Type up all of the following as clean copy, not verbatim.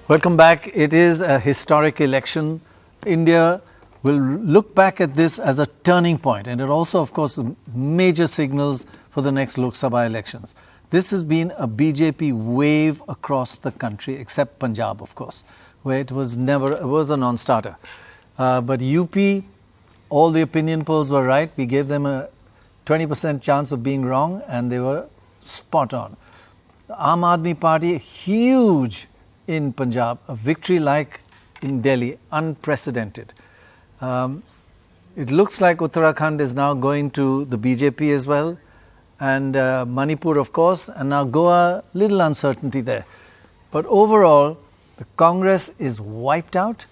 Welcome back. It is a historic election. India will look back at this as a turning point, and it also, of course, major signals for the next Lok Sabha elections. This has been a BJP wave across the country, except Punjab, of course, where it was a non-starter. But UP, all the opinion polls were right. We gave them a 20% chance of being wrong, and they were spot on. The Aam Aadmi Party, huge in Punjab, a victory like in Delhi, unprecedented. It looks like Uttarakhand is now going to the BJP as well, and Manipur, of course, and now Goa, little uncertainty there. But overall, the Congress is wiped out,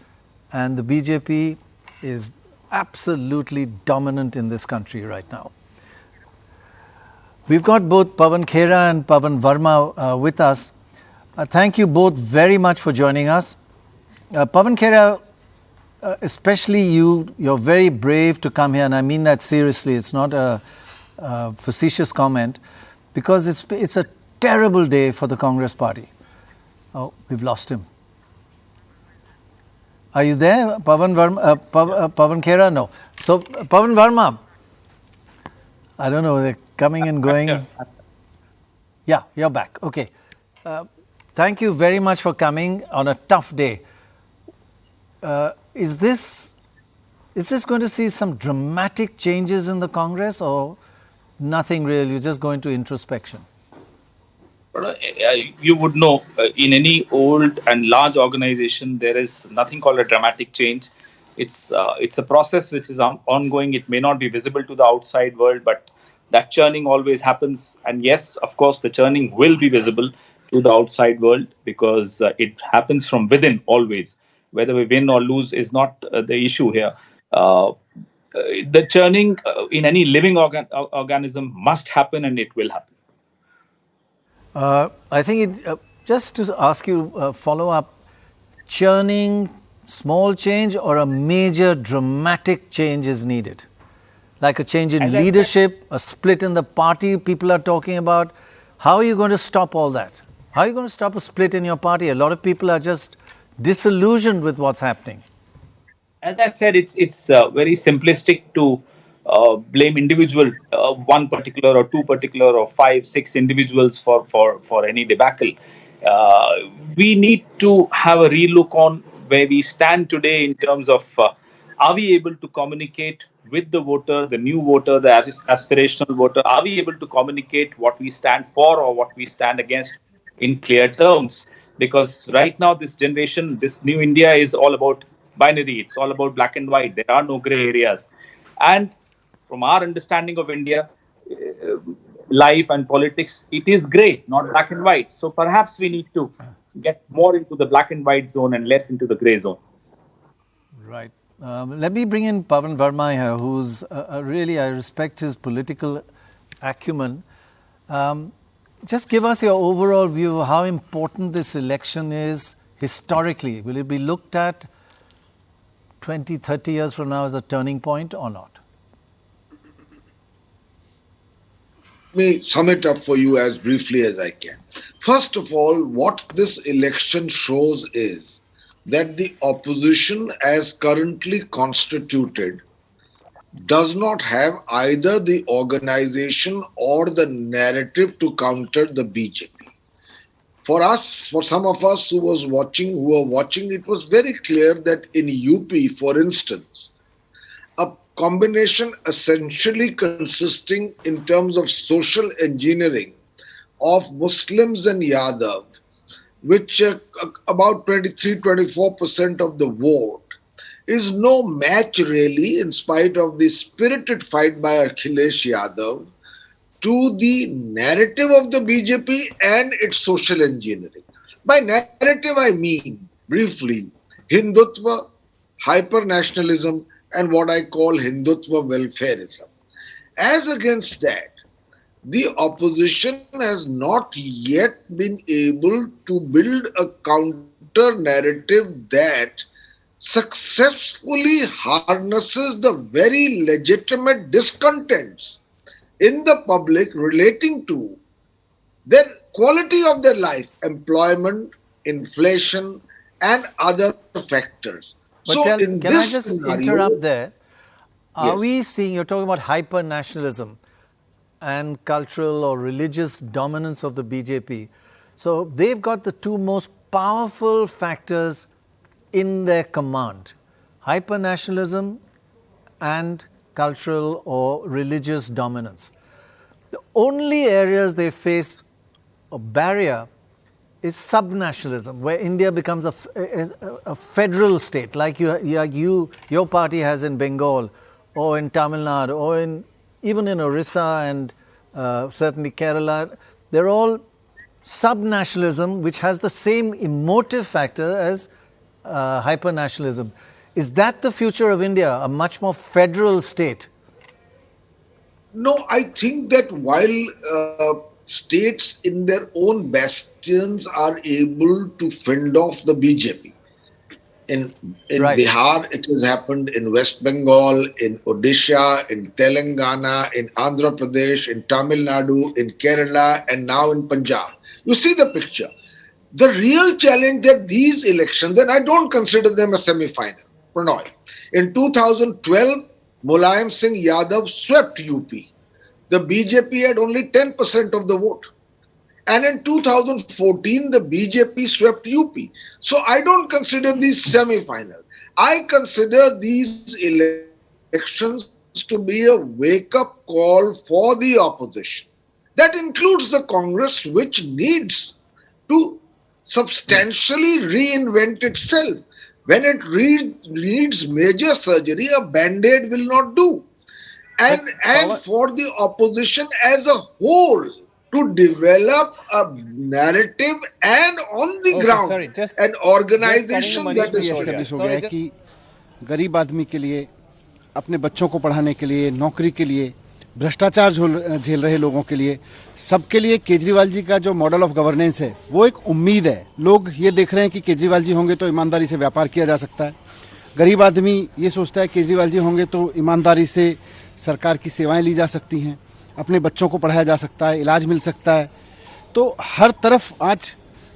and the BJP is absolutely dominant in this country right now. We've got both Pawan Khera and Pawan Verma with us. Thank you both very much for joining us. Pawan Khera, especially you're very brave to come here, and I mean that seriously. It's not a facetious comment, because it's a terrible day for the Congress party. Oh, we've lost him. Are you there, Pawan Khera? No. So, Pawan Verma, I don't know, they're coming and going. Yeah, you're back. Okay. Thank you very much for coming on a tough day. Is this going to see some dramatic changes in the Congress, or nothing really? You're just going to introspection? You would know, in any old and large organization, there is nothing called a dramatic change. It's a process which is ongoing. It may not be visible to the outside world, but that churning always happens. And yes, of course, the churning will be visible to the outside world, because it happens from within always. Whether we win or lose is not the issue here. The churning in any living organism must happen, and it will happen. I think just to ask you follow up, churning, small change, or a major dramatic change is needed? Like a change in leadership, a split in the party people are talking about. How are you going to stop all that? How are you going to stop a split in your party? A lot of people are just disillusioned with what's happening. As I said, it's very simplistic to blame individual, one particular or two particular or 5, 6 individuals for any debacle. We need to have a relook on where we stand today in terms of are we able to communicate with the voter, the new voter, the aspirational voter? Are we able to communicate what we stand for or what we stand against in clear terms? Because right now, this generation, this new India is all about binary. It's all about black and white. There are no gray areas. And from our understanding of India, life and politics, it is gray, not black and white. So perhaps we need to get more into the black and white zone and less into the gray zone. Right. Let me bring in Pawan Verma here, who's really, I respect his political acumen. Just give us your overall view of how important this election is historically. Will it be looked at 20, 30 years from now as a turning point or not? Let me sum it up for you as briefly as I can. First of all, what this election shows is that the opposition as currently constituted does not have either the organization or the narrative to counter the BJP. For us, for some of us who were watching, it was very clear that in UP, for instance, a combination essentially consisting in terms of social engineering of Muslims and Yadav, which about 23-24% of the vote, is no match really, in spite of the spirited fight by Akhilesh Yadav, to the narrative of the BJP and its social engineering. By narrative, I mean, briefly, Hindutva, hyper-nationalism, and what I call Hindutva welfareism. As against that, the opposition has not yet been able to build a counter-narrative that successfully harnesses the very legitimate discontents in the public relating to their quality of their life, employment, inflation, and other factors. But So in can I this just scenario, interrupt there? Are yes. we seeing, you're talking about hyper nationalism and cultural or religious dominance of the BJP. So they've got the two most powerful factors in their command: hyper nationalism and cultural or religious dominance. The only areas they face a barrier is subnationalism, where India becomes a federal state, like your party has in Bengal, or in Tamil Nadu, or even in Orissa and certainly Kerala. They're all subnationalism, which has the same emotive factor as hyper-nationalism. Is that the future of India, a much more federal state? No, I think that while states in their own bastions are able to fend off the BJP, in Right. Bihar it has happened, in West Bengal, in Odisha, in Telangana, in Andhra Pradesh, in Tamil Nadu, in Kerala, and now in Punjab. You see the picture. The real challenge that these elections, and I don't consider them a semi-final, Prannoy. In 2012, Mulayam Singh Yadav swept UP. The BJP had only 10% of the vote. And in 2014, the BJP swept UP. So I don't consider these semi-final. I consider these elections to be a wake-up call for the opposition. That includes the Congress, which needs to substantially reinvent itself. When it needs major surgery, a band-aid will not do. And for the opposition as a whole to develop a narrative and on the ground an organization that is establish हो गया है कि गरीब आदमी के लिए, अपने बच्चों को पढ़ाने के लिए, नौकरी के लिए, भ्रष्टाचार झेल रहे लोगों के लिए, सबके लिए केजरीवाल जी का जो मॉडल ऑफ गवर्नेंस है वो एक उम्मीद है। लोग ये देख रहे हैं कि केजरीवाल जी होंगे तो ईमानदारी से व्यापार किया जा सकता है। गरीब आदमी ये सोचता है केजरीवाल जी होंगे तो ईमानदारी से सरकार की सेवाएं ली जा सकती हैं, अपने बच्चों को पढ़ाया जा सकता है, इलाज मिल सकता है। तो हर तरफ आज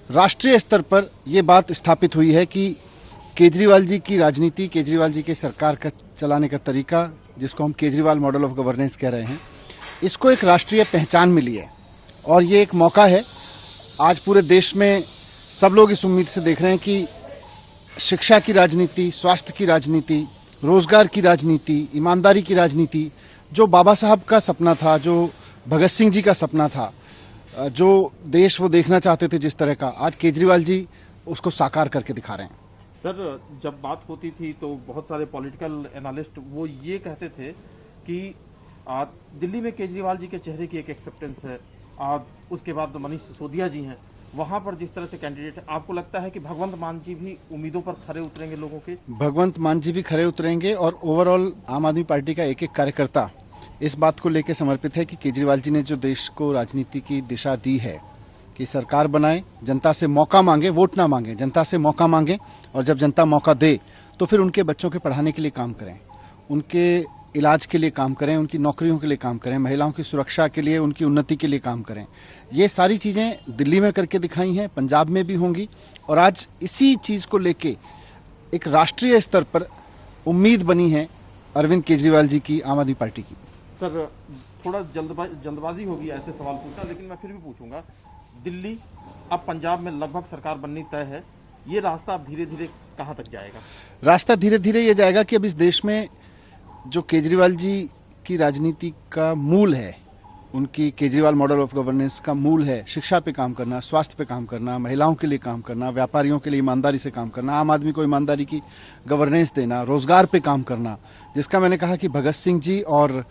राष्ट्रीय स्तर पर यह बात स्थापित हुई है कि केजरीवाल जी की राजनीति, केजरीवाल जी के सरकार का चलाने का तरीका, जिसको हम केजरीवाल मॉडल ऑफ गवर्नेंस कह रहे हैं, इसको एक राष्ट्रीय पहचान मिली है। और ये एक मौका है, आज पूरे देश में सब लोग इस उम्मीद से देख रहे हैं कि शिक्षा की राजनीति, स्वास्थ्य की राजनीति, रोजगार की राजनीति, ईमानदारी की राजनीति, जो बाबा साहब का सपना था, जो भगत सिंह जी का सपना था, जो देश वो देखना चाहते थे जिस तरह का, आज केजरीवाल जी उसको साकार करके दिखा रहे हैं। सर, जब बात होती थी तो बहुत सारे पॉलिटिकल एनालिस्ट वो ये कहते थे कि दिल्ली में केजरीवाल जी के चेहरे की एक एक्सेप्टेंस है, उसके बाद मनीष सिसोदिया जी हैं, वहां पर जिस तरह से कैंडिडेट है, आपको लगता है कि भगवंत मान जी भी उम्मीदों पर खरे उतरेंगे लोगों के? भगवंत मान जी भी खरे उतरेंगे और ओवरऑल आम आदमी पार्टी का एक एक कार्यकर्ता इस बात को लेकर समर्पित है कि केजरीवाल जी ने जो देश को राजनीति की दिशा दी है कि सरकार बनाए, जनता से मौका मांगे, वोट ना मांगे, जनता से मौका मांगे, और जब जनता मौका दे तो फिर उनके बच्चों के पढ़ाने के लिए काम करें, उनके इलाज के लिए काम करें, उनकी नौकरियों के लिए काम करें, महिलाओं की सुरक्षा के लिए, उनकी उन्नति के लिए काम करें। ये सारी चीजें दिल्ली में करके दिखाई हैं, पंजाब में भी होंगी, और आज इसी चीज को लेके एक राष्ट्रीय स्तर पर उम्मीद बनी है अरविंद केजरीवाल जी की, आम आदमी पार्टी की। सर, थोड़ा जल्दबाजी होगी ऐसे सवाल पूछा, लेकिन मैं फिर भी पूछूंगा। दिल्ली, अब पंजाब में लगभग सरकार बननी तय है, ये रास्ता अब धीरे धीरे कहां तक जाएगा? रास्ता धीरे धीरे ये जाएगा कि अब इस देश में जो केजरीवाल जी की राजनीति का मूल है, उनकी केजरीवाल मॉडल ऑफ गवर्नेंस का मूल है शिक्षा पे काम करना, स्वास्थ्य पे काम करना, महिलाओं के लिए काम करना, व्यापारियों के लिए ईमानदारी से काम करना, आम आदमी को ईमानदारी की गवर्नेंस देना, रोजगार पे काम करना, जिसका मैंने कहा कि भगत सिंह जी और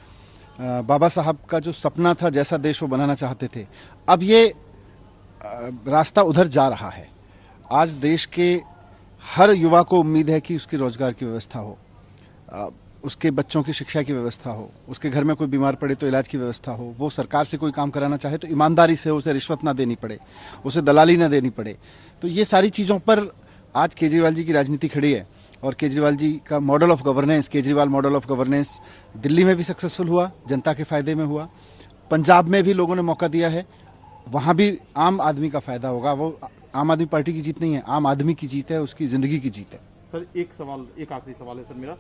बाबा साहब का जो सपना था, जैसा देश वो बनाना चाहते थे, अब ये रास्ता उधर जा रहा है। आज देश के हर युवा को उम्मीद है कि उसकी रोजगार की व्यवस्था हो, उसके बच्चों की शिक्षा की व्यवस्था हो, उसके घर में कोई बीमार पड़े तो इलाज की व्यवस्था हो, वो सरकार से कोई काम कराना चाहे तो ईमानदारी से, उसे रिश्वत ना देनी पड़े, उसे दलाली ना देनी पड़े। तो ये सारी चीज़ों पर आज केजरीवाल जी की राजनीति खड़ी है, और केजरीवाल जी का model of governance, Kejriwal model of governance Delhi में भी सक्सेसफुल हुआ, जनता के फायदे में हुआ, पंजाब में भी लोगों ने मौका दिया है, वहाँ भी आम आदमी का फायदा होगा। वो आम आदमी पार्टी की जीत नहीं है, आम आदमी की जीत है, उसकी जिंदगी की जीत है। सर एक आखिरी सवाल है सर मेरा।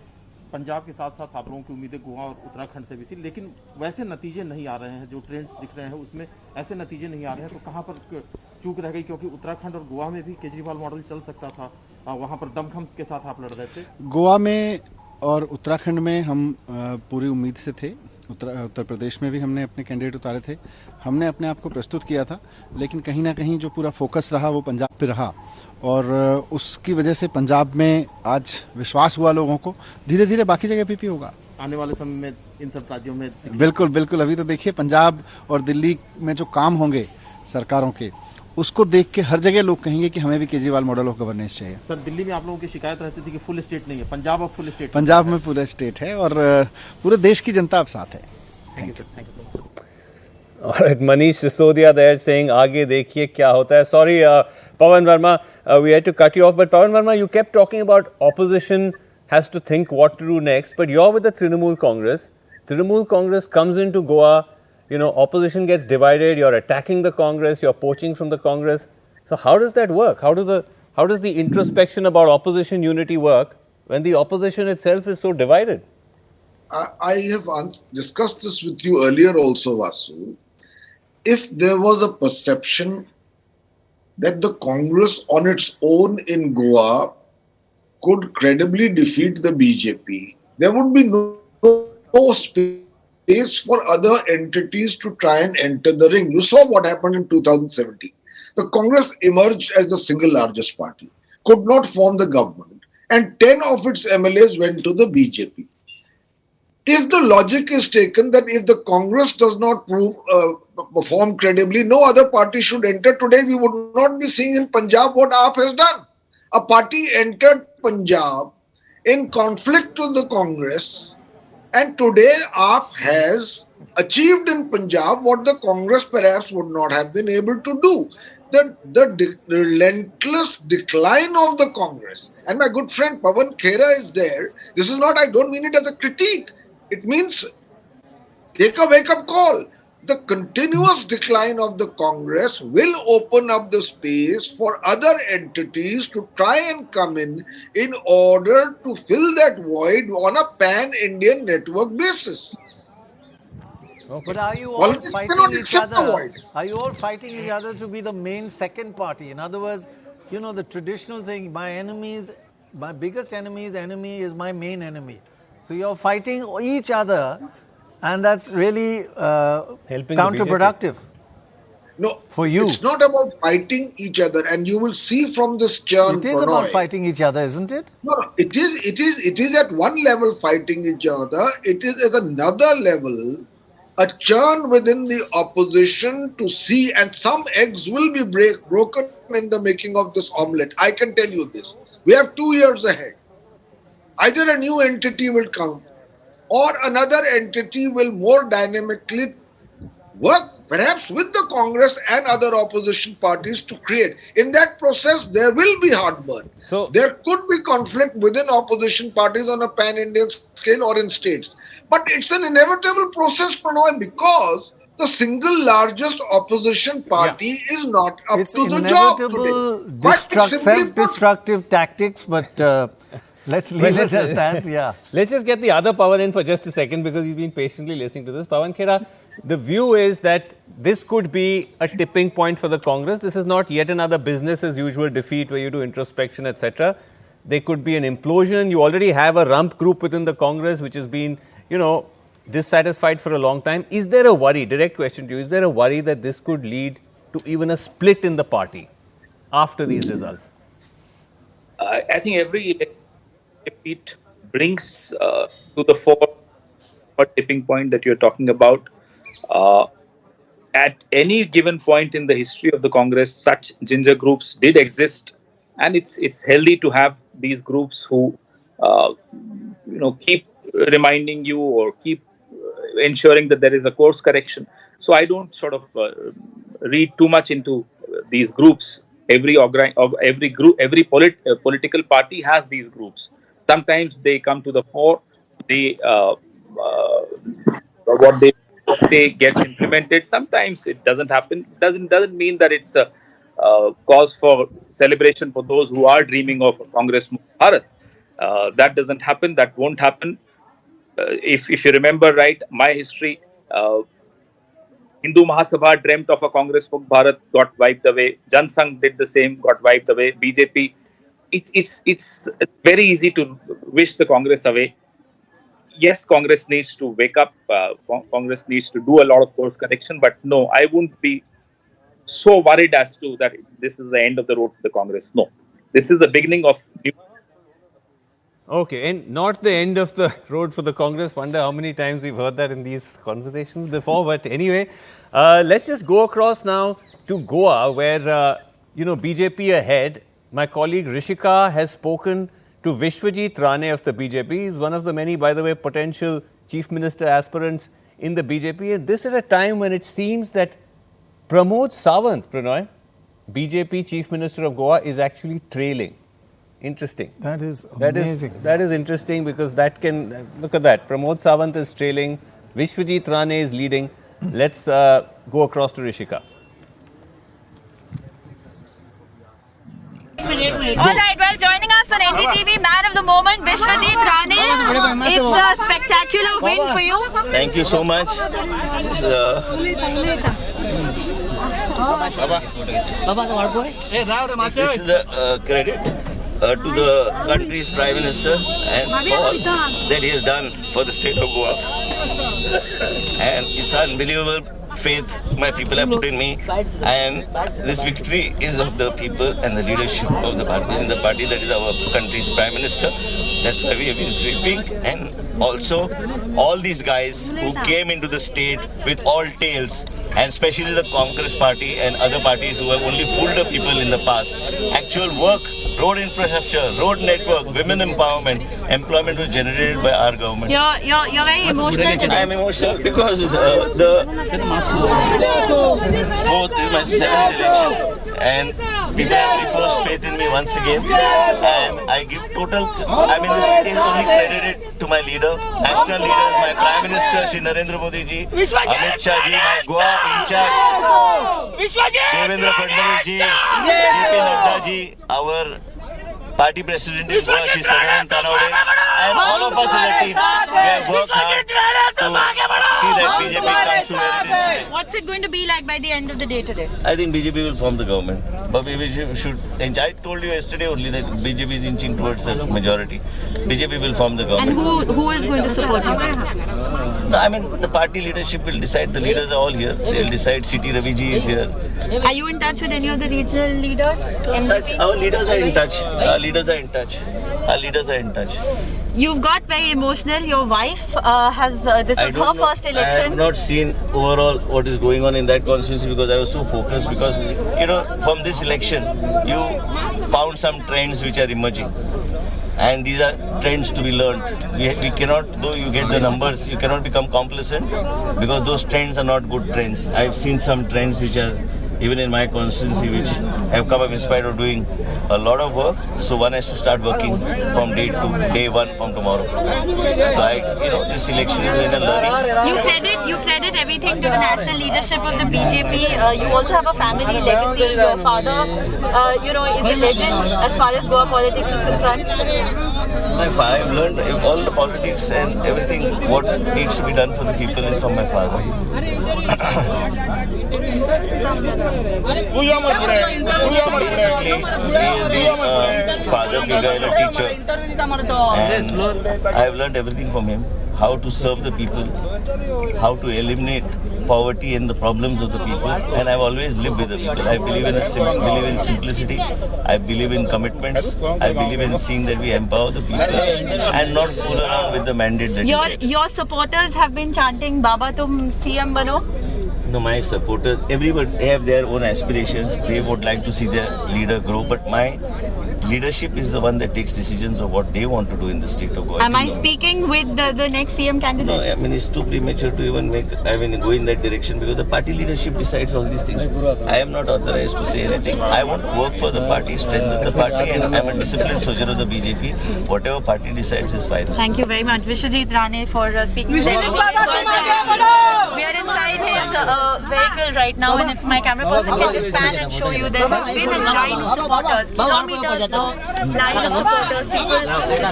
पंजाब के साथ साथ आप लोगों की उम्मीदें गोवा और उत्तराखंड से भी थी, लेकिन वैसे नतीजे नहीं आ रहे हैं, जो ट्रेंड्स दिख रहे हैं उसमें ऐसे नतीजे नहीं आ रहे हैं, तो कहाँ पर चूक रह गई? क्योंकि उत्तराखंड और गोवा में भी केजरीवाल मॉडल चल सकता था, वहां पर दमखम के साथ आप लड़ रहे थे। गोवा में और उत्तराखंड में हम पूरी उम्मीद से थे। उत्तर प्रदेश में भी हमने अपने कैंडिडेट उतारे थे, हमने अपने आप को प्रस्तुत किया था, लेकिन कहीं ना कहीं जो पूरा फोकस रहा वो पंजाब पे रहा, और उसकी वजह से पंजाब में आज विश्वास हुआ लोगों को। धीरे धीरे बाकी जगह पे भी होगा आने वाले समय में इन सब राज्यों में। बिल्कुल बिल्कुल। अभी तो देखिए पंजाब और दिल्ली में जो काम होंगे सरकारों के, उसको देख के हर जगह लोग कहेंगे कि हमें भी केजरीवाल मॉडल ऑफ गवर्नेंस चाहिए। सर दिल्ली में आप लोगों की शिकायत रहती थी कि फुल स्टेट नहीं है, पंजाब अब फुल स्टेट। पंजाब में पूरा स्टेट है और पूरे देश की जनता अब साथ है। Thank you sir. Alright, Manish Sisodia there saying आगे देखिए क्या होता है. Sorry, Pawan Verma, we had to cut you off, but Pawan Verma, you kept talking about opposition has to think what to do next, but you're with the Trinamool Congress. Trinamool Congress comes into Goa, you know, opposition gets divided, you're attacking the Congress, you're poaching from the Congress. So how does that work? How does the introspection about opposition unity work when the opposition itself is so divided? I have discussed this with you earlier also, Vasu. If there was a perception that the Congress on its own in Goa could credibly defeat the BJP, there would be no space for other entities to try and enter the ring. You saw what happened in 2017. The Congress emerged as the single largest party, could not form the government, and 10 of its MLAs went to the BJP. If the logic is taken that if the Congress does not perform credibly, no other party should enter, today we would not be seeing in Punjab what AAP has done. A party entered Punjab in conflict with the Congress, and today AAP has achieved in Punjab what the Congress perhaps would not have been able to do. The relentless decline of the Congress. And my good friend Pawan Khera is there. This is not, I don't mean it as a critique. It means take a wake-up call. The continuous decline of the Congress will open up the space for other entities to try and come in order to fill that void on a pan-Indian network basis. Okay. But are you all fighting each other? Are you all fighting each other to be the main second party? In other words, you know, the traditional thing, my biggest enemy's enemy is my main enemy. So you're fighting each other, and that's really counterproductive. No, for you. It's not about fighting each other, and you will see from this churn. It is about fighting each other, isn't it? No, it is at one level fighting each other. It is at another level a churn within the opposition to see, and some eggs will be broken in the making of this omelette. I can tell you this. We have 2 years ahead. Either a new entity will come or another entity will more dynamically work, perhaps with the Congress and other opposition parties to create. In that process, there will be heartburn. So there could be conflict within opposition parties on a pan-Indian scale or in states. But it's an inevitable process, Prannoy, because the single largest opposition party is not up to the job today. Self-destructive tactics, but... Let's leave it as that, yeah. Let's just get the other Pawan in for just a second because he's been patiently listening to this. Pawan Khera, the view is that this could be a tipping point for the Congress. This is not yet another business as usual defeat where you do introspection, etc. There could be an implosion. You already have a rump group within the Congress which has been, you know, dissatisfied for a long time. Is there a worry, direct question to you, is there a worry that this could lead to even a split in the party after these results? I think every it brings to the fore a tipping point that you're talking about. At any given point in the history of the Congress, such ginger groups did exist, and it's healthy to have these groups who keep reminding you or keep ensuring that there is a course correction. So I don't sort of read too much into these groups. Every political party has these groups. Sometimes they come to the fore. What they say gets implemented. Sometimes it doesn't happen. Doesn't mean that it's cause for celebration for those who are dreaming of a Congress Bharat. That doesn't happen. That won't happen. If you remember right, my history, Hindu Mahasabha dreamt of a Congress Mukh Bharat, got wiped away. Jan Sangh did the same, got wiped away. BJP, it's very easy to wish the Congress away. Yes, Congress needs to wake up. Congress needs to do a lot of course correction. But no, I wouldn't be so worried as to that this is the end of the road for the Congress. No, this is the beginning of new. Okay, and not the end of the road for the Congress. Wonder how many times we've heard that in these conversations before. But anyway, let's just go across now to Goa, where, BJP ahead. My colleague Rishika has spoken to Vishwajit Rane of the BJP. He's one of the many, by the way, potential chief minister aspirants in the BJP. And this at a time when it seems that Pramod Sawant, Prannoy, BJP chief minister of Goa, is actually trailing. Interesting. That is amazing. That is interesting because that can, look at that. Pramod Sawant is trailing, Vishwajit Rane is leading. Let's go across to Rishika. All right, well, joining us on NDTV, man of the moment, Vishwajit Rane. It's a spectacular win for you. Thank you so much. This is the credit to the country's Prime Minister and for all that he has done for the state of Goa. And it's unbelievable faith my people have put in me, and this victory is of the people and the leadership of the party, and the party that is our country's Prime Minister. That's why we have been sweeping, and also all these guys who came into the state with all tails, and especially the Congress party and other parties who have only fooled the people in the past. Actual work, road infrastructure, road network, women empowerment, employment was generated by our government. You're very emotional today. I am emotional because the fourth is my 7th election, and people have reposed faith in me once again, and I give total, this is only credited to my leader, national leader, my Prime Minister, Shri Narendra Modi ji, Amit Shah ji, my Goa in charge, Devendra Fadnavis ji, JP Nadda ji, our party president is Shri Sadanand Tanawade, and all of us as a team, we have worked hard to see that BJP comes to where it is today. What's it going to be like by the end of the day today? I think BJP will form the government, but we should. I told you yesterday only that BJP is inching towards the majority. BJP will form the government. And who is going to support you? No, the party leadership will decide. The leaders are all here. They will decide. C.T. Ravi ji is here. Are you in touch with any of the regional leaders? Our leaders are in touch. Our leaders are in touch. Our leaders are in touch. You've got very emotional. Your wife has, this is her first election. I have not seen overall what is going on in that constituency because I was so focused because, from this election, you found some trends which are emerging. And these are trends to be learned. We cannot, though you get the numbers, you cannot become complacent because those trends are not good trends. I've seen some trends which are even in my constituency which have come up in spite of doing a lot of work. So one has to start working from day one from tomorrow. So this election is in a learning. You credit everything to the national leadership of the BJP. You also have a family legacy. Your father, is a legend as far as Goa politics is concerned. I've learned all the politics and everything. What needs to be done for the people is from my father. So basically, he is the father figure and a teacher, and I have learned everything from him. How to serve the people, how to eliminate poverty and the problems of the people, and I've always lived with the people. I believe in simplicity, I believe in commitments, I believe in seeing that we empower the people and not fool around with the mandate that your supporters have been chanting Baba tum CM bano. No, my supporters, everybody, they have their own aspirations. They would like to see their leader grow, but my leadership is the one that takes decisions of what they want to do in the state of Goa. Am I speaking with the next CM candidate? No, I mean, it's too premature to even go in that direction because the party leadership decides all these things. I am not authorized to say anything. I want to work for the party, strengthen the party, and I am a disciplined soldier of the BJP. Whatever party decides is fine. Thank you very much, Vishwajit Rane, for speaking. We are inside his vehicle right now, and if my camera person can just pan and show you, there has been a line of supporters, kilometers long line of supporters, people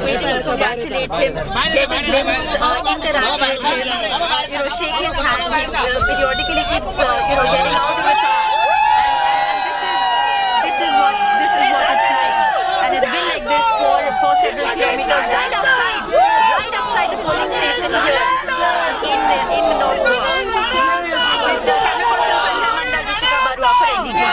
waiting to congratulate him, get a glimpse, interact with him, shake his hand. He periodically keeps, getting out of it. And this is what it's like. And it's been like this for several kilometers, right outside the polling station here in North Goa. With the camera person Punjab Vishika Barua for NDTV.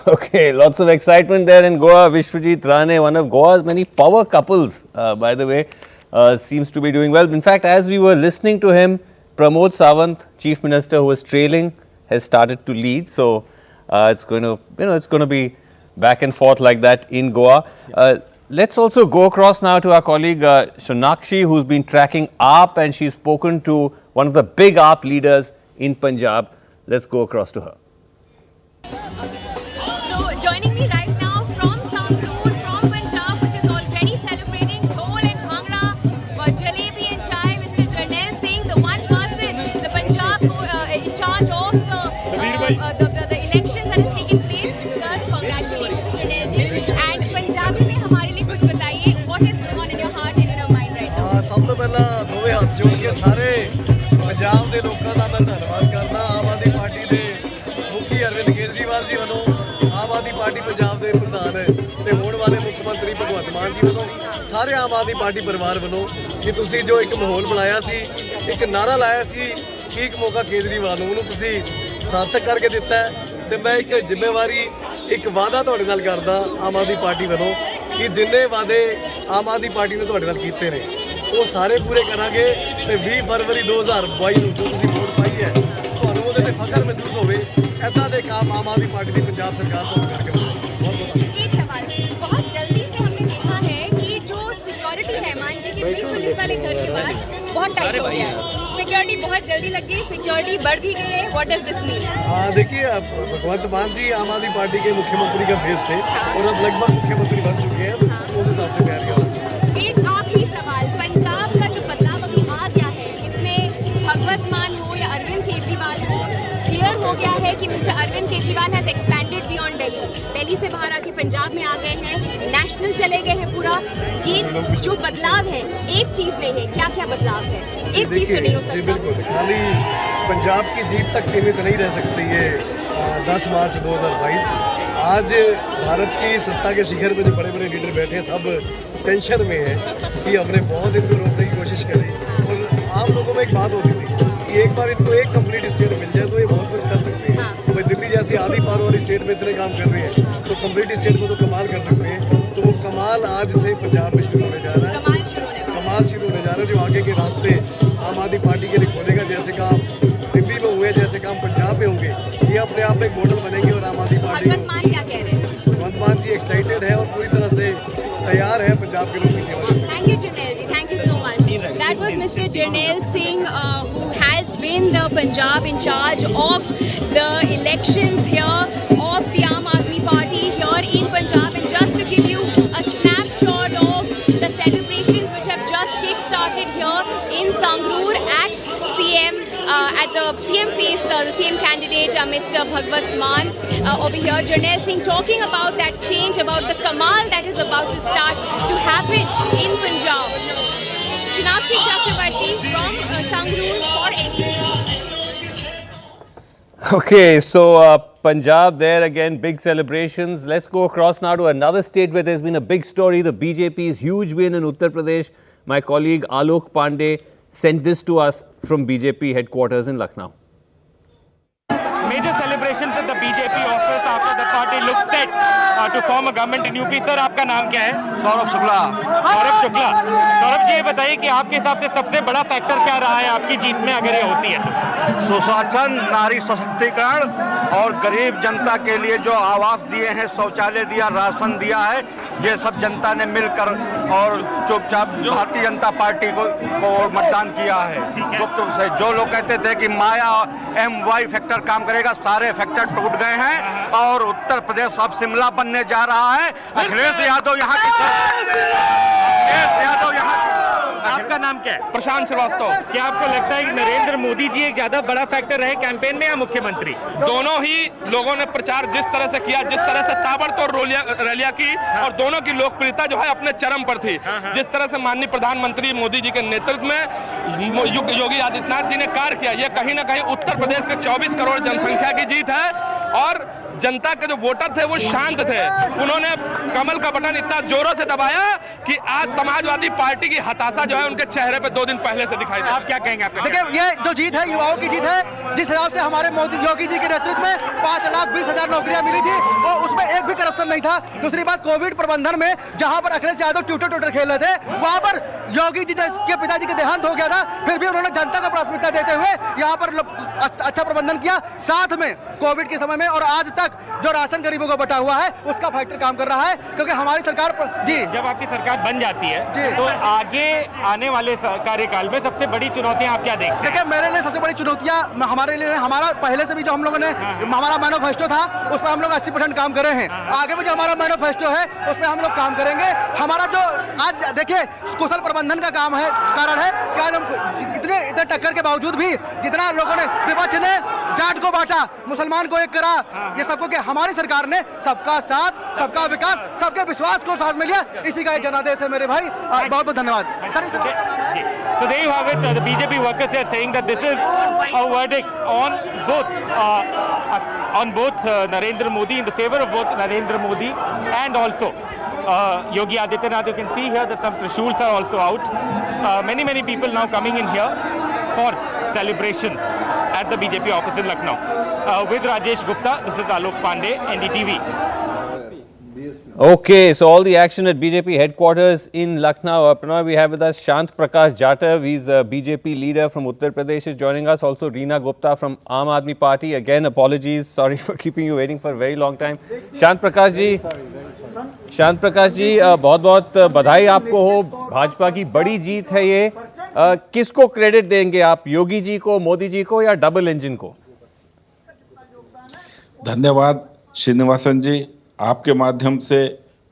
Okay, lots of excitement there in Goa. Vishwajit Rane, one of Goa's many power couples, by the way, seems to be doing well. In fact, as we were listening to him, Pramod Sawant, Chief Minister, who was trailing, has started to lead. So it's going to, it's going to be back and forth like that in Goa. Let's also go across now to our colleague Shonakshi, who's been tracking AAP, and she's spoken to one of the big AAP leaders in Punjab. Let's go across to her. So joining me right now from Sangrur, from Punjab, which is already celebrating Dhol and Bhangra, Jalebi and Chai, Mr. Jarnail Singh, the one person, the Punjab in charge of the election that is taking place. Sir, congratulations, Jarnail ji. And Punjabi mein hamare liye kuch bataiye, what is going on in your heart and in your mind right now? ਸਭ ਤੋਂ ਪਹਿਲਾਂ ਦੋਵੇਂ ਹੱਥ ਜੋੜ ਕੇ ਸਾਰੇ ਪੰਜਾਬ ਦੇ ਲੋਕਾਂ ਦਾ ਮੈਂ ਧੰਨਵਾਦ ਕਰਦਾ ਆਮ ਆਦਮੀ ਪਾਰਟੀ ਦੇ ਮੁਖੀ ਅਰਵਿੰਦ ਕੇਜਰੀਵਾਲ ਜੀ ਵੱਲੋਂ ਆਮ ਆਦਮੀ ਪਾਰਟੀ ਪੰਜਾਬ ਦੇ ਪ੍ਰਧਾਨ ਤੇ ਹੋਣ ਵਾਲੇ ਮੁੱਖ ਮੰਤਰੀ ਭਗਵੰਤ ਮਾਨ ਜੀ ਵੱਲੋਂ ਸਾਰੇ ਆਮ ਆਦਮੀ ਪਾਰਟੀ ਪਰਿਵਾਰ ਵੱਲੋਂ ਕਿ ਤੁਸੀਂ ਜੋ ਇੱਕ ਮਾਹੌਲ ਬਣਾਇਆ ਸੀ ਇੱਕ ਨਾਰਾ ਲਾਇਆ ਸੀ ਕਿ ਇੱਕ ਮੌਕਾ ਕੇਜਰੀਵਾਲ ਨੂੰ ਉਹਨੂੰ ਤੁਸੀਂ ਸਾਰਥਕ ਕਰਕੇ ਦਿੱਤਾ ਤੇ ਮੈਂ ਇੱਕ ਜ਼ਿੰਮੇਵਾਰੀ ਇੱਕ ਵਾਅਦਾ ਤੁਹਾਡੇ ਨਾਲ ਕਰਦਾ ਆਮ ਆਦਮੀ ਪਾਰਟੀ ਵੱਲੋਂ ਕਿ ਜਿੰਨੇ ਵਾਅਦੇ ਆਮ ਆਦਮੀ ਪਾਰਟੀ ਨੇ ਤੁਹਾਡੇ ਨਾਲ ਕੀਤੇ ਨੇ ਉਹ ਸਾਰੇ ਪੂਰੇ ਕਰਾਂਗੇ ਤੇ 20 ਫਰਵਰੀ 2022 ਨੂੰ ਜੋ ਤੁਸੀਂ ਵੋਟ ਪਾਈ ਹੈ ਤੁਹਾਨੂੰ ਉਹਦੇ ਤੇ ਫਖਰ ਮਹਿਸੂਸ ਹੋਵੇ ऐसा दे काम आम आदमी पार्टी की पंजाब सरकार को करके एक सवाल बहुत जल्दी से हमने देखा है कि जो सिक्योरिटी है मान जी कि बिग पुलिस वाले घर के बाहर बहुत टाइट हो गया है सिक्योरिटी बहुत जल्दी लग गई सिक्योरिटी बढ़ भी गई है व्हाट डज दिस मीन हाँ देखिए भगवंत मान जी आम आदमी पार्टी के मुख्यमंत्री का फेस थे और अब लगभग मुख्यमंत्री बन चुके हैं तो उस हिसाब से तैयारियां एक आखिरी सवाल पंजाब का जो बदलाव अभी आ गया है इसमें भगवंत मान हो या अरविंद केजरीवाल हो क्लियर हो गया है कि mister Arvind Kejriwal has expanded beyond Delhi से बाहर आके पंजाब में आ गए हैं नेशनल चले गए हैं पूरा ये जो बदलाव है एक चीज नहीं है क्या क्या बदलाव है एक चीज तो नहीं हो सकता बिल्कुल खाली पंजाब की जीत तक सीमित नहीं रह सकती ये 10 मार्च 2022 आज भारत की सत्ता के शिखर पर जो बड़े बड़े लीडर बैठे हैं सब टेंशन में है कि हमने बहुत इनको रोकने की कोशिश करी और आम लोगों में एक बात होती थी कि एक बार इनको एक कंप्लीट स्टेट मिल जाए तो ये बहुत कुछ कर सकते हैं भाई दिल्ली जैसी आधी पार वाली स्टेट में इतने काम कर रहे हैं तो कंप्लीट स्टेट को तो कमाल कर सकते हैं तो वो कमाल आज से पंजाब में शुरू होने जा रहा है कमाल शुरू होने जा रहा है जो आगे के रास्ते आम आदमी पार्टी के लिए खोलेगा जैसे काम दिल्ली में हुए जैसे काम पंजाब में होंगे ये अपने आप में एक मॉडल बनेंगे और आम आदमी पार्टी भगवंत मान जी एक्साइटेड है और पूरी तरह से तैयार है पंजाब के लोगों की सेवा करने। Thank you, Jarnail ji. Thank you so much. That was Mr. Jarnail Singh, who has been the Punjab in charge of the elections here of the Aam Aadmi Party here in Punjab. And just to give you a snapshot of the celebrations which have just kick-started here in Sangrur at the CM face, the CM candidate, Mr. Bhagwat Maan over here. Jarnail Singh talking about that change, about the kamal that is about to start to happen in Punjab. Shonakshi Chakrabarti from Sangrur for NDTV. Okay, so Punjab there again, big celebrations. Let's go across now to another state where there's been a big story, the BJP's huge win in Uttar Pradesh. My colleague Alok Pandey sent this to us from BJP headquarters in Lucknow. Major celebrations at the BJP office after the party Party looks set to form a government in UP. Sir आपका नाम क्या है? सौरभ शुक्ला। सौरभ शुक्ला। सौरभ जी ये बताइए कि आपके हिसाब से सबसे बड़ा फैक्टर क्या रहा है आपकी जीत में अगर ये होती है तो? सुशासन, नारी सशक्तिकरण और गरीब जनता के लिए जो आवास दिए हैं, शौचालय दिया, राशन दिया है, ये सब जनता ने मिलकर और चुपचाप भारतीय जनता पार्टी को मतदान किया है। गुप्त से जो लोग कहते थे कि माया MY फैक्टर काम करेगा, सारे फैक्टर टूट गए हैं और उत्तर प्रदेश अब शिमला बनने जा रहा है। अखिलेश यादव यहाँ आपका नाम क्या है? प्रशांत श्रीवास्तव। क्या आपको लगता है कि नरेंद्र मोदी जी एक ज्यादा बड़ा फैक्टर रहे कैंपेन में या मुख्यमंत्री? दोनों ही लोगों ने प्रचार जिस तरह से किया, जिस तरह से ताबड़तोड़ रैलियां की और दोनों की लोकप्रियता जो है अपने चरम पर थी। जिस तरह से माननीय प्रधानमंत्री मोदी जी के नेतृत्व में योगी आदित्यनाथ जी ने कार्य किया, यह कहीं ना कहीं उत्तर प्रदेश के 24 करोड़ जनसंख्या की जीत है और जनता के जो वोटर थे वो शांत थे। उन्होंने कमल का बटन इतना जोरों से दबाया कि आज समाजवादी पार्टी की हताशा जो है उनके चेहरे पे 2 दिन पहले से दिखाई दे। आप क्या कहेंगे? आप देखिए, ये जो जीत है युवाओं की जीत है। जिस हिसाब से हमारे मोदी योगी जी के नेतृत्व में 5,20,000 नौकरियां मिली थी और उसमें एक भी करप्शन नहीं था। दूसरी बात, कोविड प्रबंधन में जहां पर अखिलेश यादव ट्विटर खेल रहे थे, वहां पर योगी जी के पिताजी का देहांत हो गया था, फिर भी उन्होंने जनता को प्राथमिकता देते हुए यहाँ पर अच्छा प्रबंधन किया। साथ में कोविड के समय में और आज तक जो राशन गरीबों को बटा हुआ है उसका फैक्टर काम कर रहा है, क्योंकि हमारी सरकार जी जब आपकी सरकार बन जाती है तो आगे आने वाले कार्यकाल में सबसे बड़ी चुनौतियां आप क्या देखते हैं? देखिए, मेरे लिए सबसे बड़ी चुनौतियां हमारे लिए, हमारा पहले से भी जो हम लोगों ने हमारा मैनिफेस्टो था उस पर हम लोग 80% काम कर रहे हैं। आगे भी जो हमारा मैनिफेस्टो है उस पर हम लोग काम करेंगे। हमारा जो आज देखिए कुशल प्रबंधन का काम है, कारण है कि आज हम इतने टक्कर के बावजूद भी जितना लोगों ने, विपक्ष ने जाट को बांटा, मुसलमान को एक करा, ये सबको क्या हमारी सरकार ने सबका साथ, सबका विकास, सबके विश्वास को साथ में लिया। इसी का एक जनादेश है मेरे भाई। बहुत बहुत धन्यवाद। So there you have it. The BJP workers are saying that this is a verdict on both Narendra Modi, in the favor of both Narendra Modi and also Yogi Adityanath. You can see here that some Trishuls are also out. Many people now coming in here for celebrations at the BJP office in Lucknow. With Rajesh Gupta, this is Alok Pandey, NDTV. Okay, so all the action at BJP headquarters in Lucknow. Prannoy, we have with us Shant Prakash Jatav. He's a BJP leader from Uttar Pradesh is joining us. Also Reena Gupta from Aam Aadmi Party. Again, apologies. Sorry for keeping you waiting for a very long time. Shant Prakash ji, बहुत-बहुत बधाई आपको हो। भाजपा की बड़ी जीत है ये। किसको credit देंगे आप? योगी जी को, मोदी जी को या डबल इंजन को? धन्यवाद श्रीनिवासन जी। आपके माध्यम से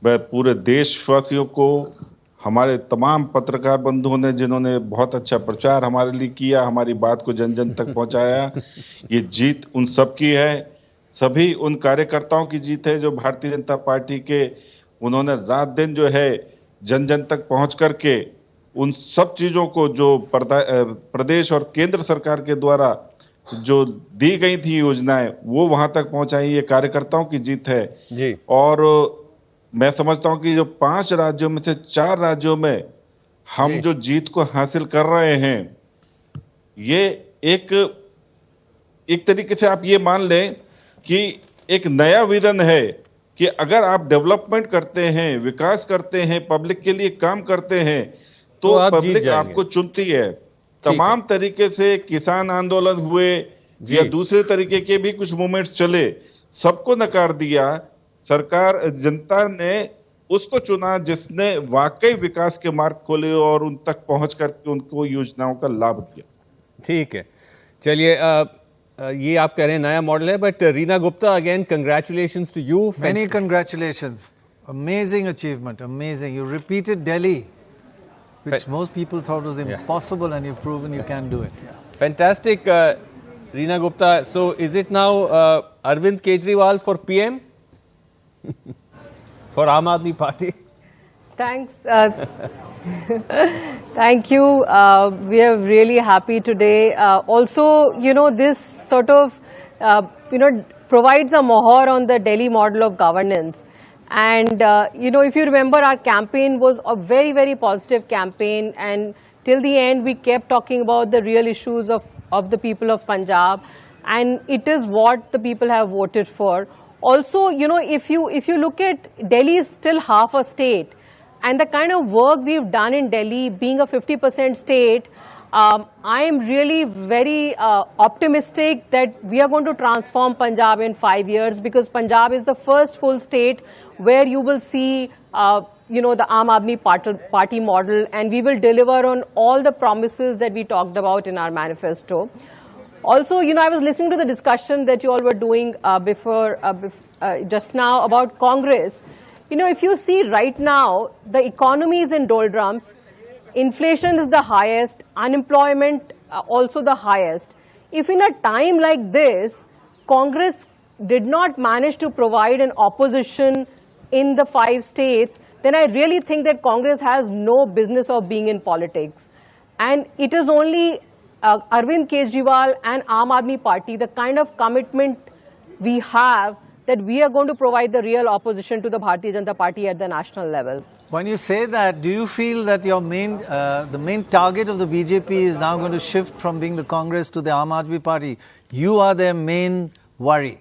मैं पूरे देशवासियों को, हमारे तमाम पत्रकार बंधुओं ने जिन्होंने बहुत अच्छा प्रचार हमारे लिए किया, हमारी बात को जन जन तक पहुंचाया, ये जीत उन सब की है। सभी उन कार्यकर्ताओं की जीत है जो भारतीय जनता पार्टी के, उन्होंने रात दिन जो है जन जन तक पहुंच करके उन सब चीज़ों को जो प्रदेश और केंद्र सरकार के द्वारा जो दी गई थी योजनाएं वो वहां तक पहुंचाई। ये कार्यकर्ताओं की जीत है जी। और मैं समझता हूं कि जो 5 राज्यों में से 4 राज्यों में हम जो जीत को हासिल कर रहे हैं, ये एक तरीके से आप ये मान लें कि एक नया विजन है कि अगर आप डेवलपमेंट करते हैं, विकास करते हैं, पब्लिक के लिए काम करते हैं तो पब्लिक आपको चुनती है। तमाम तरीके से किसान आंदोलन हुए या दूसरे तरीके के भी कुछ मूवमेंट्स चले, सबको नकार दिया। सरकार, जनता ने उसको चुना जिसने वाकई विकास के मार्ग खोले और उन तक पहुंच करके उनको योजनाओं का लाभ दिया। ठीक है, चलिए ये आप कह रहे हैं नया मॉडल है, but Reena Gupta, again congratulations to you. Many congratulations. Amazing achievement, amazing. You repeated Delhi, which most people thought was impossible, and you've proven you can do it. Fantastic, Reena Gupta. So is it now Arvind Kejriwal for PM? For Aam Aadmi Party? Thanks. Thank you. We are really happy today. Also, this sort of, provides a mohor on the Delhi model of governance. And, if you remember, our campaign was a very, very positive campaign. And till the end, we kept talking about the real issues of the people of Punjab. And it is what the people have voted for. Also, you know, if you look at Delhi is still half a state, and the kind of work we've done in Delhi, being a 50% state, I am really very optimistic that we are going to transform Punjab in 5 years, because Punjab is the first full state where you will see, you know, the Aam Aadmi Party model, and we will deliver on all the promises that we talked about in our manifesto. Also, you know, I was listening to the discussion that you all were doing just now about Congress. You know, if you see right now, the economy is in doldrums. Inflation is the highest, unemployment also the highest. If in a time like this, Congress did not manage to provide an opposition in the 5 states, then I really think that Congress has no business of being in politics. And it is only Arvind Kejriwal and Aam Aadmi Party, the kind of commitment we have, that we are going to provide the real opposition to the Bharatiya Janata Party at the national level. When you say that, do you feel that your the main target of the BJP is now going to shift from being the Congress to the Aam Aadmi Party? You are their main worry.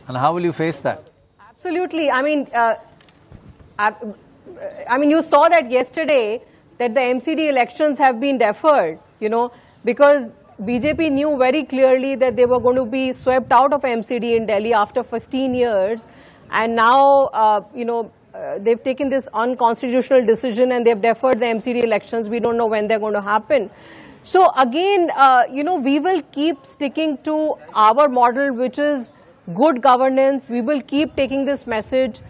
And how will you face that? Absolutely. I mean, you saw that yesterday, that the MCD elections have been deferred, you know, because BJP knew very clearly that they were going to be swept out of MCD in Delhi after 15 years. And now, you know, they've taken this unconstitutional decision and they've deferred the MCD elections. We don't know when they're going to happen. So again, you know, we will keep sticking to our model, which is good governance. We will keep taking this message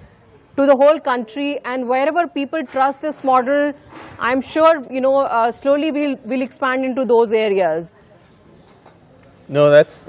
to the whole country, and wherever people trust this model, I'm sure, you know, slowly we'll expand into those areas. No, that's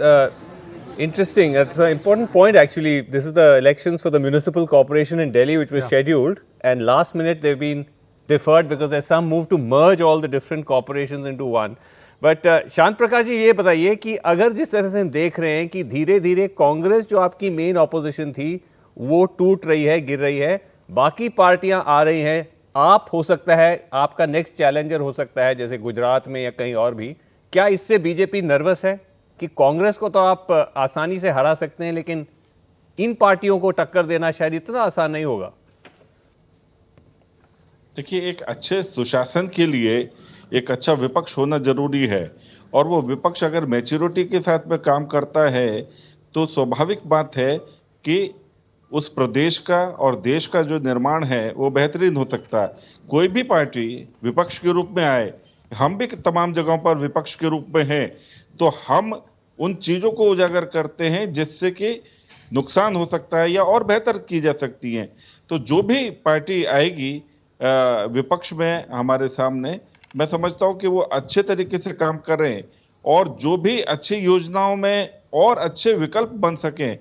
interesting. That's an important point, actually. This is the elections for the municipal corporation in Delhi, which was scheduled, and last minute they've been deferred because there's some move to merge all the different corporations into one. But शांत प्रकाश जी, ये बताइए कि अगर जिस तरह से हम देख रहे हैं कि धीरे धीरे कांग्रेस जो आपकी मेन ऑपोजिशन थी वो टूट रही है, गिर रही है, बाकी पार्टियां आ रही हैं, आप हो सकता है आपका नेक्स्ट चैलेंजर हो सकता है जैसे गुजरात में या कहीं और भी, क्या इससे बीजेपी नर्वस है कि कांग्रेस को तो आप आसानी से हरा सकते हैं लेकिन इन पार्टियों को टक्कर देना शायद इतना आसान नहीं होगा? देखिए, एक अच्छे सुशासन के लिए एक अच्छा विपक्ष होना जरूरी है, और वो विपक्ष अगर मैच्योरिटी के साथ में काम करता है तो स्वाभाविक बात है कि उस प्रदेश का और देश का जो निर्माण है वो बेहतरीन हो सकता है। कोई भी पार्टी विपक्ष के रूप में आए, हम भी तमाम जगहों पर विपक्ष के रूप में हैं, तो हम उन चीजों को उजागर करते हैं जिससे कि नुकसान हो सकता है या और बेहतर की जा सकती हैं। तो जो भी पार्टी आएगी विपक्ष में हमारे सामने, मैं समझता हूं कि वो अच्छे तरीके से काम करें और जो भी अच्छी योजनाओं में और अच्छे विकल्प बन सकें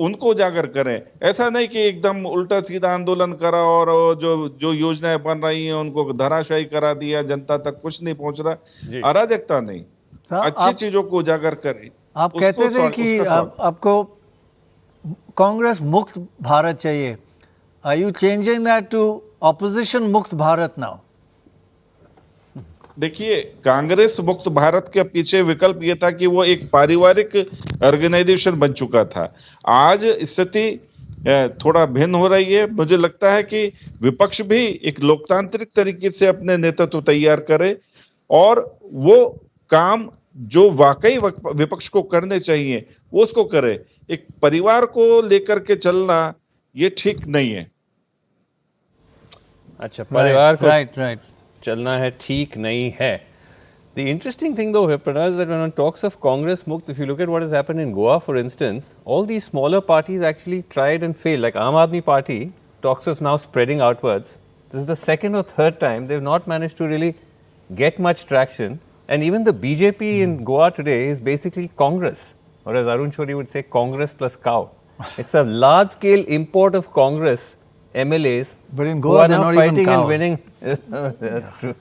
उनको उजागर करें। ऐसा नहीं कि एकदम उल्टा सीधा आंदोलन करा और जो योजनाएं बन रही हैं उनको धराशायी करा दिया, जनता तक कुछ नहीं पहुंच रहा। अराजकता नहीं, अच्छी चीजों को उजागर करें। आप कहते थे कि आपको कांग्रेस मुक्त भारत चाहिए। Are you changing that to opposition मुक्त भारत नाउ? देखिए, कांग्रेस मुक्त भारत के पीछे विकल्प ये था कि वो एक पारिवारिक ऑर्गेनाइजेशन बन चुका था। आज स्थिति थोड़ा भिन्न हो रही है। मुझे लगता है कि विपक्ष भी एक लोकतांत्रिक तरीके से अपने नेतृत्व तैयार करे और वो काम जो वाकई विपक्ष को करने चाहिए वो उसको करे। एक परिवार को लेकर के चलना ये ठीक नहीं है। अच्छा, परिवार को राइट चलना है, ठीक नहीं है। The interesting thing though, Prannoy, is that when one talks of Congress Mukt, if you look at what has happened in Goa, for instance, all these smaller parties actually tried and failed. Like Aam Aadmi Party talks of now spreading outwards. This is the second or third time they've not managed to really get much traction. And even the BJP in Goa today is basically Congress, or as Arun Shori would say, Congress plus cow. It's a large-scale import of Congress MLAs, but in Goa they're not even cows. And winning. That's true.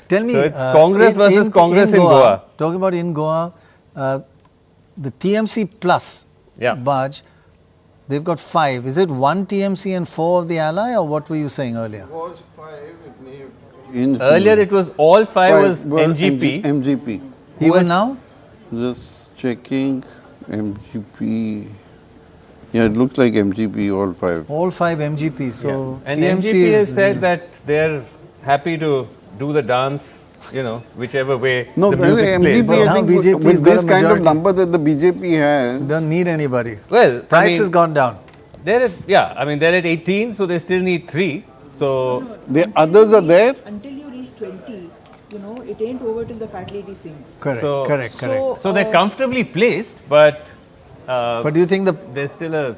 Tell me, so it's Congress versus Congress in Goa. Talking about in Goa, the TMC plus Baj, they've got 5. Is it 1 TMC and 4 of the ally, or what were you saying earlier? It was 5. Earlier it was all 5 was MGP. MGP. Even now? Just checking. MGP. Yeah, it looks like MGP, all five. All 5 MGP. So And TMC MGP has is said that they're happy to do the dance, whichever way No, the music plays. MGP, Now I think, BJP with has got this a kind of majority. number that the BJP has, don't need anybody. Well, Price has gone down. They're at 18, so they still need 3. So the others are there. Until you reach 20, it ain't over till the fat lady sings. Correct. So they're comfortably placed, but do you think there's still a...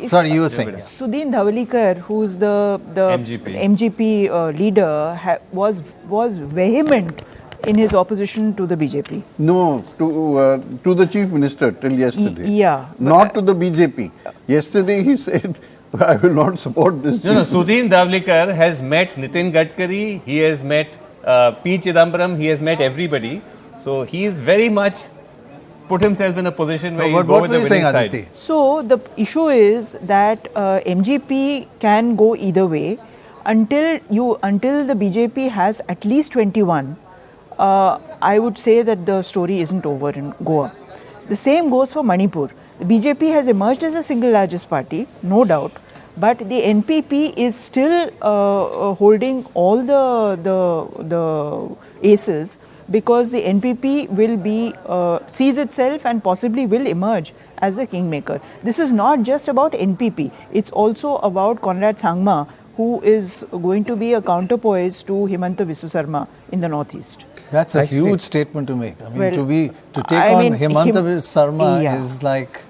Sorry, you were saying. Sudhin Dhavalikar, who's the MGP leader, was vehement in his opposition to the BJP. No, to the Chief Minister till yesterday. Yeah. Not to the BJP. Yesterday he said, I will not support this. No, Sudhin Dhavalikar has met Nitin Gadkari, he has met P. Chidambaram, he has met everybody. So he is very much put himself in a position where he'll go with the winning side. So the issue is that MGP can go either way until the BJP has at least 21. I would say that the story isn't over in Goa. The same goes for Manipur. The BJP has emerged as the single largest party, no doubt, but the NPP is still holding all the aces, because the NPP will sees itself and possibly will emerge as the kingmaker. This is not just about NPP, it's also about Conrad Sangma, who is going to be a counterpoise to Himanta Biswa Sarma in the northeast. That's a huge statement to make. I mean, to take on Himanta Biswa Sarma is like...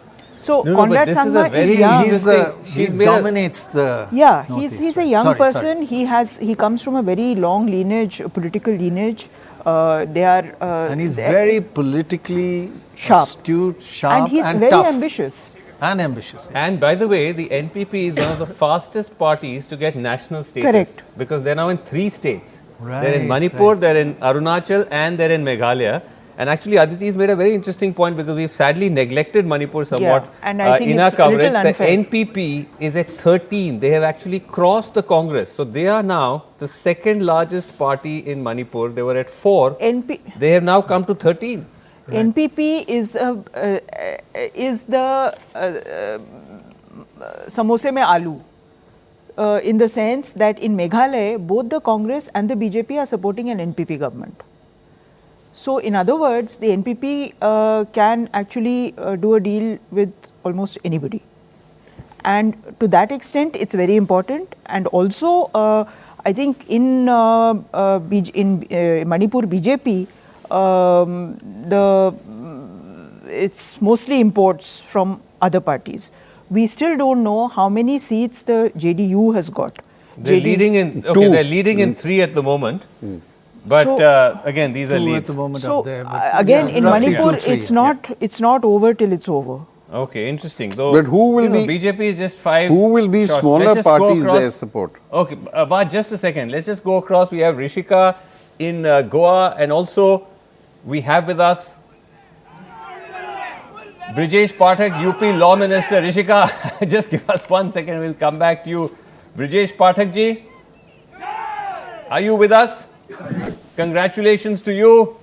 So Conrad Sangma is young. He dominates the northeast, he's a young person. He comes from a very long lineage, political lineage. And he's very politically astute, sharp, and he's very tough. ambitious. And by the way, the NPP is one of the fastest parties to get national status. Correct. Because they're now in 3 states. Right, they're in Manipur, they're in Arunachal, and they're in Meghalaya. And actually, Aditi's made a very interesting point, because we've sadly neglected Manipur somewhat and I think in our it's a little coverage. The unfair. NPP is at 13. They have actually crossed the Congress. So they are now the second largest party in Manipur. They were at 4. They have now come to 13. Right. NPP is the samosa mein aloo, in the sense that in Meghalaya, both the Congress and the BJP are supporting an NPP government. So, in other words, the NPP can actually do a deal with almost anybody. And to that extent, it's very important. And also, I think in Manipur BJP, it's mostly imports from other parties. We still don't know how many seats the JDU has got. They're leading in 3 at the moment. But again, these are leads. Again, in Manipur, it's not over till it's over. Okay, interesting. But who will BJP is just 5. Who will these smaller parties there support? Okay, but just a second. Let's just go across. We have Rishika in Goa, and also we have with us Brijesh Pathak, UP Law Minister. Rishika, just give us 1 second. We'll come back to you. Brijesh Pathak ji, are you with us? Congratulations to you.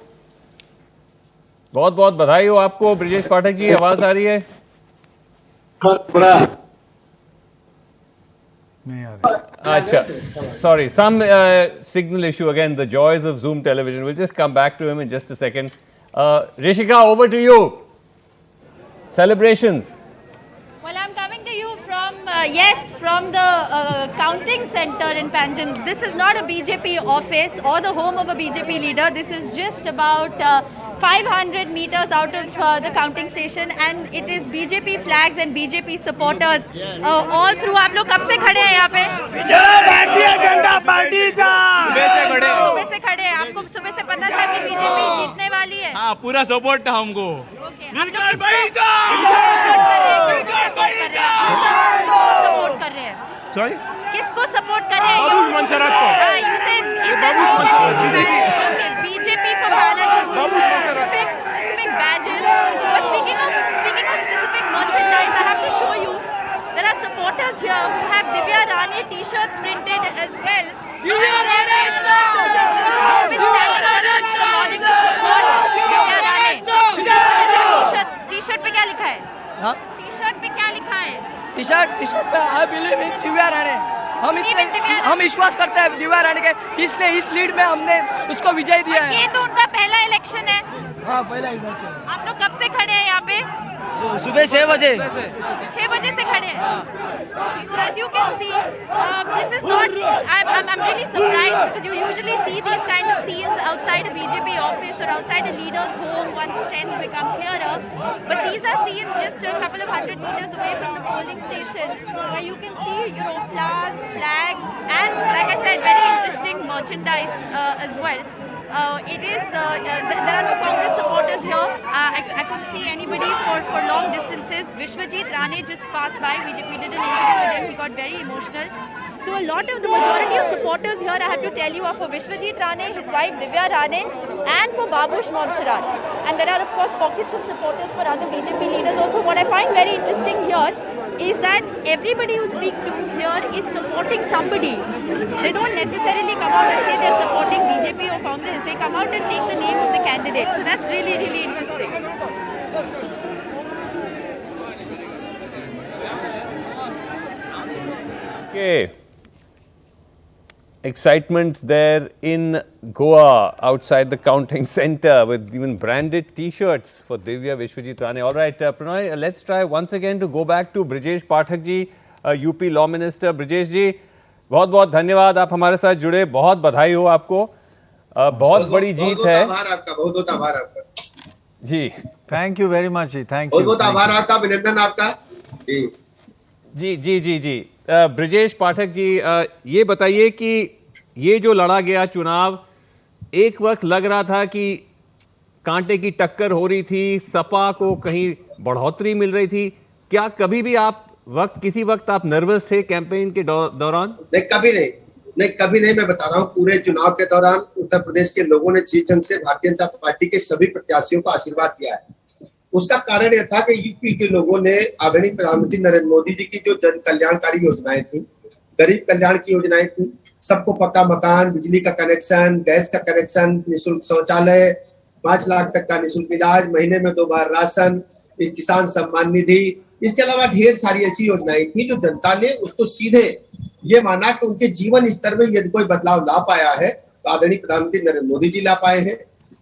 बहुत बहुत बधाई हो आपको ब्रिजेश पाठक जी. आवाज आ रही है? अच्छा, sorry, some signal issue again. The joys of Zoom television. We'll just come back to him in just a second. Rishika, over to you. Celebrations. Well, I'm coming to you from the counting center in Panjim. This is not a BJP office or the home of a BJP leader. This is just about 500 meters out of the counting station, and it is BJP flags and BJP supporters all through. आप लोग कब से खड़े हैं यहाँ पे? Bharatiya Janata party का सुबह से खड़े हैं. आपको सुबह से पता था कि बीजेपी जीतने वाली है? हाँ, पूरा सपोर्ट था हमको. सपोर्ट कर रहे हैं. Sorry? किसको सपोर्ट कर रहे हैं? अरुण मनसरत को. You said BJP for banners, specific badges. But speaking of specific merchandise, I have to show you. There are supporters here who have Divya Rane t-shirts printed as well. Divya Rane! T-shirt पे क्या लिखा है? T-shirt पे क्या लिखा है? T shirt पे I believe in Divya Rane. हम विश्वास करते हैं दिव्या राणे के, इसलिए इस लीड में हमने उसको विजय दिया है। ये तो उनका पहला इलेक्शन है। हाँ, पहला इलेक्शन है। आप लोग कब से खड़े हैं यहाँ पे? सुबह 6 बजे। 6 बजे से खड़े हैं। As you can see, this is not. I'm really surprised because you usually see these kind of scenes outside a BJP office or outside a leader's home once trends become clearer. But these are scenes just a couple of 100 meters away from the polling station, where you can see, flowers, flags, and like I said, very interesting merchandise as well. It is. There are no Congress supporters here. I couldn't see anybody for long distances. Vishwajit Rane just passed by. We did an interview with him. He got very emotional. So a lot of the majority of supporters here, I have to tell you, are for Vishwajit Rane, his wife Divya Rane, and for Babush Montserrat. And there are of course pockets of supporters for other BJP leaders also. What I find very interesting here is that everybody you speak to here is supporting somebody. They don't necessarily come out and say they're supporting BJP or Congress. They come out and take the name of the candidate. So that's really, really interesting. Okay. Excitement there in Goa outside the counting center with even branded T-shirts for Divya Vishwajit Rane. All right, Prannoy, let's try once again to go back to Brijesh Pathak ji, UP Law Minister. Brijesh ji, बहुत बहुत धन्यवाद, आप हमारे साथ जुड़े, बहुत बधाई हो आपको, बहुत बड़ी जीत है। बहुत बहुत आभार आपका जी। थैंक यू वेरी मच जी, थैंक यू। बहुत आभार आपका, अभिनंदन आपका जी। जी जी जी जी। ब्रिजेश पाठक जी, ये बताइए कि ये जो लड़ा गया चुनाव, एक वक्त लग रहा था कि कांटे की टक्कर हो रही थी, सपा को कहीं बढ़ोतरी मिल रही थी, क्या कभी भी आप किसी वक्त आप नर्वस थे कैंपेन के दौरान? नहीं, कभी नहीं। मैं बता रहा हूँ, पूरे चुनाव के दौरान उत्तर प्रदेश के लोगों ने जी ढंग से भारतीय जनता पार्टी के सभी प्रत्याशियों को आशीर्वाद दिया है। उसका कारण यह था कि यूपी के लोगों ने आदरणीय प्रधानमंत्री नरेंद्र मोदी जी की जो जन कल्याणकारी योजनाएं थी, गरीब कल्याण की योजनाएं थी, सबको पक्का मकान, बिजली का कनेक्शन, गैस का कनेक्शन, निःशुल्क शौचालय, 5 लाख तक का निःशुल्क इलाज, महीने में 2 बार राशन, किसान सम्मान निधि, इसके अलावा ढेर सारी ऐसी योजनाएं थी जो जनता ने उसको सीधे ये माना कि उनके जीवन स्तर में यदि कोई बदलाव ला पाया है तो आदरणीय प्रधानमंत्री नरेंद्र मोदी जी ला पाए हैं।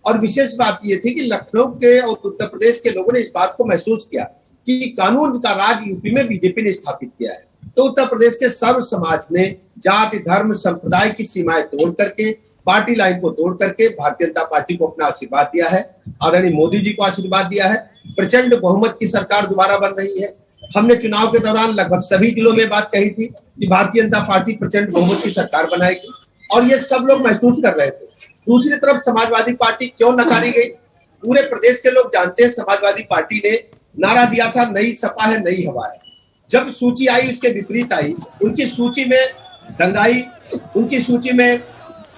और विशेष बात यह थी कि लखनऊ के और उत्तर प्रदेश के लोगों ने इस बात को महसूस किया कि कानून का राज यूपी में बीजेपी ने स्थापित किया है। तो उत्तर प्रदेश के सर्व समाज ने जाति, धर्म, संप्रदाय की सीमाएं तोड़ करके, पार्टी लाइन को तोड़ करके भारतीय जनता पार्टी को अपना आशीर्वाद दिया है, आदरणीय मोदी जी को आशीर्वाद दिया है। प्रचंड बहुमत की सरकार दोबारा बन रही है। हमने चुनाव के दौरान लगभग सभी जिलों में बात कही थी कि भारतीय जनता पार्टी प्रचंड बहुमत की सरकार बनाएगी, और ये सब लोग महसूस कर रहे थे। दूसरी तरफ समाजवादी पार्टी क्यों नकारी गई, पूरे प्रदेश के लोग जानते हैं। समाजवादी पार्टी ने नारा दिया था, नई सपा है, नई हवा है। जब सूची आई उसके विपरीत आई। उनकी सूची में दंगाई, उनकी सूची में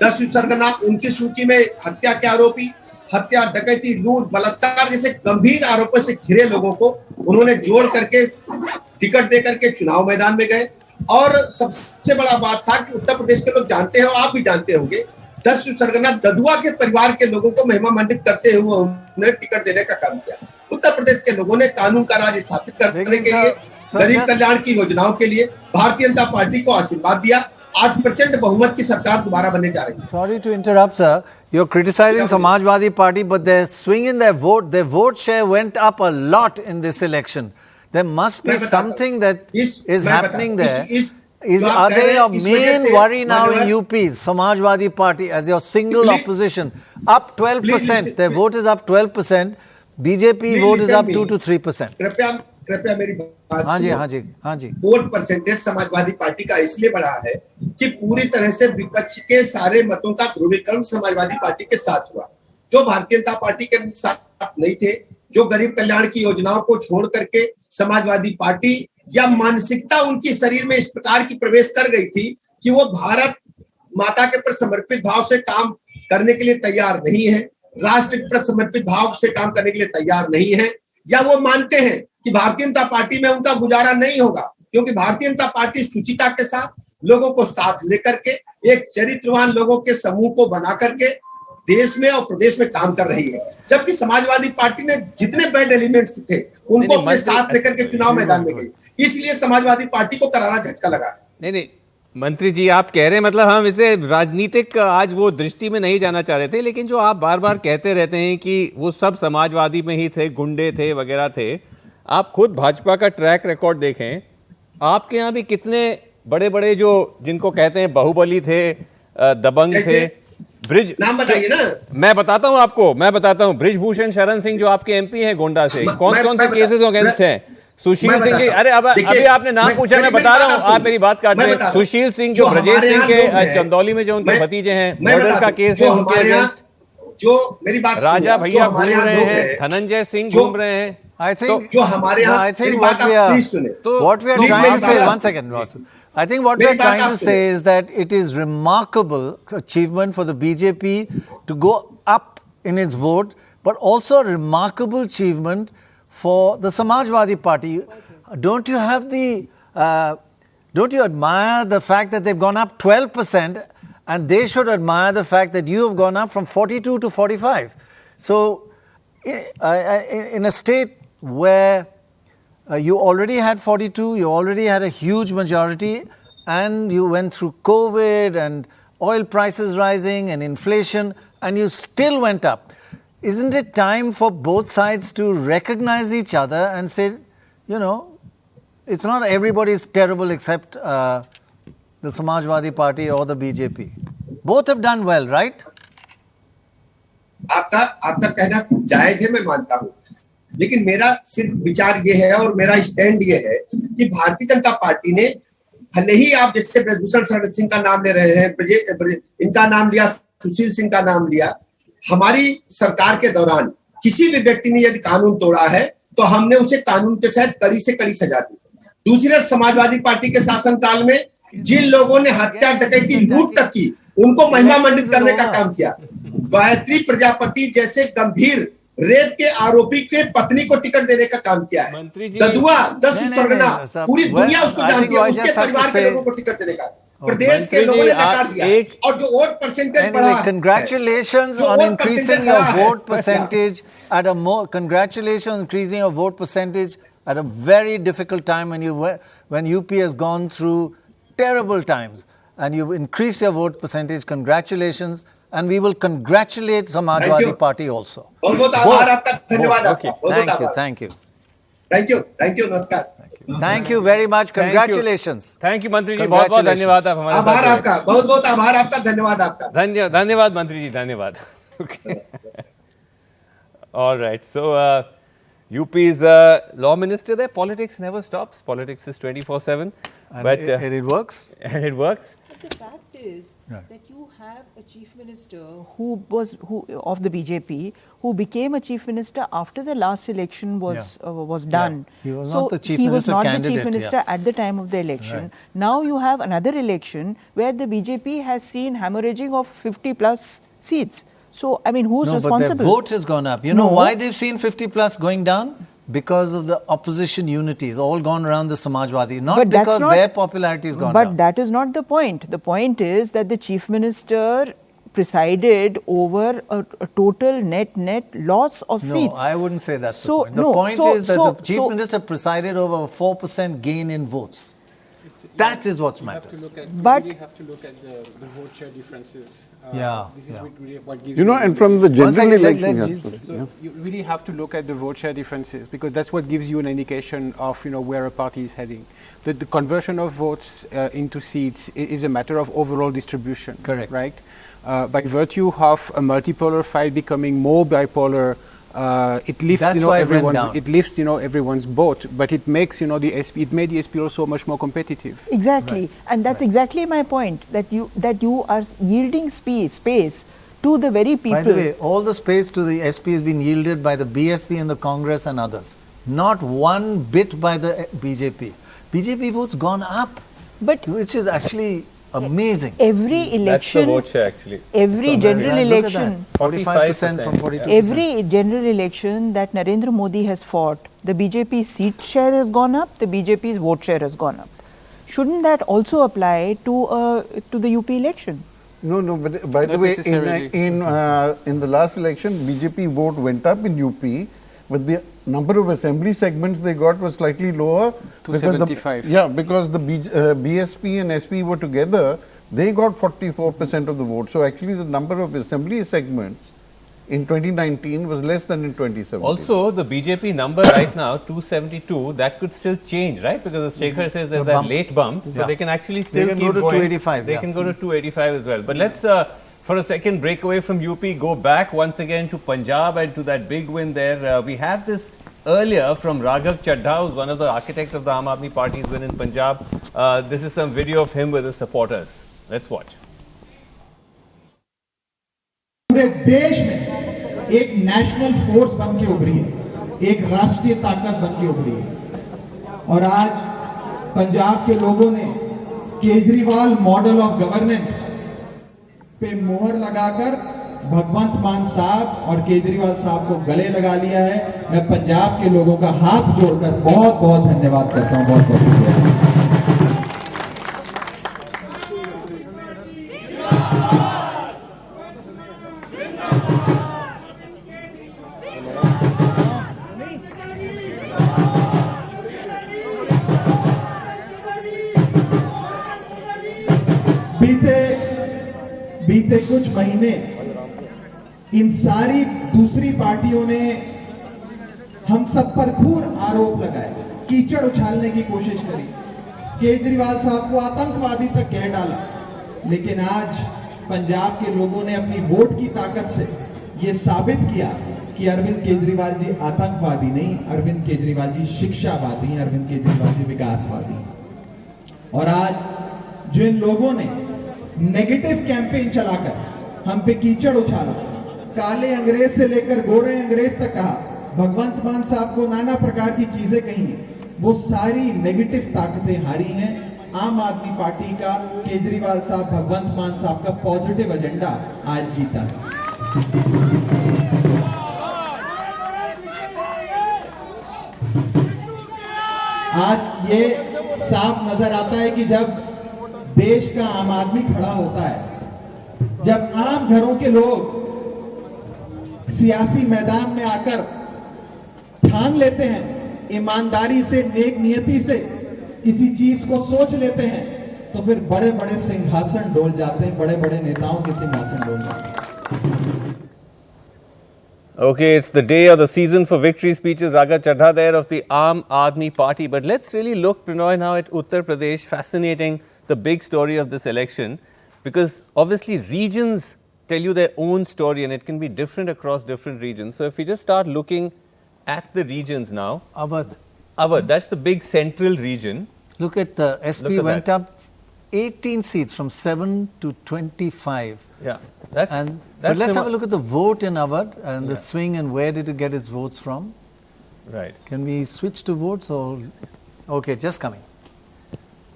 10 सरगना, उनकी सूची में हत्या के आरोपी, हत्या, डकैती, लूट, बलात्कार जैसे गंभीर आरोपों से घिरे लोगों को उन्होंने जोड़ करके टिकट दे करके चुनाव मैदान में गए। और सबसे बड़ा बात था कि उत्तर प्रदेश के लोग जानते हैं, और आप भी जानते होंगे, 10 सरगना ददुआ के परिवार के लोगों को महिमा मंडित करते हुए उन्होंने टिकट देने का काम किया। उत्तर प्रदेश के लोगों ने कानून का राज स्थापित करने के लिए, गरीब कल्याण की योजनाओं के लिए भारतीय जनता पार्टी को आशीर्वाद दिया। आज प्रचंड बहुमत की सरकार दोबारा बनने जा रही है। Sorry to interrupt, sir. You're criticizing Samajwadi Party, but their swing in their vote share went up a lot in this election. There must be something that is happening there. Are they your main worry now in UP? Samajwadi Party as your single opposition, up 12%. Their vote is up 12%. BJP vote is up 2 to 3%. कृपया मेरी बात सुनिए। Vote percentage Samajwadi party का इसलिए बढ़ा है कि पूरी तरह से विपक्ष के सारे मतों का ध्रुवीकरण समाजवादी पार्टी के साथ हुआ। जो भारतीय जनता पार्टी के साथ नहीं थे, जो गरीब कल्याण की योजनाओं को छोड़ करके समाजवादी पार्टी या मानसिकता उनकी शरीर में इस प्रकार की प्रवेश कर गई थी कि वो भारत माता के प्रति समर्पित भाव से काम करने के लिए तैयार नहीं है, राष्ट्र के प्रति समर्पित भाव से काम करने के लिए तैयार नहीं है, या वो मानते हैं कि भारतीय जनता पार्टी में उनका गुजारा नहीं होगा, क्योंकि भारतीय जनता पार्टी सुचिता के साथ लोगों को साथ लेकर के एक चरित्रवान लोगों के समूह को बना करके देश में और प्रदेश में काम कर रही है, जबकि समाजवादी पार्टी ने जितने बैड एलिमेंट्स थे उनको अपने साथ लेकर के चुनाव मैदान में गई, इसलिए समाजवादी पार्टी को करारा झटका लगा। नहीं मंत्री जी, आप कह रहे हैं, मतलब हम इसे राजनीतिक आज वो दृष्टि में नहीं जाना चाह रहे थे, लेकिन जो आप बार बार कहते रहते हैं कि वो सब समाजवादी में ही थे, गुंडे थे वगैरह थे, आप खुद भाजपा का ट्रैक रिकॉर्ड देखें, आपके यहाँ भी कितने बड़े बड़े जो जिनको कहते हैं बाहुबली थे, दबंग थे, ब्रिज नाम बताइए ना। मैं बताता हूँ ब्रिजभूषण शरण सिंह जो आपके एमपी हैं गोंडा से, कौन कौन से केसेस अगेंस्ट हैं? सुशील सिंह के, अरे अब अभी आपने नाम पूछा, मैं बता रहा हूँ, आप मेरी बात काट रहे हैं। सुशील सिंह जो ब्रजेश सिंह के चंदौली में जो उनके भतीजे हैं, मर्डर का केस है उनके अगेंस्ट, जो मेरी बात राजा भैया घूम रहे हैं, धनंजय सिंह घूम रहे हैं। I think जो हमारे यहाँ, I think what we are trying to say, one second, Vasu. I think what we are trying to say is that it is remarkable achievement for the BJP to go up in its vote, but also a remarkable achievement for the Samajwadi Party. Don't you have don't you admire the fact that they've gone up 12%, and they should admire the fact that you have gone up from 42 to 45. So in a state where you already had 42, you already had a huge majority, and you went through COVID and oil prices rising and inflation, and you still went up. Isn't it time for both sides to recognize each other and say, you know, it's not everybody's terrible except the Samajwadi Party or the BJP. Both have done well, right? आपका कहना जायज है, मैं मानता हूँ, लेकिन मेरा सिर्फ विचार ये है और मेरा स्टैंड ये है कि भारतीय जनता पार्टी ने, भले ही आप जैसे ब्रिजभूषण शरण सिंह का नाम ले रहे हैं, इनका नाम लिया, सुशील सिंह का नाम लिया, हमारी सरकार के दौरान किसी भी व्यक्ति ने यदि कानून तोड़ा है तो हमने उसे कानून के साथ कड़ी से कड़ी सजा दी। दूसरे समाजवादी पार्टी के शासनकाल में जिन लोगों ने हत्या, डकैती, लूट तक की, उनको महिमा मंडित करने का काम किया। गायत्री प्रजापति जैसे गंभीर रेप के आरोपी के पत्नी को टिकट देने का काम किया है। ददुआ 10 सरगना, पूरी दुनिया उसको जानती है, उसके परिवार के लोगों को टिकट देने का प्रदेश के लोगों ने नकार दिया। और जो वोट परसेंटेज बढ़ा, congratulations on increasing your vote percentage at a more, congratulations on increasing your vote percentage at a very difficult time when UP has gone through terrible times, and you've increased your vote percentage. Congratulations, and we will congratulate Samajwadi Party also. बहुत आभार आपका, धन्यवाद आपका, Thank you. Thank you, नमस्कार. Thank you very much. Congratulations. Thank you मंत्री जी, बहुत बहुत धन्यवाद आप हमारे आभार आपका, बहुत बहुत आभार आपका, धन्यवाद आपका. धन्यवाद मंत्री जी, धन्यवाद. Okay. All right. So UP's law minister there, politics never stops. Politics is 24/7. But it works. And it works. But the fact is that you have a chief minister who of the BJP who became a chief minister after the last election was done. Yeah. He was not the chief minister at the time of the election. Right. Now you have another election where the BJP has seen hemorrhaging of 50 plus seats. So, I mean, who's responsible? But their vote has gone up. You know why they've seen 50 plus going down? Because of the opposition unity. It's all gone around the Samajwadi. Not because their popularity has gone down. But that is not the point. The point is that the chief minister presided over a total net loss of seats. No, I wouldn't say that's the point. The point is that the chief minister presided over a 4% gain in votes. That is what matters. But you really have to look at the vote share differences. This is really what gives you know, and from the general election. So you really have to look at the vote share differences, because that's what gives you an indication of where a party is heading. The conversion of votes into seats is a matter of overall distribution. Correct. Right? By virtue of a multipolar fight becoming more bipolar, it lifts everyone's boat, but it makes it made the SP also much more competitive. Exactly, right. And that's exactly my point, that you are yielding space to the very people. By the way, all the space to the SP has been yielded by the BSP and the Congress and others. Not one bit by the BJP. BJP votes gone up, which is actually amazing. Every election, that's the vote share actually. Every general election, 45% from 42%. Every general election that Narendra Modi has fought, the BJP seat share has gone up, the BJP's vote share has gone up. Shouldn't that also apply to the UP election? No, but by the way, in the last election, BJP vote went up in UP, but the number of assembly segments they got was slightly lower. 275. Because the BSP and SP were together, they got 44% of the vote. So actually the number of assembly segments in 2019 was less than in 2017. Also, the BJP number right now, 272, that could still change, right? Because as Shekhar says, there's that late bump, so they can actually still keep going. They can go to 285. They can go to 285 as well. But let's, for a second, break away from UP, go back once again to Punjab and to that big win there. We had this earlier from Raghav Chaddha, who's one of the architects of the Aam Aadmi Party's win in Punjab. This is some video of him with his supporters. Let's watch. पूरे देश में एक national force बन के उभरी है, एक राष्ट्रीय ताकत बन के उभरी है। और आज पंजाब के लोगों ने केजरीवाल मॉडल ऑफ गवर्नेंस पे मोहर लगाकर भगवंत मान साहब और केजरीवाल साहब को गले लगा लिया है। मैं पंजाब के लोगों का हाथ जोड़कर बहुत बहुत धन्यवाद करता हूं। बहुत बहुत शुक्रिया। बीते कुछ महीने इन सारी दूसरी पार्टियों ने हम सब पर खूब आरोप लगाए, कीचड़ उछालने की कोशिश करी, केजरीवाल साहब को आतंकवादी तक कह डाला। लेकिन आज पंजाब के लोगों ने अपनी वोट की ताकत से ये साबित किया कि अरविंद केजरीवाल जी आतंकवादी नहीं, अरविंद केजरीवाल जी शिक्षावादी हैं, अरविंद केजरीवाल जी विकासवादी हैं। और आज जिन लोगों ने नेगेटिव कैंपेन चलाकर हम पे कीचड़ उछाला, काले अंग्रेज से लेकर गोरे अंग्रेज तक कहा, भगवंत मान साहब को नाना प्रकार की चीजें कही, वो सारी नेगेटिव ताकतें हारी हैं। आम आदमी पार्टी का, केजरीवाल साहब, भगवंत मान साहब का पॉजिटिव एजेंडा आज जीता है। आज ये साफ नजर आता है कि जब देश का आम आदमी खड़ा होता है, जब आम घरों के लोग सियासी मैदान में आकर ठान लेते हैं, ईमानदारी से, नेक नियति से किसी चीज को सोच लेते हैं, तो फिर बड़े बड़े सिंहासन डोल जाते हैं, बड़े बड़े नेताओं के सिंहासन डोल जाते हैं। Okay, it's the day of the season for victory speeches. Raghav Chaddha there of the Aam Aadmi Party. But let's really look, Prannoy, now at Uttar Pradesh. Fascinating, the big story of this election, because obviously regions tell you their own story and it can be different across different regions. So if we just start looking at the regions now. Awadh, that's the big central region. Look at the SP went up 18 seats from 7 to 25. Yeah. But let's have a look at the vote in Awadh and the swing and where did it get its votes from. Right. Can we switch to votes or? Okay, just coming.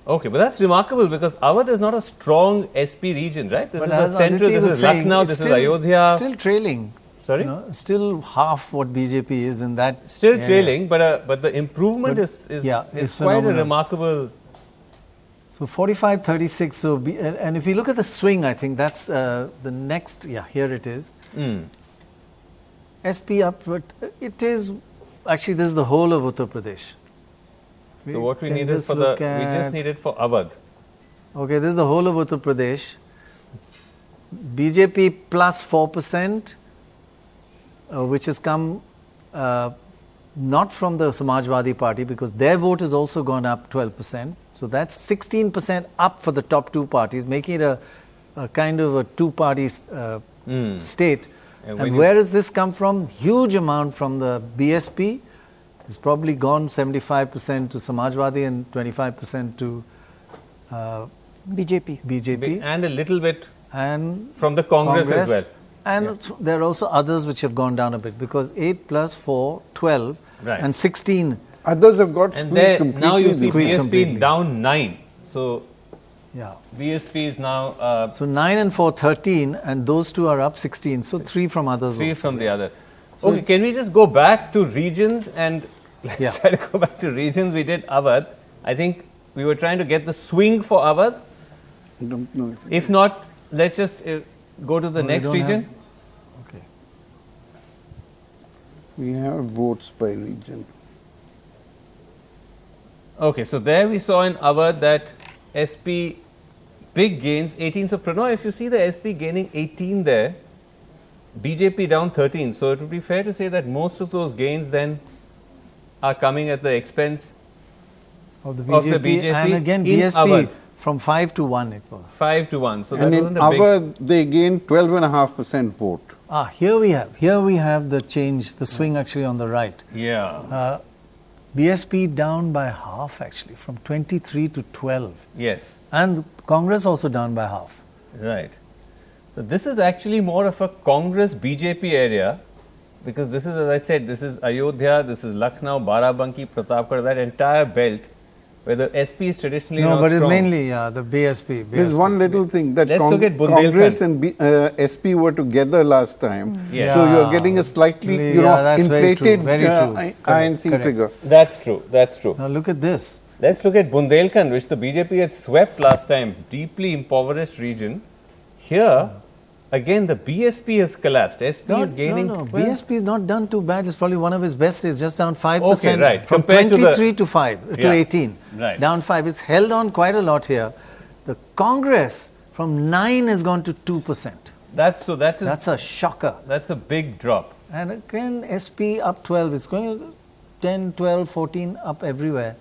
Okay, but that's remarkable because Awadh is not a strong SP region, right? This is the central, this is Lucknow, this is Ayodhya. Still trailing. Sorry? Still half what BJP is in that. Still trailing, but the improvement is quite a remarkable. So 45-36. So and if you look at the swing, I think that's the next. Yeah, here it is. SP up, but it is actually this is the whole of Uttar Pradesh. So what we need is for we just need it for Awadh. Okay, this is the whole of Uttar Pradesh. BJP plus 4%, which has come not from the Samajwadi Party because their vote has also gone up 12%. So that's 16% up for the top two parties, making it a kind of a two-party state. And where does this come from? Huge amount from the BSP. It's probably gone 75% to Samajwadi and 25% to BJP. And a little bit from the Congress as well. And there are also others which have gone down a bit because 8 plus 4, 12 and 16. Others have got squeezed completely. Now you see BSP down 9. So BSP is now... so 9 and 4, 13 and those two are up 16. So 3 from others 3 also. From the other. So okay, can we just go back to regions and let's try to go back to regions. We did Awadh. I think we were trying to get the swing for Awadh. I don't know. If not, let's just go to the next region. Okay. We have votes by region. Okay, so there we saw in Awadh that SP big gains 18. So Prannoy, if you see the SP gaining 18 there, BJP down 13. So it would be fair to say that most of those gains then are coming at the expense of the BJP, and again BSP from 5 to 1 it was. 5 to 1. So and that in wasn't a Awadh they gained 12.5% vote. Here we have the change, the swing actually on the right. Yeah. BSP down by half actually, from 23 to 12. Yes. And Congress also down by half. Right. So this is actually more of a Congress BJP area, because this is, as I said, this is Ayodhya, this is Lucknow, Barabanki, Pratapgarh, that entire belt where the SP is traditionally not but strong. it's mainly the BSP. There's one little thing that Let's look at Congress and SP were together last time. Yes. So you're getting a slightly, inflated INC figure. That's true. That's true. Now look at this. Let's look at Bundelkhand, which the BJP had swept last time, deeply impoverished region. Here, again, the BSP has collapsed. SP is gaining. No. BSP is not done too bad. It's probably one of its best. It's just down 5%. Okay, right. From Compared 23 to 5 to 18. Right. Down 5. It's held on quite a lot here. The Congress from 9 has gone to 2%. That's a shocker. That's a big drop. And again, SP up 12. It's going 10, 12, 14 up everywhere.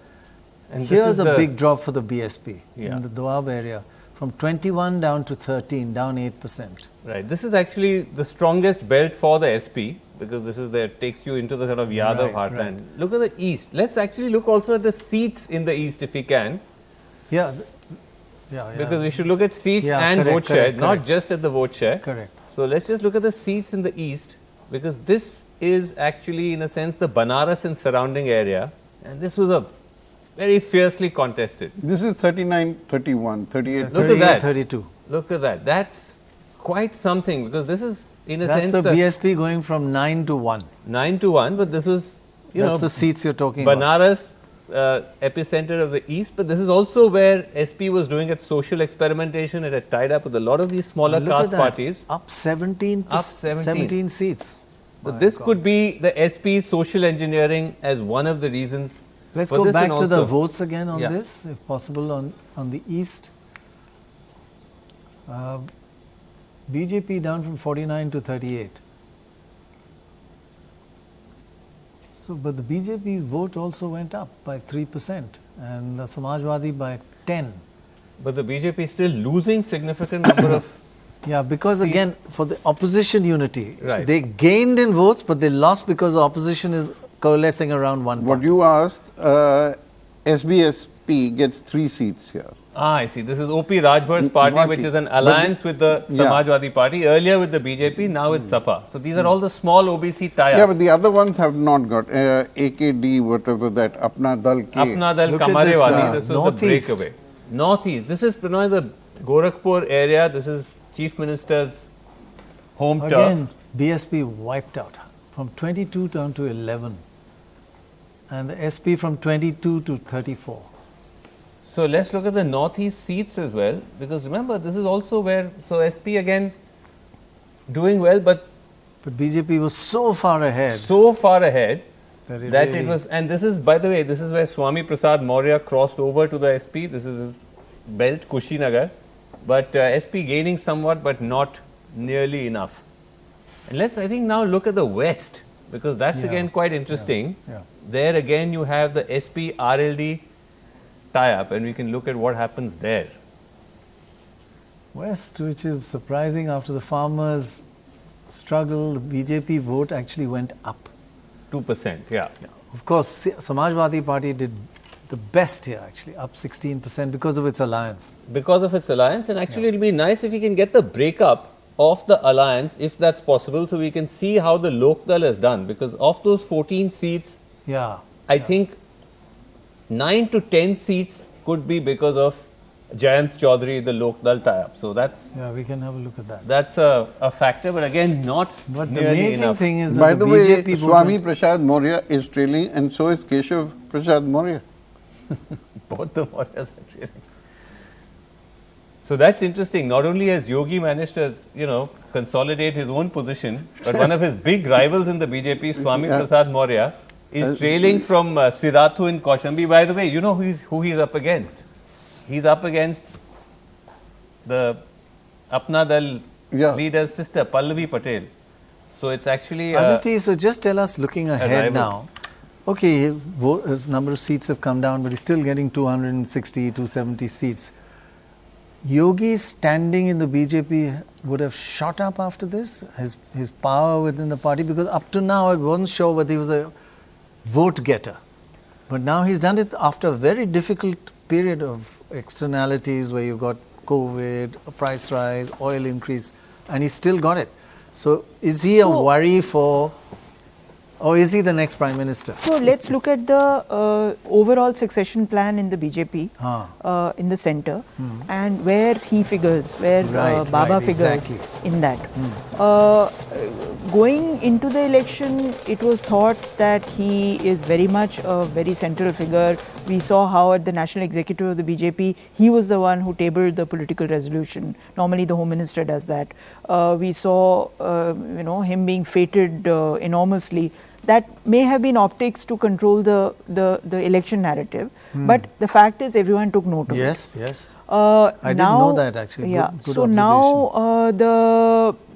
And here's a big drop for the BSP Yeah. in the Doab area. From 21 down to 13, down 8%. Right. This is actually the strongest belt for the SP, because this is takes you into the sort of Yadav heartland. right. Look at the east. Let's actually look also at the seats in the east if we can. Yeah. Because we should look at seats and correct, vote share, correct. not just at the vote share. Correct. So let's just look at the seats in the east, because this is actually in a sense the Banaras and surrounding area, and this was a very fiercely contested. This is 39, 31, 38, Look at that. 32. Look at that. That's quite something, because this is in a That's sense the BSP going from 9 to 1. 9 to 1, but this was, That's the seats you're talking about. Banaras, epicenter of the east, but this is also where SP was doing its social experimentation. It had tied up with a lot of these smaller Look caste at that. parties. Up 17, Up 17 seats. But this could be the SP's social engineering as one of the reasons. Let's for go this, back and to the also- votes again on Yeah. this, if possible, on the east. BJP down from 49 to 38. So, but the BJP's vote also went up by 3% and the Samajwadi by 10. But the BJP is still losing significant number of Yeah, because seats. again, for the opposition unity, Right. they gained in votes, but they lost because the opposition is coalescing around one What you asked, SBSP gets 3 seats here. I see. This is OP Rajbhar's party, which is an alliance with the Samajwadi Party, earlier with the BJP, now with SAPA. So these are all the small OBC tie-ups. Yeah, but the other ones have not got AKD, whatever that, Apna Dal K. Apna Dal Look at Kamarewali, this, this was the northeast. breakaway. Northeast. This is Prannoy, the Gorakhpur area. This is Chief Minister's home turf. Again, BSP wiped out from 22 down to 11 and the SP from 22 to 34. So let's look at the northeast seats as well, because remember, this is also where, so SP again doing well, but BJP was so far ahead. That it it really- was, and this is, by the way, this is where Swami Prasad Maurya crossed over to the SP. This is his belt, Kushinagar. But SP gaining somewhat, but not nearly enough. And let's, I think, now look at the west, because that's again quite interesting. Yeah. There again you have the SP RLD tie-up, and we can look at what happens there. West, which is surprising after the farmers' struggle, the BJP vote actually went up. 2%, yeah. Of course, Samajwadi Party did the best here actually, up 16% because of its alliance. Because of its alliance, and actually it'll be nice if we can get the breakup of the alliance, if that's possible, so we can see how the Lokdal has done, because of those 14 seats, I think 9 to 10 seats could be because of Jayant Chaudhary, the Lokdal tie-up. So that's... Yeah, we can have a look at that. That's a factor, but again, not But the nearly amazing enough. thing is that By the the way, BJP Swami voted- Prasad Maurya is trailing, and so is Keshav Prasad Maurya. Both the Mauryas are trailing. So that's interesting. Not only has Yogi managed to, consolidate his own position, but one of his big rivals in the BJP, Swami Prasad Maurya, is trailing from Sirathu in Kaushambi. By the way, you know who he's up against? He's up against the Apna Dal leader's sister, Pallavi Patel. So it's actually Aditi, so just tell us, looking ahead now, okay, his number of seats have come down, but he's still getting 260, 270 seats. Yogi's standing in the BJP would have shot up after this, his power within the party, because up to now I wasn't sure whether he was a vote getter. But now he's done it after a very difficult period of externalities where you've got COVID, a price rise, oil increase, and he's still got it. So is he a worry for, or is he the next Prime Minister? So let's look at the overall succession plan in the BJP, in the centre, and where he figures, where Baba figures in that. Going into the election, it was thought that he is very much a very central figure. We saw how at the national executive of the BJP, he was the one who tabled the political resolution. Normally the Home Minister does that. We saw, him being feted enormously. That may have been optics to control the election narrative, but the fact is everyone took note of it. Yes. I didn't know that actually. Yeah. Good so now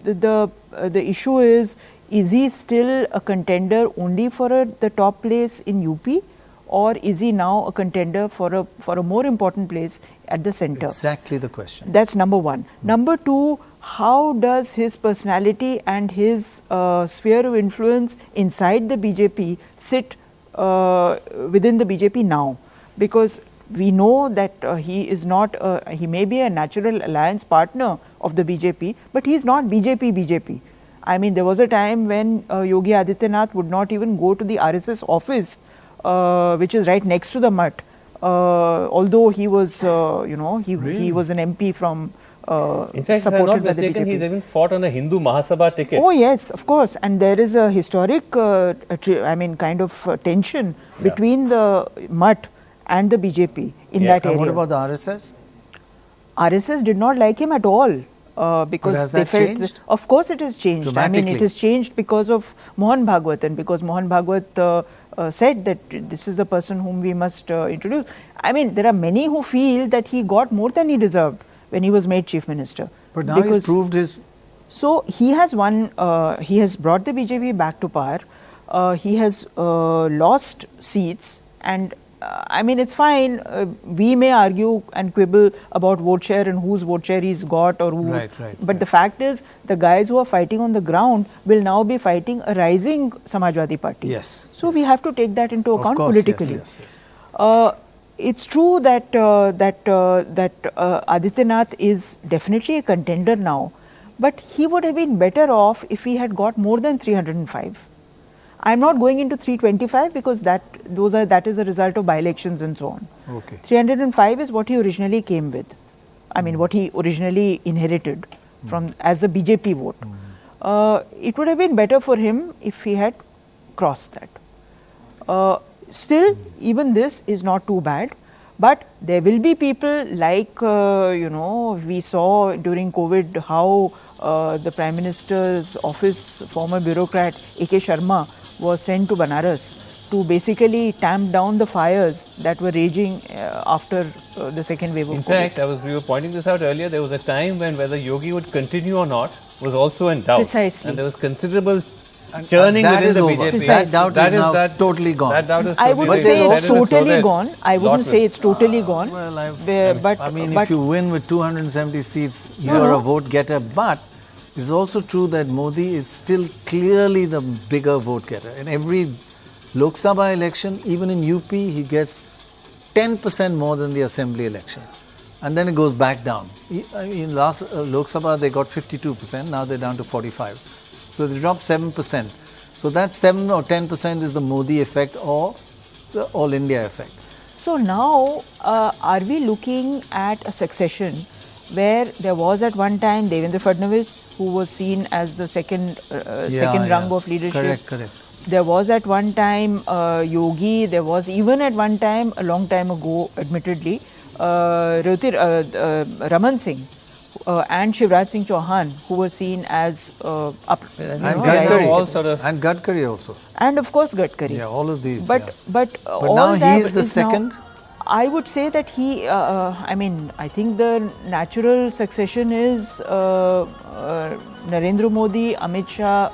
the issue is he still a contender only for the top place in UP, or is he now a contender for a more important place at the centre? Exactly the question. That's number one. Number two, how does his personality and his sphere of influence inside the BJP sit within the BJP now? Because we know that he is not, he may be a natural alliance partner of the BJP, but he is not BJP. I mean, there was a time when Yogi Adityanath would not even go to the RSS office, which is right next to the Mutt, although he was, he was an MP from. In fact, if I'm not mistaken, he's even fought on a Hindu Mahasabha ticket. Oh yes, of course, and there is a historic, tension between the Mutt and the BJP in that area. And what about the RSS? RSS did not like him at all. Because they felt changed? Of course it has changed. I mean, it has changed because of Mohan Bhagwat, and because Mohan Bhagwat said that this is the person whom we must introduce. I mean, there are many who feel that he got more than he deserved when he was made Chief Minister. But now he's proved his... So he has won, he has brought the BJP back to power. He has lost seats, and I mean, it's fine. We may argue and quibble about vote share and whose vote share he's got or who. But the fact is, the guys who are fighting on the ground will now be fighting a rising Samajwadi Party. Yes. So we have to take that into account politically. Yes. It's true that Adityanath is definitely a contender now, but he would have been better off if he had got more than 305. I'm not going into 325 because that is a result of by-elections and so on. Okay. 305 is what he originally came with. I mean, what he originally inherited from as a BJP vote. It would have been better for him if he had crossed that. Still, even this is not too bad. But there will be people like, we saw during COVID how the Prime Minister's office, former bureaucrat A.K. Sharma, was sent to Banaras to basically tamp down the fires that were raging after the second wave of COVID. In fact, we were pointing this out earlier, there was a time when whether Yogi would continue or not was also in doubt. Precisely. And there was considerable churning within the BJP. That doubt is now totally gone. That doubt is I wouldn't say it's totally gone. I wouldn't say it's totally gone. Well, if you win with 270 seats, you are a vote getter. But it's also true that Modi is still clearly the bigger vote getter. In every Lok Sabha election, even in UP, he gets 10% more than the assembly election. And then it goes back down. In last Lok Sabha, they got 52%. Now they're down to 45%. So they dropped 7%. So that 7 or 10% is the Modi effect or the All India effect. So now, are we looking at a succession where there was at one time Devendra Fadnavis, who was seen as the second rung of leadership. Correct. There was at one time Yogi, there was even at one time, a long time ago, admittedly, Raman Singh and Shivraj Singh Chauhan, who were seen as and Gadkari also. And of course Gadkari. Yeah, all of these. But all now that he is the second? Now, I would say that he, I think the natural succession is Narendra Modi, Amit Shah,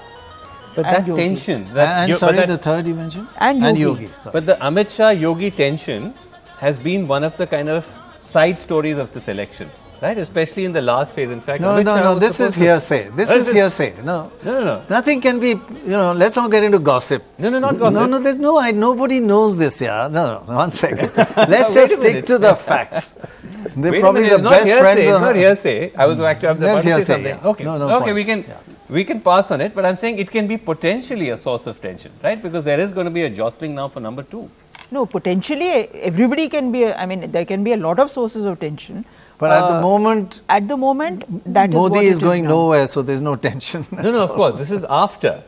but and that Yogi. tension. The third you mentioned? And Yogi. But the Amit Shah-Yogi tension has been one of the kind of side stories of this election. Right, especially in the last phase. In fact, no. This is hearsay. This is hearsay. No. Nothing can be. Let's not get into gossip. No, not gossip. No. There's no. Nobody knows this. Yeah. No. 1 second. Let's just stick to the facts. They're probably the best friends. It's not hearsay. I was actually about to say something. Yeah. Okay. Okay. We can pass on it, but I'm saying it can be potentially a source of tension, right? Because there is going to be a jostling now for number 2. No, potentially everybody can be. There can be a lot of sources of tension. But at the moment, that Modi is what going nowhere, so there's no tension. No, of course. This is after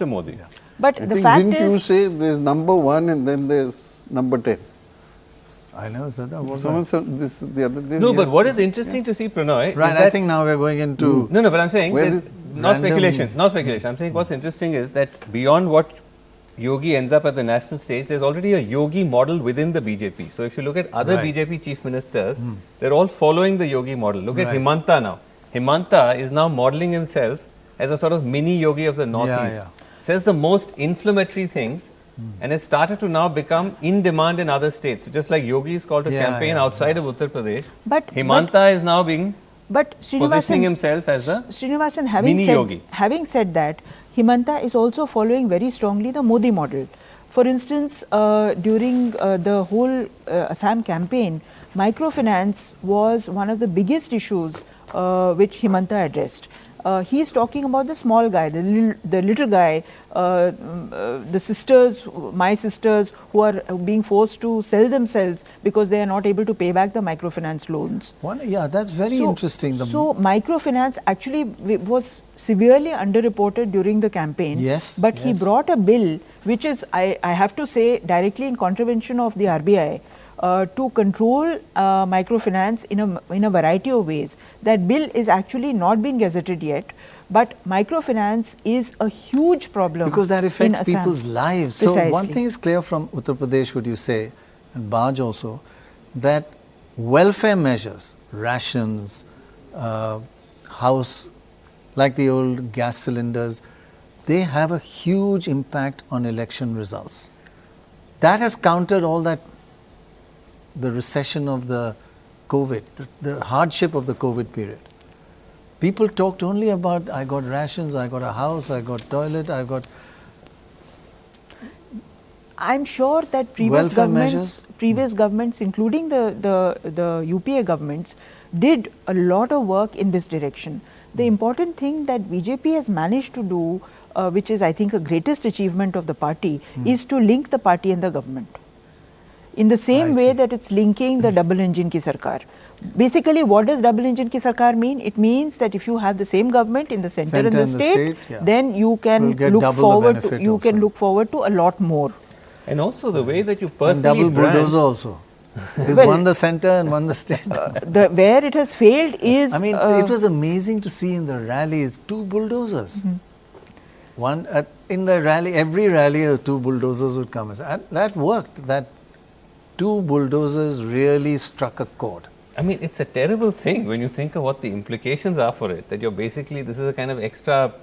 Modi. Yeah. But the fact is, didn't you say there's number 1 and then there's number 10? I know, sir. Someone said this the other day. No, but what is interesting to see, Prannoy, right? I think now we're going into no. But I'm saying not speculation. I'm saying what's interesting is that beyond what Yogi ends up at the national stage, there's already a Yogi model within the BJP. So if you look at other BJP chief ministers, they're all following the Yogi model. Look at Hemanta now. Hemanta is now modeling himself as a sort of mini Yogi of the Northeast. Says the most inflammatory things and has started to now become in demand in other states. So just like Yogi is called to campaign outside of Uttar Pradesh, Hemanta is now being positioning himself as a mini Yogi. Having said that, Hemanta is also following very strongly the Modi model. For instance, during the whole Assam campaign, microfinance was one of the biggest issues which Hemanta addressed. He is talking about the small guy, the little guy, the sisters, my sisters who are being forced to sell themselves because they are not able to pay back the microfinance loans. That's very interesting. So microfinance actually was severely underreported during the campaign. But he brought a bill which is, I have to say, directly in contravention of the RBI. To control microfinance in a variety of ways. That bill is actually not being gazetted yet, but microfinance is a huge problem because that affects in people's lives. Precisely. So one thing is clear from Uttar Pradesh, what you say, and Baj also, that welfare measures, rations, house, like the old gas cylinders, they have a huge impact on election results. That has countered all that. The recession of the COVID, the hardship of the COVID period. People talked only about, I got rations, I got a house, I got toilet, I got... I'm sure that previous governments, including the UPA governments, did a lot of work in this direction. The important thing that BJP has managed to do, which is I think a greatest achievement of the party, is to link the party and the government. In the same way that it's linking the double engine ki sarkar. Basically, what does double engine ki sarkar mean? It means that if you have the same government in the center and the state, then you can look forward to a lot more. And also the way that you personally and double bulldozer also. Is one the center and one the state. Where it has failed is... I mean, it was amazing to see in the rallies 2 bulldozers. One in the rally, every rally, 2 bulldozers would come. And that worked. That 2 bulldozers really struck a chord. I mean, it's a terrible thing when you think of what the implications are for it, that you're basically, this is a kind of extra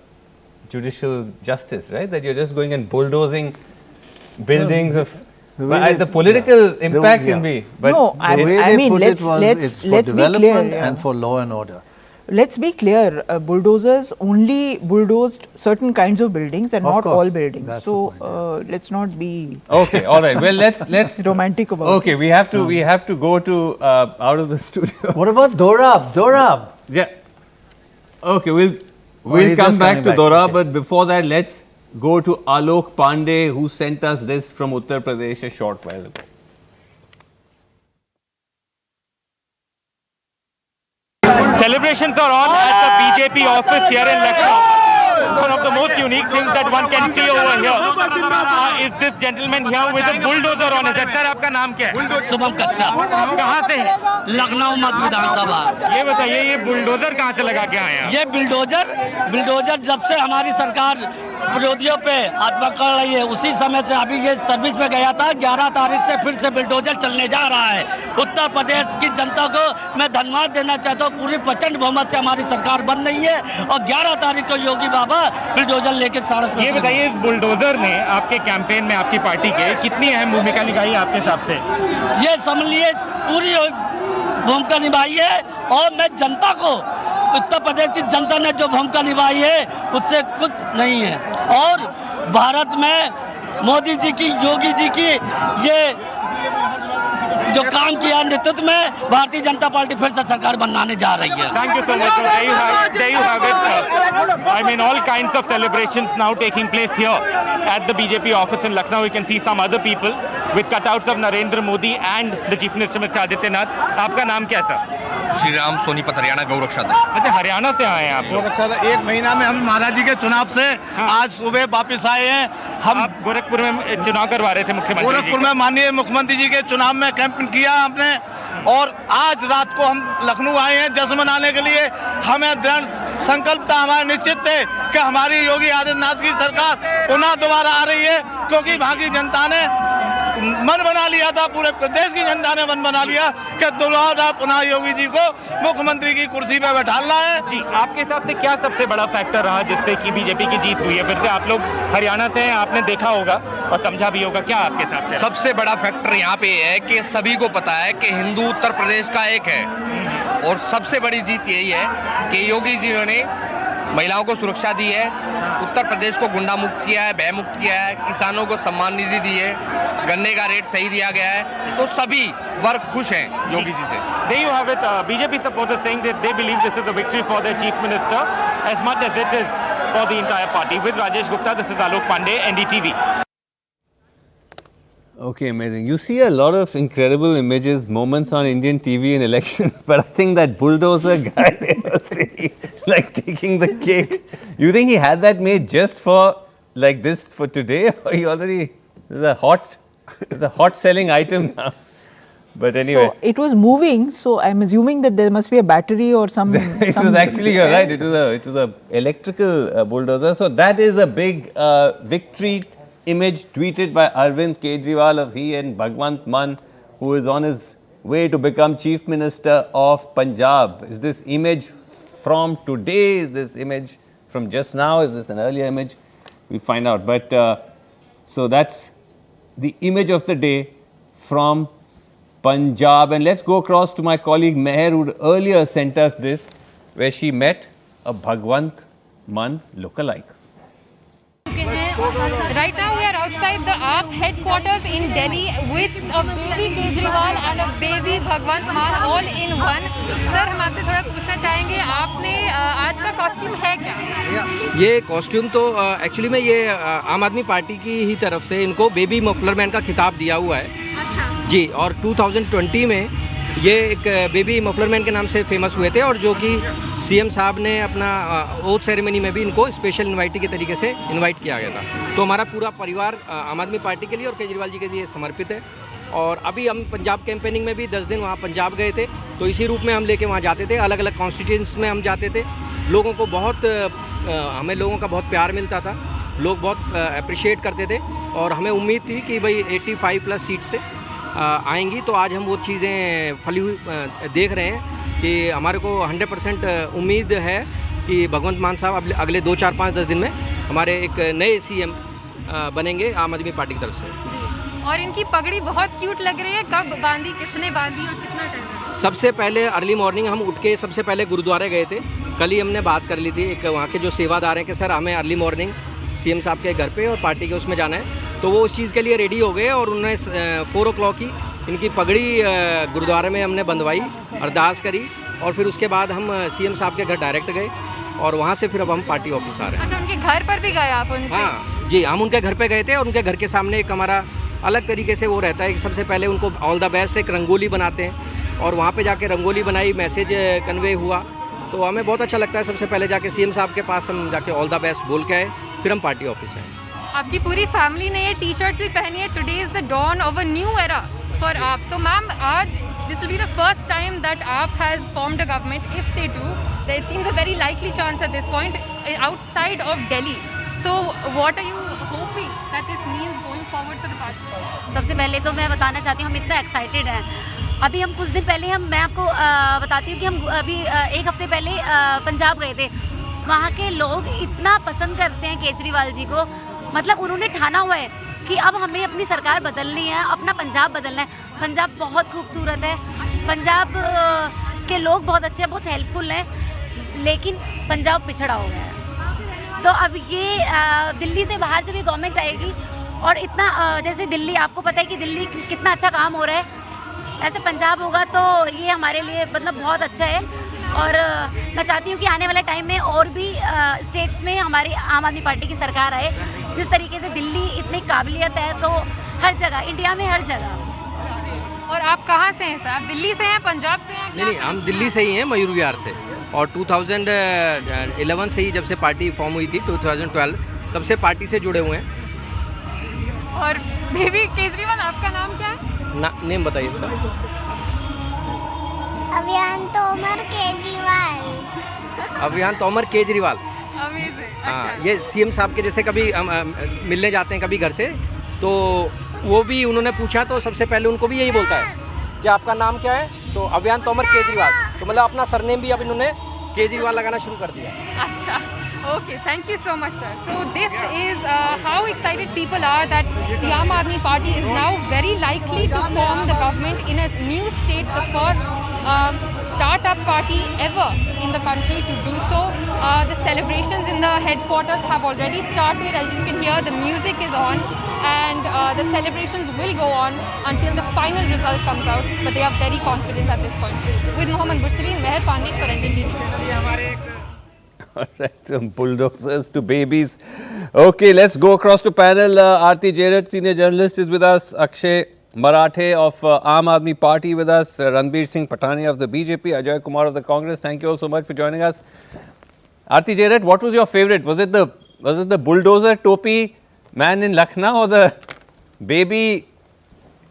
judicial justice, right? That you're just going and bulldozing buildings the political impact can be. But no, I mean, let's for development be clear, and for law and order. Let's be clear, bulldozers only bulldozed certain kinds of buildings and not all buildings. So let's not be okay. All right. Well, let's romantic about. Okay, we have to go to out of the studio. What about Dorab? Yeah. Okay, we'll come back to Dorab, but before that, let's go to Alok Pandey, who sent us this from Uttar Pradesh a short while ago. Celebrations are on at the BJP office here in Lucknow. one of the most unique things that one can see over here is this gentleman here with a bulldozer on his head. Sir, आपका नाम क्या है? शुभम कश्यप। कहाँ से हैं? लखनऊ मध्य विधानसभा। ये बताइए, ये बुलडोजर कहाँ से लगा के आए हैं? ये बिल्डोजर जब से हमारी सरकार विरोधियों पे हाथ पकड़ रही है, उसी समय से अभी ये सर्विस में गया था। 11 तारीख से फिर से बिल्डोजर चलने जा रहा है। उत्तर प्रदेश की जनता को मैं धन्यवाद देना चाहता हूँ, पूरी प्रचंड बहुमत से हमारी सरकार बन रही है और 11 तारीख को योगी बाबा बिल्डोजर लेके सड़क पे। ये बताइए, इस बुलडोजर ने आपके कैंपेन में आपकी पार्टी के कितनी अहम भूमिका निभाई आपके हिसाब से? ये समझ लिए पूरी भूमिका निभाई है और मैं जनता को, उत्तर प्रदेश की जनता ने जो भूमिका निभाई है उससे कुछ नहीं है। और भारत में मोदी जी की, योगी जी की ये जो काम किया नेतृत्व में, भारतीय जनता पार्टी फिर से सरकार बनाने जा रही है। Thank you so much. There you have it. I mean, all kinds of celebrations now taking place here at the BJP office in Lucknow. You can see some other people with cutouts of Narendra Modi and the Chief Minister Mr. Adityanath. आपका नाम क्या है sir? Shri Ram Sonipat, Haryana गौरक्षा। अच्छा, हरियाणा से आए हैं आप? गौरक्षा 1 महीना में हम महाराज जी के चुनाव से आज सुबह वापस आए हैं। हम गोरखपुर में चुनाव करवा रहे थे मुख्यमंत्री। गोरखपुर में माननीय मुख्यमंत्री जी के चुनाव में कैंपेन किया हमने और आज रात को हम लखनऊ आए हैं जश्न मनाने के लिए। हमें दृढ़ संकल्प था, हमारा निश्चित थे कि हमारी योगी आदित्यनाथ की सरकार पुनः दोबारा आ रही है, क्योंकि वहाँ की जनता ने मन बना लिया था, पूरे प्रदेश की जनता ने मन बना लिया कि दोबारा पुनः योगी जी को मुख्यमंत्री की कुर्सी पे बैठाना है। जी, आपके हिसाब से क्या सबसे बड़ा फैक्टर रहा जिससे कि बीजेपी की जीत हुई है? फिर से आप लोग हरियाणा से हैं, आपने देखा होगा और समझा भी होगा, क्या आपके हिसाब से? सबसे बड़ा फैक्टर यहाँ पे है कि सभी को पता है कि हिंदू उत्तर प्रदेश का एक है और सबसे बड़ी जीत यही है कि योगी जी ने महिलाओं को सुरक्षा दी है, उत्तर प्रदेश को गुंडा मुक्त किया है, भय मुक्त किया है, किसानों को सम्मान निधि दी है, गन्ने का रेट सही दिया गया है, तो सभी वर्ग खुश हैं योगी जी से। There you have it. BJP supporters saying that they believe this is a victory for their chief minister as much as it is for the entire party. With Rajesh Gupta, this is Alok Pandey, NDTV. Okay, amazing. You see a lot of incredible images, moments on Indian TV in elections, but I think that bulldozer guy was really like taking the cake. You think he had that made just for like this for today, or he already is a hot selling item now? But anyway, so it was moving. So I'm assuming that there must be a battery or some. It was actually, you're right. It was a electrical bulldozer. So that is a big victory image tweeted by Arvind Kejriwal of he and Bhagwant Mann, who is on his way to become Chief Minister of Punjab. Is this image from today? Is this image from just now? Is this an earlier image? We'll find out. But so that's the image of the day from Punjab. And let's go across to my colleague Meher, who earlier sent us this, where she met a Bhagwant Mann lookalike. Right now we are outside the AAP headquarters in Delhi with a baby Kejriwal and a baby Bhagwant Mann all in one. Sir, हम आपसे थोड़ा पूछना चाहेंगे, आपने आज का costume है क्या? ये कॉस्ट्यूम तो एक्चुअली में ये आम आदमी पार्टी की ही तरफ से इनको बेबी मफलर मैन का खिताब दिया हुआ है। अच्छा। जी, और 2020 में ये एक बेबी मफलर मैन के नाम से फेमस हुए थे और जो कि सीएम साहब ने अपना ओथ सेरेमनी में भी इनको स्पेशल इनवाइटी के तरीके से इनवाइट किया गया था। तो हमारा पूरा परिवार आम आदमी पार्टी के लिए और केजरीवाल जी के लिए समर्पित है। और अभी हम पंजाब कैंपेनिंग में भी 10 दिन वहाँ पंजाब गए थे, तो इसी रूप में हम लेके वहाँ जाते थे, अलग अलग कॉन्स्टिट्यूंस में हम जाते थे। लोगों को हमें लोगों का बहुत प्यार मिलता था, लोग बहुत अप्रिशिएट करते थे और हमें उम्मीद थी कि भाई 85+ सीट से आएंगी। तो आज हम वो चीज़ें फली हुई देख रहे हैं कि हमारे को 100% उम्मीद है कि भगवंत मान साहब अगले 2, 4, 5, 10 दिन में हमारे एक नए सीएम बनेंगे आम आदमी पार्टी की तरफ से। और इनकी पगड़ी बहुत क्यूट लग रही है, कब बांधी, किसने बांधी और कितना टाइम? सबसे पहले अर्ली मॉर्निंग हम उठ के सबसे पहले गुरुद्वारे गए थे। कल ही हमने बात कर ली थी एक वहाँ के जो सेवादार हैं कि सर हमें अर्ली मॉर्निंग सीएम साहब के घर पे और पार्टी के उसमें जाना है, तो वो उस चीज़ के लिए रेडी हो गए और उन्होंने 4 o'clock की इनकी पगड़ी गुरुद्वारे में हमने बंधवाई, अरदास करी और फिर उसके बाद हम सीएम साहब के घर डायरेक्ट गए और वहाँ से फिर अब हम पार्टी ऑफिस आ रहे हैं। अच्छा, उनके घर पर भी गए आप? हाँ जी, हम उनके घर पे गए थे और उनके घर के सामने एक हमारा अलग तरीके से वो रहता है कि सबसे पहले उनको ऑल द बेस्ट एक रंगोली बनाते हैं और वहाँ पे जाके रंगोली बनाई, मैसेज कन्वे हुआ तो हमें बहुत अच्छा लगता है। सबसे पहले जाके सीएम साहब के पास हम जाके ऑल द बेस्ट बोल के आए, फिर हम पार्टी ऑफिस आए। आपकी पूरी फैमिली ने ये टी शर्ट भी पहनी है, today is the dawn of a new era for AAP. तो मैम आज this will be the first time that AAP has formed a government. If they do, there seems a very likely chance at this point outside of Delhi. So what are you hoping that this means going forward for the party? सबसे पहले तो मैं बताना चाहती हूँ हम इतना excited हैं। अभी हम कुछ दिन पहले मैं आपको बताती हूँ कि हम अभी एक हफ्ते पहले पंजाब गए थे। वहाँ के लोग इतना पसंद करते हैं केजरीवाल जी को, मतलब उन्होंने ठाना हुआ है कि अब हमें अपनी सरकार बदलनी है, अपना पंजाब बदलना है। पंजाब बहुत खूबसूरत है, पंजाब के लोग बहुत अच्छे हैं, बहुत हेल्पफुल हैं, लेकिन पंजाब पिछड़ा हो गया है। तो अब ये दिल्ली से बाहर जब ये गवर्नमेंट आएगी और इतना जैसे दिल्ली, आपको पता है कि दिल्ली कितना अच्छा काम हो रहा है, ऐसे पंजाब होगा तो ये हमारे लिए मतलब बहुत अच्छा है। और मैं चाहती हूँ कि आने वाले टाइम में और भी स्टेट्स में हमारी आम आदमी पार्टी की सरकार आए। जिस तरीके से दिल्ली इतनी काबिलियत है तो हर जगह, इंडिया में हर जगह। और आप कहाँ से हैं सर? आप दिल्ली से हैं, पंजाब से हैं? नहीं, हम दिल्ली से ही हैं, मयूर विहार से। और 2011 से ही जब से पार्टी फॉर्म हुई थी, 2012, तब से पार्टी से जुड़े हुए हैं। और बेबी केजरीवाल, आपका नाम क्या है? नेम बताइए इसका। अभियान तोमर केजरीवाल। अभियान तोमर केजरीवाल। अमेजिंग। हाँ, ये सीएम साहब के जैसे कभी मिलने जाते हैं कभी घर से, तो वो भी उन्होंने पूछा तो सबसे पहले उनको भी यही बोलता है कि आपका नाम क्या है, तो अभियान तोमर केजरीवाल। तो मतलब अपना सरनेम भी अब इन्होंने केजरीवाल लगाना शुरू कर दिया। अच्छा, okay, thank you so much, sir. So this is how excited people are that the Aam Aadmi Party is now very likely to form the government in a new state, the first start-up party ever in the country to do so. The celebrations in the headquarters have already started. As you can hear, the music is on, and the celebrations will go on until the final result comes out. But they are very confident at this point. With Mohammed Bursaleen, Meher Pandey for NDTV. All right, from bulldozers to babies. Okay, let's go across to panel. Aarti Jared, senior journalist, is with us. Akshay Marathe of Aam Aadmi Party with us. Ranbir Singh Patani of the BJP. Ajay Kumar of the Congress. Thank you all so much for joining us. Aarti Jared, what was your favorite? Was it the bulldozer topi man in Lucknow or the baby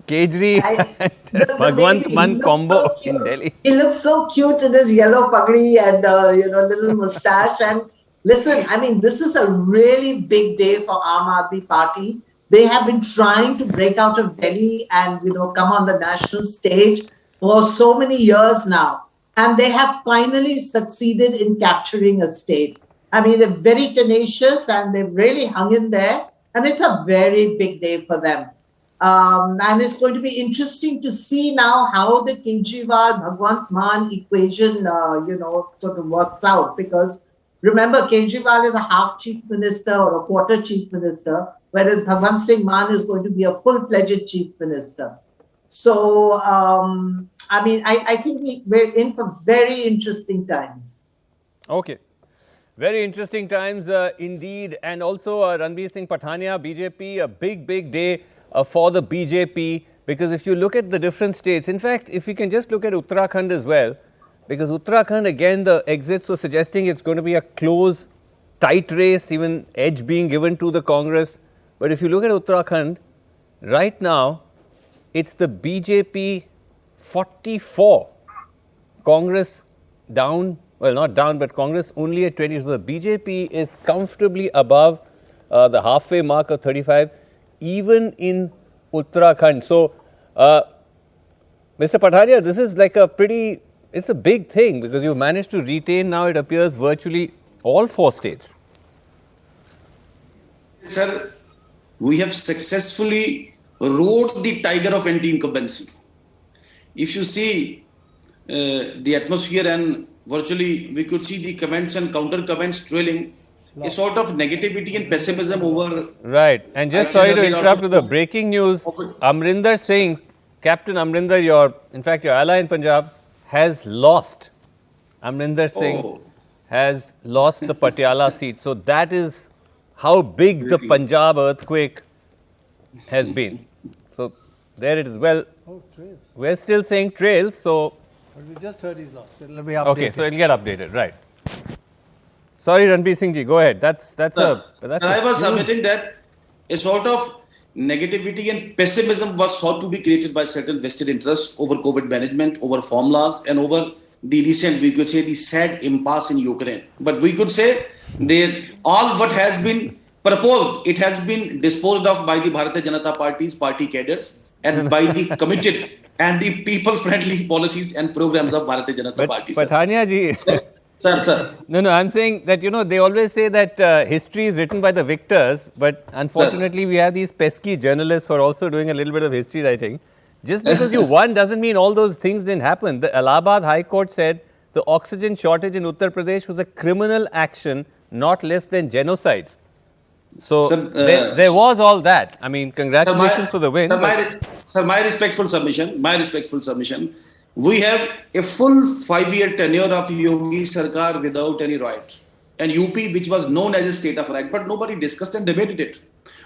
Kejri and Bhagwant Mann combo in Delhi? He looks so cute in his yellow pagri and little mustache. And listen, I mean, this is a really big day for Aam Aadmi Party. They have been trying to break out of Delhi and come on the national stage for so many years now, and they have finally succeeded in capturing a state. I mean, they're very tenacious and they've really hung in there, and it's a very big day for them. And it's going to be interesting to see now how the Kejriwal-Bhagwant Mann equation, sort of works out. Because remember, Kejriwal is a half chief minister or a quarter chief minister, whereas Bhagwant Singh Mann is going to be a full-fledged chief minister. So, I mean, I think we're in for very interesting times. Okay. Very interesting times indeed. And also Ranbir Singh Pathania, BJP, a big day for the BJP, because if you look at the different states, in fact, if you can just look at Uttarakhand as well, because Uttarakhand, again, the exits were suggesting it's going to be a close, tight race, even edge being given to the Congress. But if you look at Uttarakhand, right now, it's the BJP 44, Congress down, well, not down, but Congress only at 20. So the BJP is comfortably above the halfway mark of 35. Even in Uttarakhand. So, Mr. Pathania, this is like it's a big thing because you managed to retain, now it appears, virtually all 4 states. Sir, we have successfully rode the tiger of anti-incumbency. If you see the atmosphere, and virtually we could see the comments and counter comments trailing, a sort of negativity and pessimism over... Right. And just sorry to interrupt with the breaking news. Amrinder Singh, Captain Amrinder, in fact your ally in Punjab, has lost. Amrinder Singh has lost the Patiala seat. So that is how big the Punjab earthquake has been. So there it is. Well, we're still saying trails. So We just heard he's lost. It'll be updated. Okay, so it'll get updated, right. Sorry, Ranbir Singh ji, go ahead. I was submitting that a sort of negativity and pessimism was sought to be created by certain vested interests over COVID management, over formulas, and over the recent, we could say, the sad impasse in Ukraine. But we could say that all what has been proposed, it has been disposed of by the Bharatiya Janata Party's party cadres and by the committed and the people-friendly policies and programs of Bharatiya Janata Party. But Hania ji... Sir. No, I'm saying that, they always say that history is written by the victors, but unfortunately we have these pesky journalists who are also doing a little bit of history writing. Just because you won doesn't mean all those things didn't happen. The Allahabad High Court said the oxygen shortage in Uttar Pradesh was a criminal action, not less than genocide. So there was all that. I mean, congratulations for the win. Sir, my respectful submission. We have a full 5-year tenure of Yogi Sarkar without any riot. And UP, which was known as a state of riot, but nobody discussed and debated it.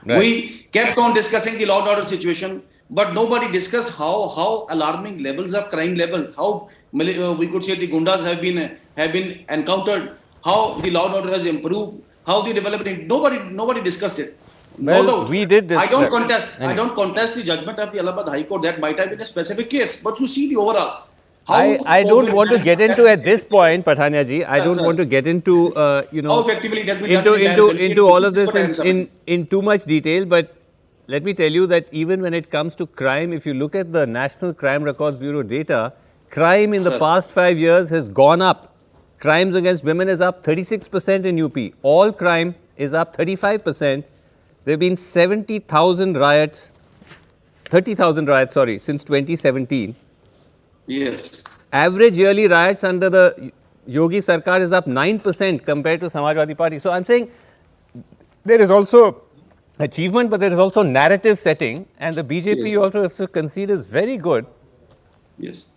Right. We kept on discussing the law and order situation, but nobody discussed how alarming levels of crime levels, how we could say the gundas have been encountered, how the law and order has improved, how the development. Nobody discussed it. Well, no doubt. We did. I don't contest the judgment of the Allahabad High Court. That might have been a specific case, but you see the overall. I don't want to get into at this point, Pathania ji. I don't want to get into how effectively it has been into all of this in too much detail. But let me tell you that even when it comes to crime, if you look at the National Crime Records Bureau data, crime in the past 5 years has gone up. Crimes against women is up 36% in UP. All crime is up 35%. There have been 30,000 riots, since 2017. Yes. Average yearly riots under the Yogi Sarkar is up 9% compared to Samajwadi Party. So I'm saying there is also achievement, but there is also narrative setting, and the BJP you also have to concede is very good. Yes.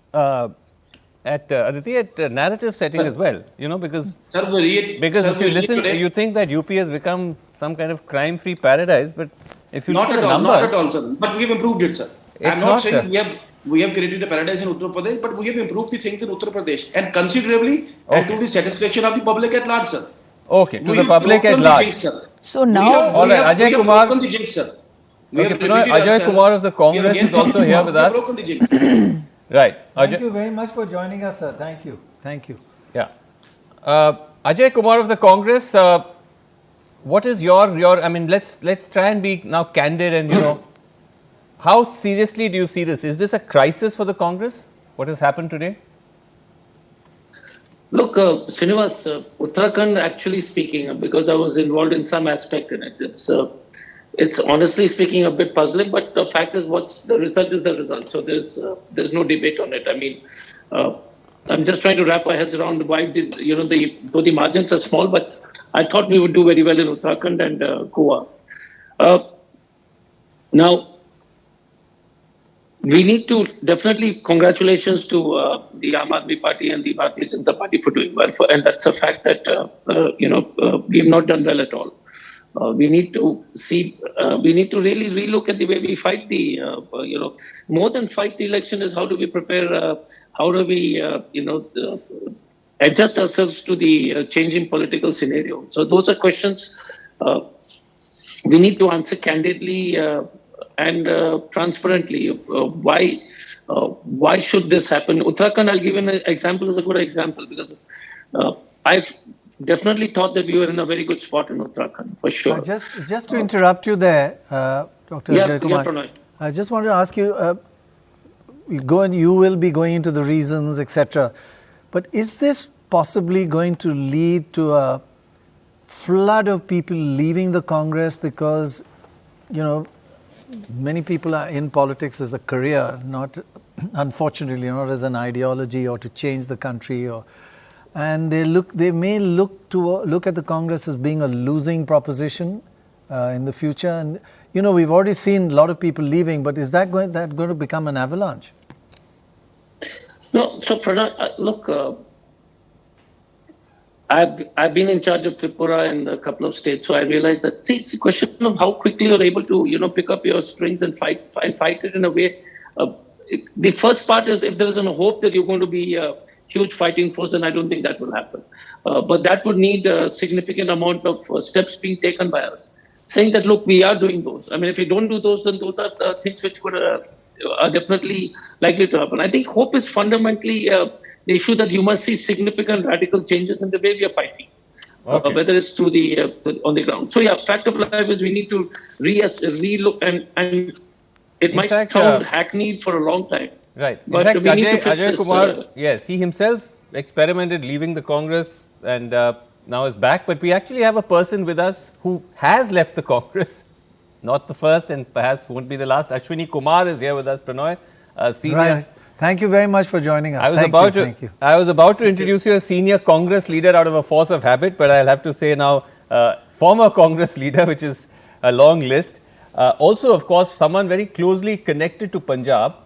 At narrative setting as well, because if you listen, you think that UP has become some kind of crime-free paradise, but if you look at the numbers... Not at all, sir. But we have improved it, sir. I'm not saying we have created a paradise in Uttar Pradesh, but we have improved the things in Uttar Pradesh and considerably and to the satisfaction of the public at large, sir. Okay, to the public at large. So now... Ajay Kumar... broken the jinx, sir. Ajay Kumar of the Congress is also here with us. Right. Thank you very much for joining us, sir. Thank you. Yeah. Ajay Kumar of the Congress, what is your I mean, let's try and be now candid and, how seriously do you see this? Is this a crisis for the Congress? What has happened today? Look, Srinivas, Uttarakhand, actually speaking, because I was involved in some aspect in it, it's honestly speaking a bit puzzling, but the fact is the result is the result. So there's no debate on it. I mean, I'm just trying to wrap my heads around why did, though the margins are small, but I thought we would do very well in Uttarakhand and Goa. Now, we need to definitely congratulations to the Aam Aadmi Party and the Bharatiya Janata Party for doing well. And that's a fact that, we have not done well at all. We need to really relook at the way we fight the, more than fight the election is how do we prepare, how do we, adjust ourselves to the changing political scenario. So those are questions we need to answer candidly and transparently. Why should this happen? Uttarakhand, I'll give an example as a good example because I've definitely thought that we were in a very good spot in Uttarakhand, for sure. Just to interrupt you there, Dr. Ajay Kumar, Prannoy. I just want to ask you, you will be going into the reasons, etc. But is this possibly going to lead to a flood of people leaving the Congress because, many people are in politics as a career, not, unfortunately, not as an ideology or to change the country and they may look at the Congress as being a losing proposition in the future. And we've already seen a lot of people leaving, but is that going to become an avalanche? No. So Prannoy, look, I've been in charge of Tripura and a couple of states, so I realized that it's a question of how quickly you're able to pick up your strings and fight it in a way. the first part is if there is a hope that you're going to be a huge fighting force, then I don't think that will happen. But that would need a significant amount of steps being taken by us, saying that, look, we are doing those. I mean, if we don't do those, then those are things which would are definitely likely to happen. I think hope is fundamentally the issue that you must see significant radical changes in the way we are fighting. Okay. Whether it's through the on the ground. So yeah, fact of life is we need to relook and it might sound hackneyed for a long time. Right. In But fact, we need to fix Ajay this, Kumar, yes, he himself experimented leaving the Congress and now is back. But we actually have a person with us who has left the Congress, not the first and perhaps won't be the last. Ashwini Kumar is here with us, Prannoy, senior. Right. Thank you very much for joining us. Thank you. I was about to introduce you as senior Congress leader out of a force of habit, but I'll have to say now former Congress leader, which is a long list. Also, of course, someone very closely connected to Punjab.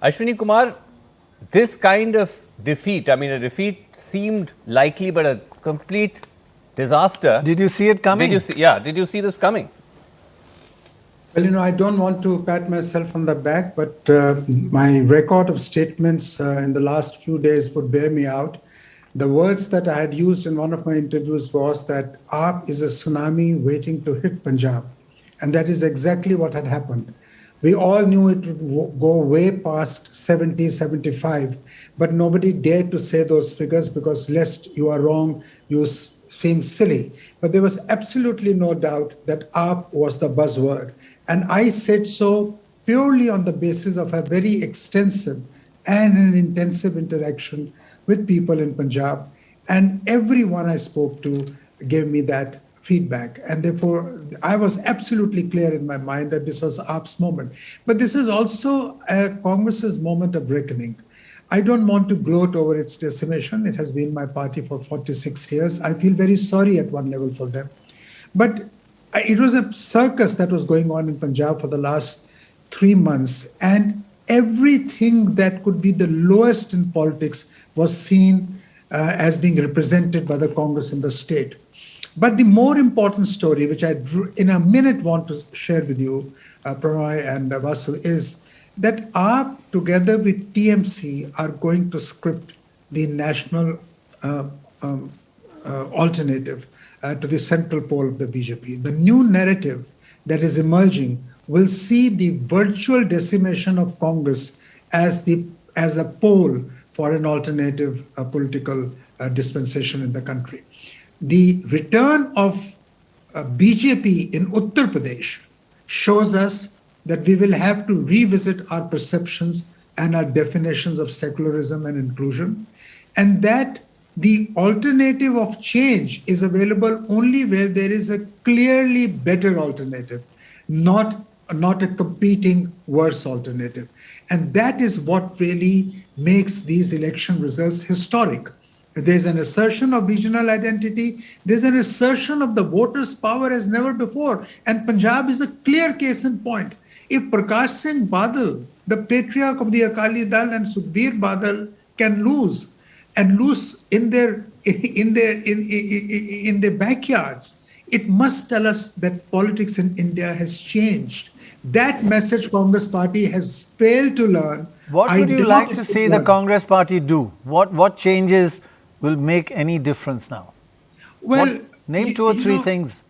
Ashwini Kumar, this kind of defeat, I mean, a defeat seemed likely, but a complete disaster. Did you see it coming? Did you see this coming? Well, I don't want to pat myself on the back, but my record of statements in the last few days would bear me out. The words that I had used in one of my interviews was that AAP is a tsunami waiting to hit Punjab. And that is exactly what had happened. We all knew it would go way past 70, 75, but nobody dared to say those figures because lest you are wrong, you seem silly. But there was absolutely no doubt that AAP was the buzzword. And I said so purely on the basis of a very extensive and an intensive interaction with people in Punjab. And everyone I spoke to gave me that feedback. And therefore, I was absolutely clear in my mind that this was AAP's moment. But this is also Congress's moment of reckoning. I don't want to gloat over its decimation. It has been my party for 46 years. I feel very sorry at one level for them. But it was a circus that was going on in Punjab for the last 3 months, and everything that could be the lowest in politics was seen as being represented by the Congress in the state. But the more important story, which I in a minute want to share with you, Prannoy and Vasu, is that AAP together with TMC are going to script the national alternative to the central pole of the BJP. The new narrative that is emerging will see the virtual decimation of Congress as a pole for an alternative political dispensation in the country. The return of BJP in Uttar Pradesh shows us that we will have to revisit our perceptions and our definitions of secularism and inclusion, and that the alternative of change is available only where there is a clearly better alternative, not a competing worse alternative. And that is what really makes these election results historic. There's an assertion of regional identity. There's an assertion of the voters' power as never before. And Punjab is a clear case in point. If Prakash Singh Badal, the patriarch of the Akali Dal, and Sukhbir Badal can lose in their backyards, it must tell us that politics in India has changed. That message Congress party has failed to learn. What would you like to see the Congress party do? What changes will make any difference now? Well, name 2 or 3 things.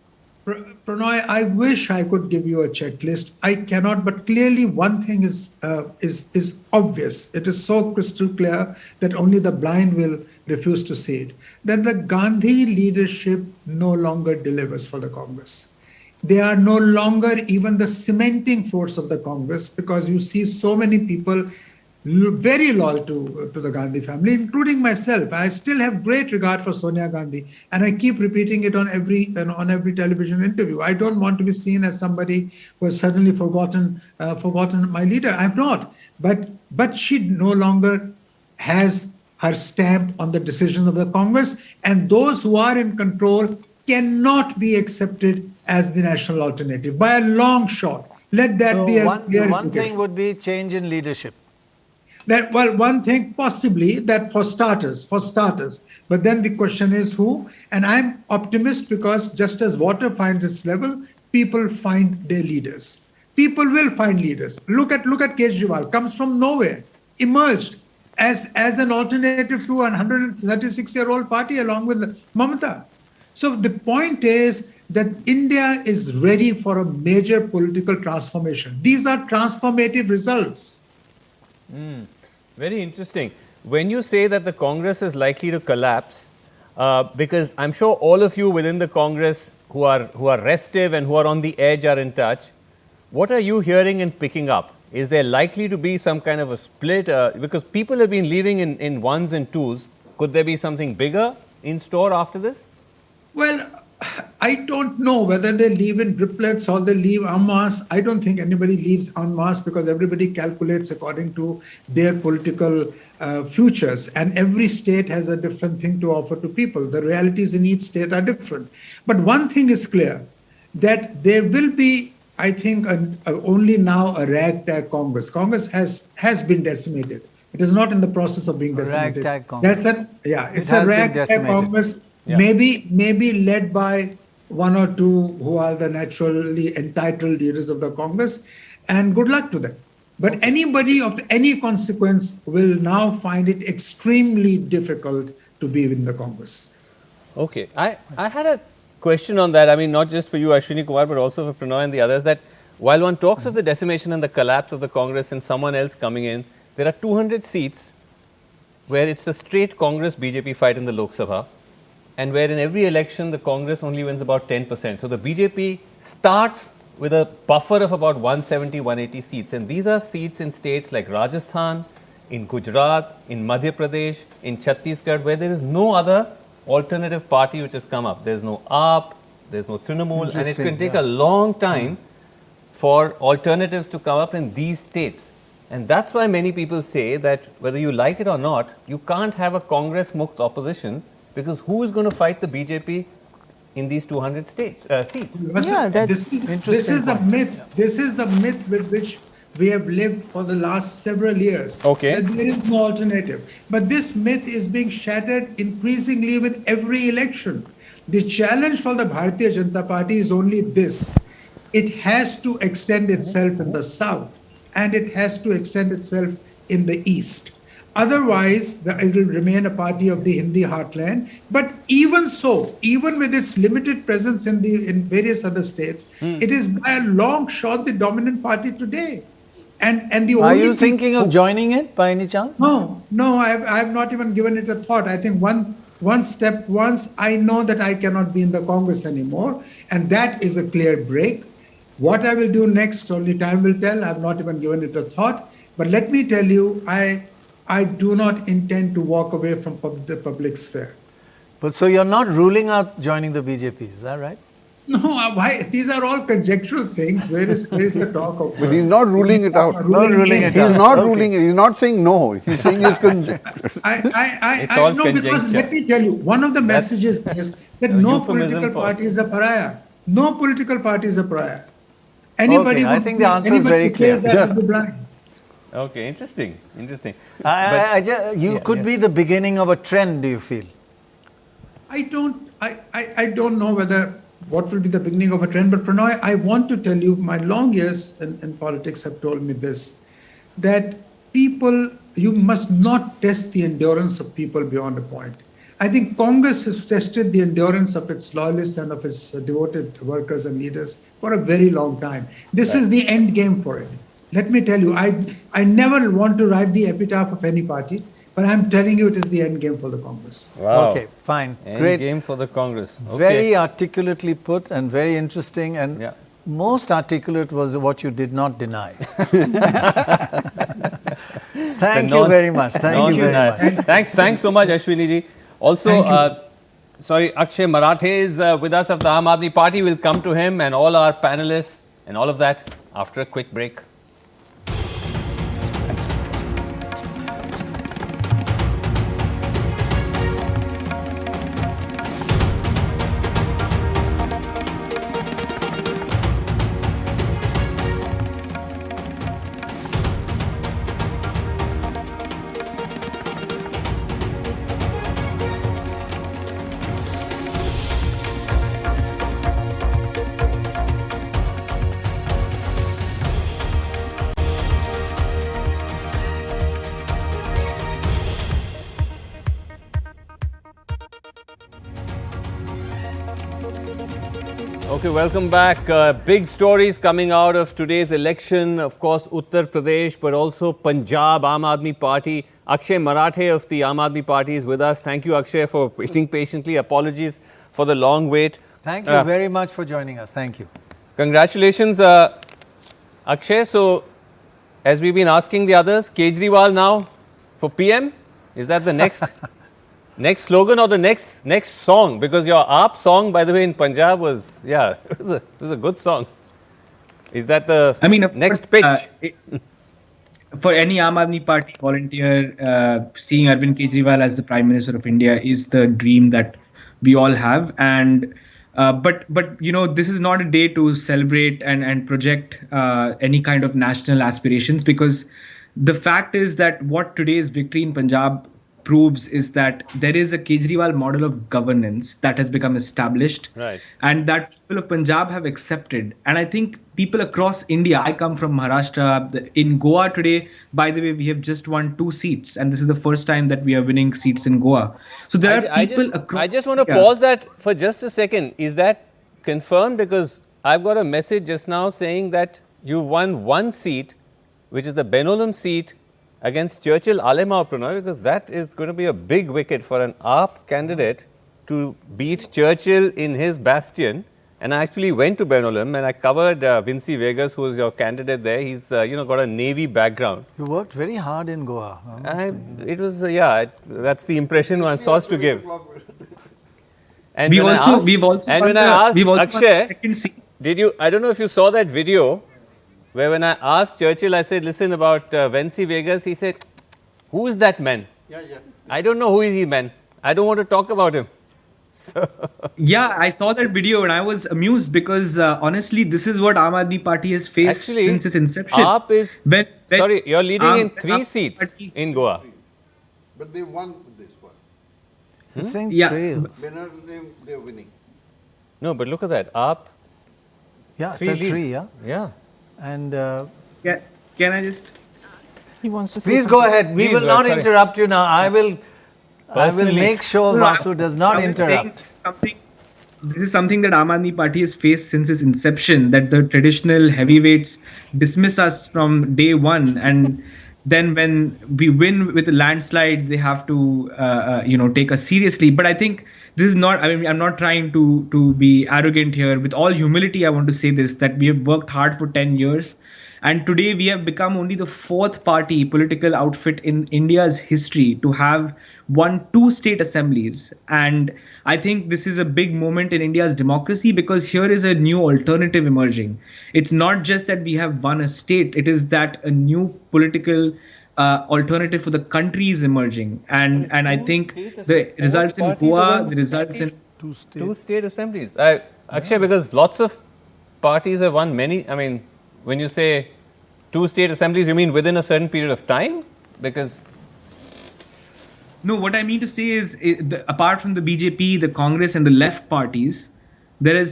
Prannoy, I wish I could give you a checklist. I cannot, but clearly one thing is obvious. It is so crystal clear that only the blind will refuse to see it. That the Gandhi leadership no longer delivers for the Congress. They are no longer even the cementing force of the Congress, because you see so many people very loyal to the Gandhi family, including myself. I still have great regard for Sonia Gandhi, and I keep repeating it on every television interview. I don't want to be seen as somebody who has suddenly forgotten my leader. I'm not. But she no longer has her stamp on the decisions of the Congress, and those who are in control cannot be accepted as the national alternative by a long shot. Let that be a clear one thing would be change in leadership. One thing possibly that for starters. But then the question is who? And I'm optimist because just as water finds its level, people find their leaders. people will find leaders. Look at Kejriwal, comes from nowhere, emerged as an alternative to a 136-year-old party along with Mamata. So the point is that India is ready for a major political transformation. These are transformative results. Very interesting. When you say that the Congress is likely to collapse, because I'm sure all of you within the Congress who are restive and who are on the edge are in touch, what are you hearing and picking up? Is there likely to be some kind of a split? Because people have been leaving in ones and twos. Could there be something bigger in store after this? Well, I don't know whether they leave in driplets or they leave en masse. I don't think anybody leaves en masse because everybody calculates according to their political futures. And every state has a different thing to offer to people. The realities in each state are different. But one thing is clear, that there will be, I think, only now a ragtag Congress. Congress has been decimated. It is not in the process of being decimated. Ragtag Congress. It's a ragtag Congress. Yeah. Maybe led by one or two who are the naturally entitled leaders of the Congress, and good luck to them. But anybody of any consequence will now find it extremely difficult to be in the Congress. Okay. I had a question on that. I mean, not just for you, Ashwini Kumar, but also for Prannoy and the others, that while one talks of the decimation and the collapse of the Congress and someone else coming in, there are 200 seats where it's a straight Congress-BJP fight in the Lok Sabha, and where in every election the Congress only wins about 10%. So the BJP starts with a buffer of about 170, 180 seats. And these are seats in states like Rajasthan, in Gujarat, in Madhya Pradesh, in Chhattisgarh, where there is no other alternative party which has come up. There's no AAP, there's no Trinamool, and it can take a long time for alternatives to come up in these states. And that's why many people say that whether you like it or not, you can't have a Congress-Mukt opposition, because who is going to fight the BJP in these 200 seats? Yeah, this is the myth. This is the myth with which we have lived for the last several years. Okay. That there is no alternative. But this myth is being shattered increasingly with every election. The challenge for the Bharatiya Janata Party is only this. It has to extend itself in the south, and it has to extend itself in the east. Otherwise, it will remain a party of the Hindi heartland. But even so, even with its limited presence in various other states, it is by a long shot the dominant party today. And the only Are you thinking of joining it by any chance? No, I have not even given it a thought. I think once I know that I cannot be in the Congress anymore, and that is a clear break. What I will do next, only time will tell. I have not even given it a thought. But let me tell you, I do not intend to walk away from the public sphere. But so you're not ruling out joining the BJP, is that right? No, why? These are all conjectural things. Where is the talk of? But he's not ruling it out. He's not saying no. He's saying it's conjecture. I know, because let me tell you, one of the messages is that no political party is a pariah. No political party is a pariah. Anybody I think the answer is very clear. Okay, interesting. You could be the beginning of a trend, do you feel? I don't know what will be the beginning of a trend, but Prannoy, I want to tell you, my long years in politics have told me this, that you must not test the endurance of people beyond a point. I think Congress has tested the endurance of its loyalists and of its devoted workers and leaders for a very long time. This is the end game for it. Let me tell you, I never want to write the epitaph of any party, but I'm telling you it is the end game for the Congress. Wow. Okay, fine. End game for the Congress. Okay. Very articulately put and very interesting, and most articulate was what you did not deny. Thank you very much. Thank you very much. Thanks so much, Ashwini ji. Also, Akshay Marathe is with us of the Aam Aadmi Party. We'll come to him and all our panelists and all of that after a quick break. Okay, welcome back. Big stories coming out of today's election. Of course, Uttar Pradesh, but also Punjab, Aam Aadmi Party. Akshay Marathe of the Aam Aadmi Party is with us. Thank you, Akshay, for waiting patiently. Apologies for the long wait. Thank you very much for joining us. Thank you. Congratulations, Akshay. So, as we've been asking the others, Kejriwal now for PM? Is that the next next slogan or the next song? Because your AAP song, by the way, in Punjab was, it was a good song. Is that the next pitch? For any Aam Aadmi Party volunteer, seeing Arvind Kejriwal as the Prime Minister of India is the dream that we all have. And but this is not a day to celebrate and project any kind of national aspirations, because the fact is that what today's victory in Punjab proves is that there is a Kejriwal model of governance that has become established, right, and that people of Punjab have accepted. And I think people across India, I come from Maharashtra, in Goa today, by the way, we have just won 2 seats, and this is the first time that we are winning seats in Goa. So there are people across I just want to pause that for just a second. Is that confirmed? Because I've got a message just now saying that you won 1 seat, which is the Benolam seat, against Churchill Alemao, Prannoy, because that is going to be a big wicket for an AAP candidate to beat Churchill in his bastion. And I actually went to Benolam and I covered Vinci Vegas, who was your candidate there. He's got a Navy background. You worked very hard in Goa. It was that's the impression one sought to give. And we've also when I asked Akshay, I don't know if you saw that video, where when I asked Churchill, I said, listen, about Vinci Vegas, he said, who is that man? I don't know who is he, man. I don't want to talk about him. So yeah, I saw that video and I was amused because honestly, this is what Aam Aadmi Party has faced since its inception. AAP is, sorry, you're leading in 3 seats in Goa. But they won this one. It's saying they're winning. No, but look at that. AAP. Yeah, 3, yeah? Yeah. And can I just? He wants to say please something. go ahead. We will not interrupt you now. I will make sure Vasu does not interrupt. This is something that Aam Aadmi Party has faced since its inception, that the traditional heavyweights dismiss us from day one, and then when we win with a landslide, they have to take us seriously. But I think this is not, I'm not trying to be arrogant here. With all humility, I want to say this, that we have worked hard for 10 years. And today we have become only the 4th party political outfit in India's history to have won 2 state assemblies. And I think this is a big moment in India's democracy, because here is a new alternative emerging. It's not just that we have won a state, it is that a new political alternative for the country is emerging. And I think the results in Goa, the results in 2 state assemblies. Akshay, because lots of parties have won many, when you say 2 state assemblies, you mean within a certain period of time? Because no, what I mean to say is, apart from the BJP, the Congress and the left parties, there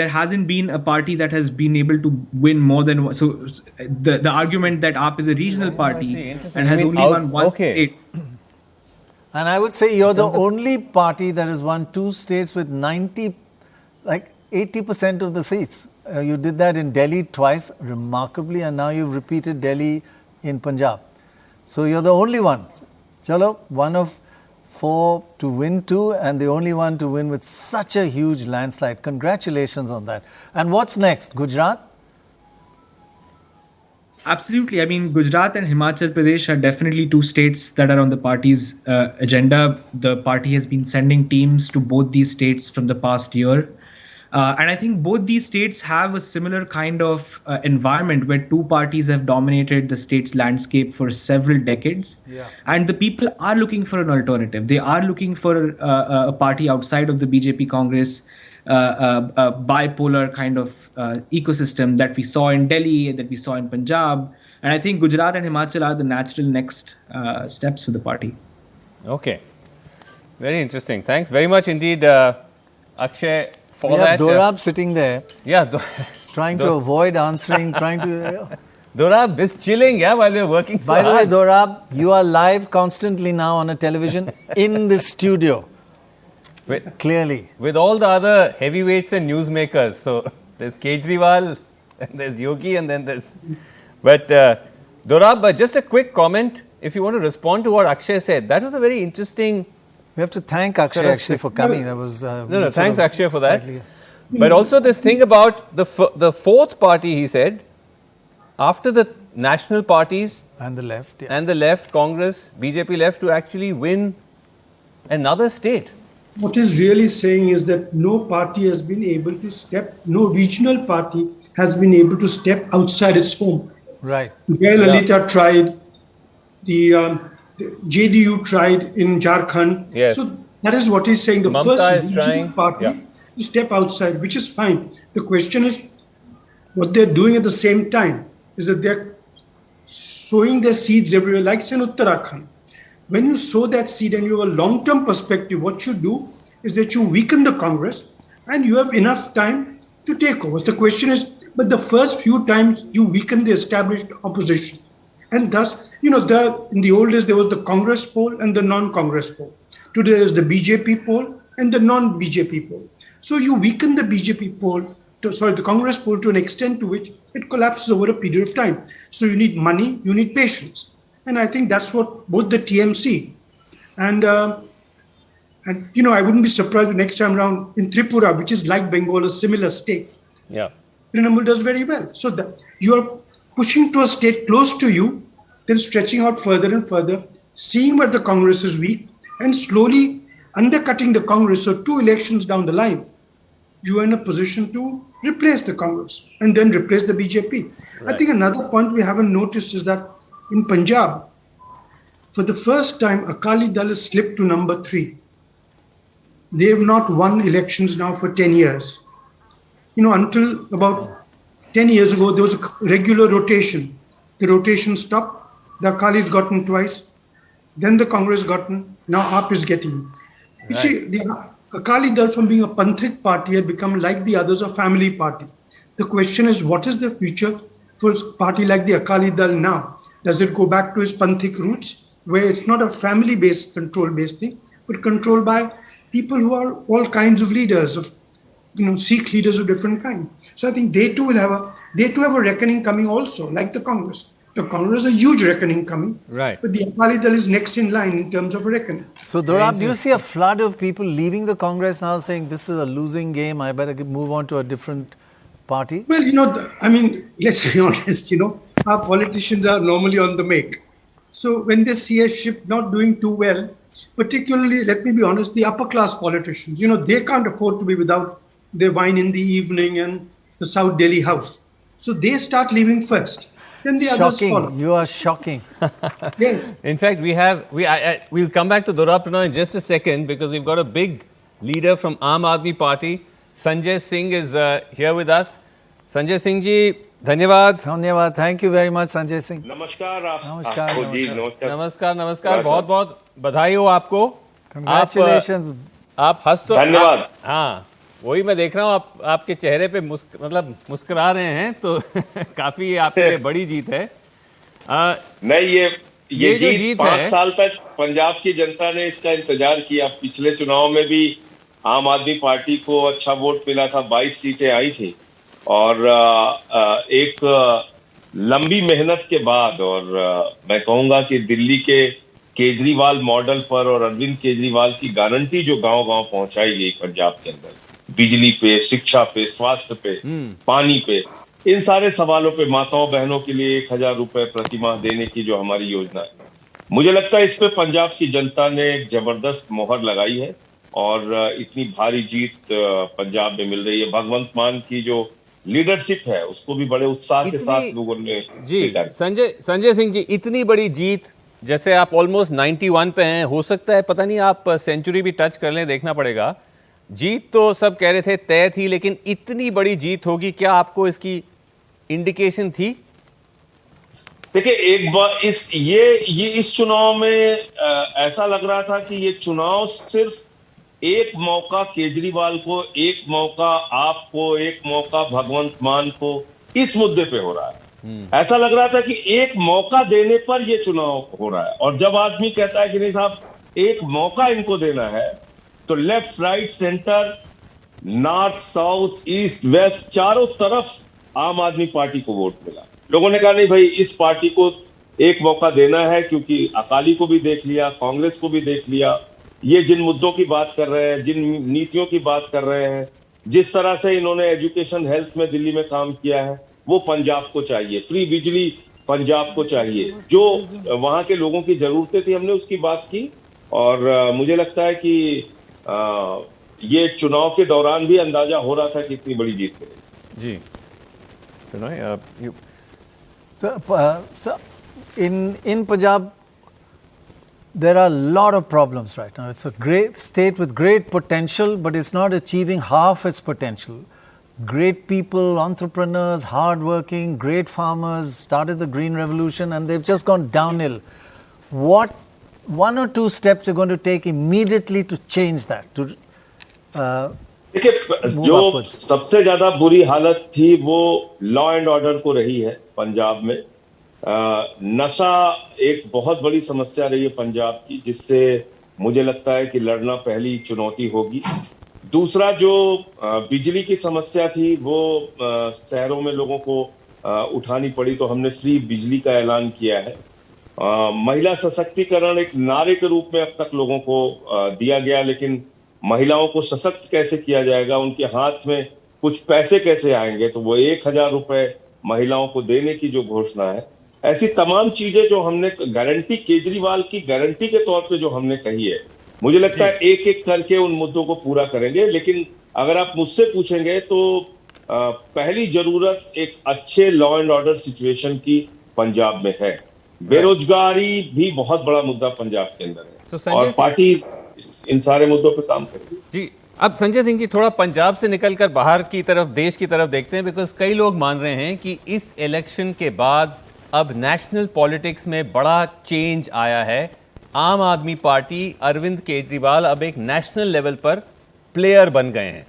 hasn't been a party that has been able to win more than one. So the argument that AAP is a regional party and has only won 1 state. And I would say you're the only party that has won 2 states with 80% of the seats. You did that in Delhi twice, remarkably, and now you've repeated Delhi in Punjab. So you're the only ones. Chalo, one of 4 to win 2 and the only one to win with such a huge landslide. Congratulations on that. And what's next? Gujarat? Absolutely. Gujarat and Himachal Pradesh are definitely 2 states that are on the party's agenda. The party has been sending teams to both these states from the past year. And I think both these states have a similar kind of environment where 2 parties have dominated the state's landscape for several decades. Yeah. And the people are looking for an alternative. They are looking for a party outside of the BJP Congress, a bipolar kind of ecosystem that we saw in Delhi, that we saw in Punjab. And I think Gujarat and Himachal are the natural next steps for the party. Okay. Very interesting. Thanks very much indeed, Akshay. We have Dorab sitting there. Yeah. Trying to avoid answering, trying to... Dorab is chilling, while we're working so By the way, Dorab, you are live constantly now on a television in the studio. clearly. With all the other heavyweights and newsmakers. So there's Kejriwal, and there's Yogi, and then there's... But Dorab, just a quick comment, if you want to respond to what Akshay said. That was a very interesting... We have to thank Akshay actually for coming. That was... no, thanks Akshay for that. But also this thing about the fourth party, he said, after the national parties... And the left. Yeah. And the left, Congress, BJP left to actually win another state. What is really saying is that no party has been able to no regional party has been able to step outside its home. Right. Lalita tried, the JDU tried in Jharkhand. Yes. So that is what he's saying. The Mamta first is regional party to step outside, which is fine. The question is, what they're doing at the same time is that they're sowing their seeds everywhere, like in Uttarakhand. When you sow that seed and you have a long-term perspective, what you do is that you weaken the Congress and you have enough time to take over. The question is, but the first few times you weaken the established opposition. And thus, in the old days, there was the Congress pole and the non-Congress pole. Today, there's the BJP pole and the non-BJP pole. So you weaken the BJP pole, the Congress pole to an extent to which it collapses over a period of time. So you need money, you need patience. And I think that's what both the TMC and I wouldn't be surprised the next time around in Tripura, which is like Bengal, a similar state. Yeah. Trinamool does very well. So that you are pushing to a state close to you, then stretching out further and further, seeing where the Congress is weak and slowly undercutting the Congress. So 2 elections down the line, you are in a position to replace the Congress and then replace the BJP. Right. I think another point we haven't noticed is that in Punjab, for the first time, Akali Dal has slipped to number 3. They have not won elections now for 10 years. Until about 10 years ago, there was a regular rotation. The rotation stopped. The Akalis gotten twice. Then the Congress gotten. Now AAP is getting. You see, the Akali Dal from being a Panthik party had become like the others, a family party. The question is, what is the future for a party like the Akali Dal now? Does it go back to its Panthik roots, where it's not a family-based, control-based thing, but controlled by people who are all kinds of leaders, of Sikh leaders of different kinds. So I think they too have a reckoning coming also, like the Congress. The Congress is a huge reckoning coming, right? But the Akali Dal is next in line in terms of reckoning. So Dorab, do you see a flood of people leaving the Congress now, saying this is a losing game, I better move on to a different party? Well, let's be honest, our politicians are normally on the make. So when they see a ship not doing too well, particularly, let me be honest, the upper class politicians, they can't afford to be without their wine in the evening and the South Delhi house. So they start leaving first. Then the others follow. You are shocking. Yes. In fact, we'll come back to Dorab Prannoy in just a second, because we've got a big leader from Aam Aadmi Party. Sanjay Singh is here with us. Sanjay Singh ji, धन्यवाद. Thank you very much, Sanjay Singh. नमस्कार बहुत बधाई हो आपको. Congratulations. आप हंस तो धन्यवाद. हाँ, वही मैं देख रहा हूँ, आपके चेहरे पे मुस्कुरा रहे हैं, तो काफी आपके लिए बड़ी जीत है. नहीं, ये जीत 5 साल तक पंजाब की जनता ने इसका इंतजार किया. पिछले चुनाव में भी आम आदमी पार्टी को अच्छा वोट मिला था, 22 सीटें आई थी, और एक लंबी मेहनत के बाद, और मैं कहूंगा कि दिल्ली के केजरीवाल मॉडल पर और अरविंद केजरीवाल की गारंटी जो गांव-गांव पहुंचाई गई पंजाब के अंदर, बिजली पे, शिक्षा पे, स्वास्थ्य पे, पानी पे, इन सारे सवालों पे, माताओं बहनों के लिए 1000 रुपए प्रतिमाह देने की जो हमारी योजना है, मुझे लगता है इस पे पंजाब की जनता ने एक जबरदस्त मोहर लगाई है, और इतनी भारी जीत पंजाब में मिल रही है. भगवंत मान की जो लीडरशिप है, उसको भी बड़े उत्साह के साथ लोगों ने संजय सिंह जी, इतनी बड़ी जीत, जैसे आप ऑलमोस्ट 91 पे हैं, हो सकता है पता नहीं आप सेंचुरी भी टच कर लें, देखना पड़ेगा. जीत तो सब कह रहे थे तय थी, लेकिन इतनी बड़ी जीत होगी, क्या आपको इसकी इंडिकेशन थी? देखिए, एक बार इस चुनाव में ऐसा लग रहा था कि ये चुनाव सिर्फ एक मौका केजरीवाल को, एक मौका आपको, एक मौका भगवंत मान को, इस मुद्दे पे हो रहा है. ऐसा लग रहा था कि एक मौका देने पर ये चुनाव हो रहा है. और जब आदमी कहता है कि नहीं साहब, एक मौका इनको देना है, तो left right centre, north south east west, चारों तरफ आम आदमी पार्टी को वोट मिला। लोगों ने कहा नहीं भाई, इस पार्टी को एक मौका देना है, क्योंकि अकाली को भी देख लिया, कांग्रेस को भी देख लिया, ये जिन मुद्दों की बात कर रहे हैं, जिन नीतियों की बात कर रहे हैं, जिस तरह से इन्होंने एजुकेशन हेल्थ में दिल्ली में काम किया है, वो पंजाब को चाहिए। फ्री बिजली पंजाब को चाहिए, जो वहां के लोगों की जरूरतें थी, हमने उसकी बात की। और मुझे लगता है कि ये चुनाव के दौरान भी अंदाजा हो रहा था कि इतनी बड़ी जीत मिलेगी। जी Prannoy, in Punjab, there are a lot of problems right now. It's a great state with great potential, but it's not achieving half its potential. Great people, entrepreneurs, hardworking, great farmers started the Green Revolution, and they've just gone downhill. What one or two steps you're going to take immediately to change that? देखिए, जो सबसे ज्यादा बुरी हालत थी वो law and order को रही है पंजाब में। नशा एक बहुत बड़ी समस्या रही है पंजाब की, जिससे मुझे लगता है कि लड़ना पहली चुनौती होगी। दूसरा, जो बिजली की समस्या थी वो शहरों में लोगों को उठानी पड़ी, तो हमने फ्री बिजली का ऐलान किया है। महिला सशक्तिकरण एक नारे के रूप में अब तक लोगों को दिया गया, लेकिन महिलाओं को सशक्त कैसे किया जाएगा, उनके हाथ में कुछ पैसे कैसे आएंगे, तो वो 1000 रुपए महिलाओं को देने की जो घोषणा है, ऐसी तमाम चीजें जो हमने गारंटी, केजरीवाल की गारंटी के तौर पे जो हमने कही है, मुझे लगता है एक एक करके उन मुद्दों को पूरा करेंगे। लेकिन अगर आप मुझसे पूछेंगे तो पहली जरूरत एक अच्छे लॉ एंड ऑर्डर सिचुएशन की पंजाब में है। बेरोजगारी भी बहुत बड़ा मुद्दा पंजाब के अंदर है, और पार्टी इन सारे मुद्दों पे काम करेगी। जी, अब संजय सिंह जी थोड़ा पंजाब से निकलकर बाहर की तरफ, देश की तरफ देखते हैं, बिकॉज कई लोग मान रहे हैं कि इस इलेक्शन के बाद अब नेशनल पॉलिटिक्स में बड़ा चेंज आया है। आम आदमी पार्टी, अरविंद केजरीवाल अब एक नेशनल लेवल पर प्लेयर बन गए हैं।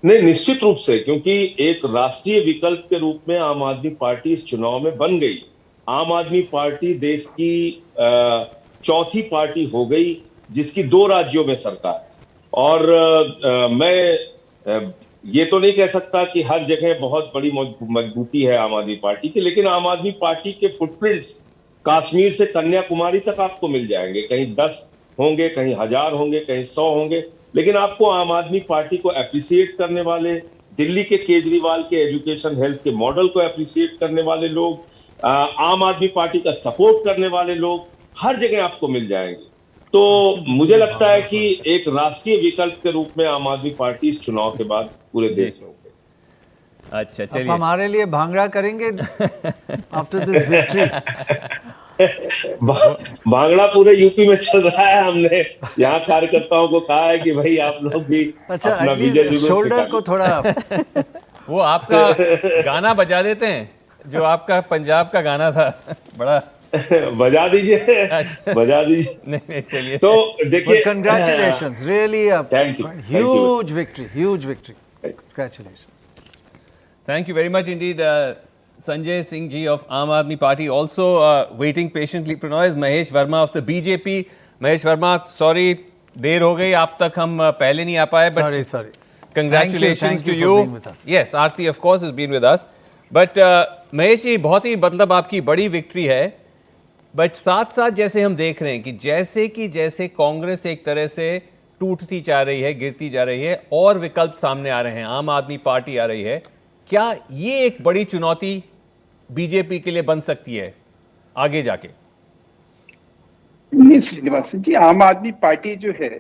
नहीं, निश्चित रूप से, क्योंकि एक राष्ट्रीय विकल्प के रूप में आम आदमी पार्टी इस चुनाव में बन गई। आम आदमी पार्टी देश की चौथी पार्टी हो गई जिसकी 2 राज्यों में सरकार है। और मैं ये तो नहीं कह सकता कि हर जगह बहुत बड़ी मजबूती है आम आदमी पार्टी की, लेकिन आम आदमी पार्टी के फुटप्रिंट्स कश्मीर से कन्याकुमारी तक आपको मिल जाएंगे। कहीं 10 होंगे, कहीं 1000 होंगे, कहीं 100 होंगे, लेकिन आपको आम आदमी पार्टी को एप्रिसिएट करने वाले, दिल्ली के केजरीवाल के एजुकेशन हेल्थ के मॉडल को एप्रिसिएट करने वाले लोग, आम आदमी पार्टी का सपोर्ट करने वाले लोग हर जगह आपको मिल जाएंगे। तो मुझे लगता है कि एक राष्ट्रीय विकल्प के रूप में आम आदमी पार्टी इस चुनाव के बाद पूरे देश में होगी। अच्छा, चलिए, हमारे लिए भांगड़ा करेंगे आफ्टर दिस विक्ट्री। भांगड़ा पूरे यूपी में चल रहा है। हमने यहाँ कार्यकर्ताओं को कहा है कि भाई आप लोग भी अपना विजय जुलूस शोल्डर को थोड़ा वो आपका गाना बजा देते हैं, जो आपका पंजाब का गाना था, बड़ा बजा दीजिए। बजा दीजिए। नहीं, चलिए। तो देखिए, congratulations, really a huge victory, huge victory. Congratulations. Thank you very much indeed, Sanjay Singh ji of Aam Aadmi Party. Also waiting patiently, Prannoy, is Mahesh Verma of the BJP. Mahesh Verma, sorry, देर हो गई, आप तक हम पहले नहीं आ पाए, but sorry. Congratulations thank to you you. for being with us. Yes, Aarti of course has been with us. But Mahesh ji, बहुत ही मतलब आपकी बड़ी विक्ट्री है, बट साथ साथ जैसे हम देख रहे हैं कि जैसे कांग्रेस एक तरह से टूटती जा रही है, गिरती जा रही है, और विकल्प सामने आ रहे हैं, आम आदमी पार्टी आ रही है, क्या ये एक बड़ी चुनौती बीजेपी के लिए बन सकती है आगे जाके? नहीं श्रीनिवासन जी, आम आदमी पार्टी जो है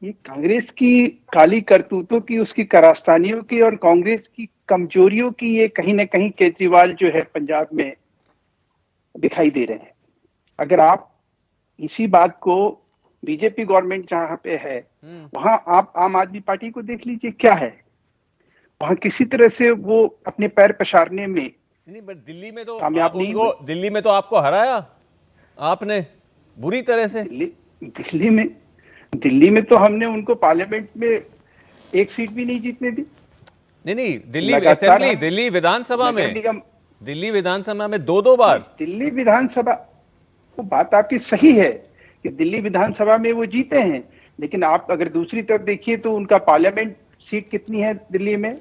ये कांग्रेस की काली करतूतों की, उसकी कारस्तानियों की और कांग्रेस की कमजोरियों की, ये कहीं ना कहीं केजरीवाल जो है पंजाब में दिखाई दे रहे हैं। अगर आप इसी बात को बीजेपी गवर्नमेंट जहां पे है वहां आप आम आदमी पार्टी को देख लीजिए, क्या है वहां किसी तरह से वो अपने पैर पसारने में नहीं, बट दिल्ली में तो कामयाब नहीं हुए। दिल्ली में तो आपको हराया आपने बुरी तरह से। दिल्ली में तो हमने उनको पार्लियामेंट में एक सीट भी नहीं जीतने दी। नहीं, दिल्ली असेंबली, दिल्ली विधानसभा में, दिल्ली विधानसभा में 2 बार। दिल्ली विधानसभा, वो बात आपकी सही है कि दिल्ली विधानसभा में वो जीते हैं, लेकिन आप अगर दूसरी तरफ देखिए तो उनका पार्लियामेंट सीट कितनी है दिल्ली में,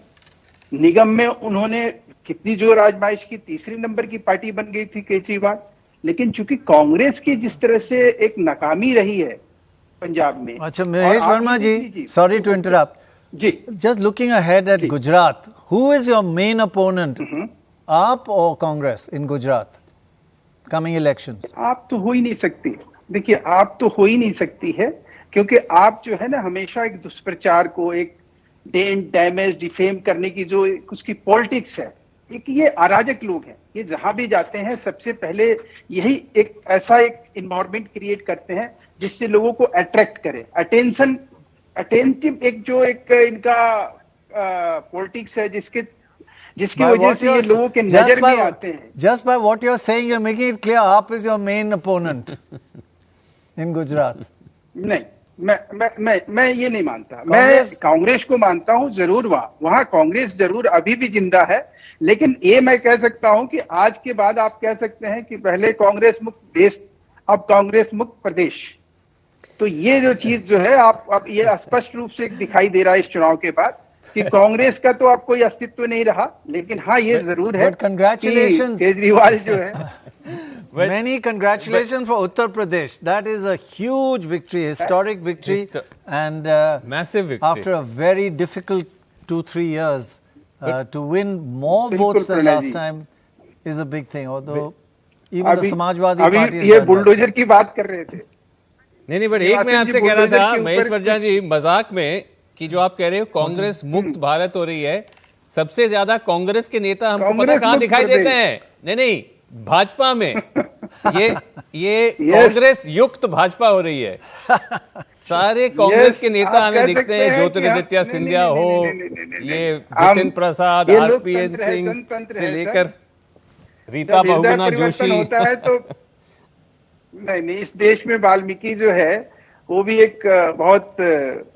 निगम में उन्होंने कितनी जोर आजमाइश की, तीसरे नंबर की पार्टी बन गई थी केजरीवाल। लेकिन चूंकि कांग्रेस की जिस तरह से एक नाकामी रही है पंजाब में। अच्छा Mahesh Verma ji, sorry to interrupt जी, just looking ahead at Gujarat, who is your main opponent, AAP or Congress in Gujarat coming elections? आप तो हो ही नहीं सकती, देखिए आप तो हो ही नहीं सकती है, क्योंकि आप जो है ना हमेशा एक दुष्प्रचार को, एक डैमेज डिफेम करने की जो उसकी पॉलिटिक्स है, एक ये अराजक लोग हैं, ये जहां भी जाते हैं सबसे पहले यही एक ऐसा एक इन्वायरमेंट क्रिएट करते हैं जिससे लोगों को अट्रैक्ट करे, अटेंटिव एक जो एक इनका पॉलिटिक्स है जिसकी वजह से ये लोगों के नजर में आते हैं। Just by what you're saying, you're making it clear AAP is your main opponent in Gujarat. नहीं, मैं ये नहीं मानता। मैं कांग्रेस को मानता हूं, जरूर वहां कांग्रेस जरूर अभी भी जिंदा है, लेकिन ये मैं कह सकता हूं कि आज के बाद आप कह सकते हैं कि पहले कांग्रेस मुक्त देश, अब कांग्रेस मुक्त प्रदेश। तो ये जो चीज जो है आप ये स्पष्ट रूप से दिखाई दे रहा है इस चुनाव के बाद कि कांग्रेस का तो अब कोई अस्तित्व नहीं रहा, लेकिन हाँ ये जरूर है congratulations केजरीवाल जो है many congratulations for Uttar Pradesh. That is a huge victory, historic victory, and massive victory after a very difficult 2-3 years. To win more votes than last time is a big thing. Although even the Samajwadi Party ये bulldozer की बात कर रहे थे। नहीं but एक मैं आपसे कह रहा था महेश वर्मा जी मजाक में कि जो आप कह रहे हो कांग्रेस मुक्त भारत हो रही है, सबसे ज्यादा कांग्रेस के नेता हमको पता कहाँ दिखाई देते हैं? नहीं भाजपा में ये कांग्रेस युक्त भाजपा हो रही है। सारे कांग्रेस के नेता हमें दिखते हैं, ज्योतिरादित्य सिंधिया हो, ये जितिन प्रसाद, आरपीएन सिंह से लेकर रीता बहुगुणा जोशी। होता है तो नहीं, इस देश में वाल्मीकि जो है वो भी एक बहुत,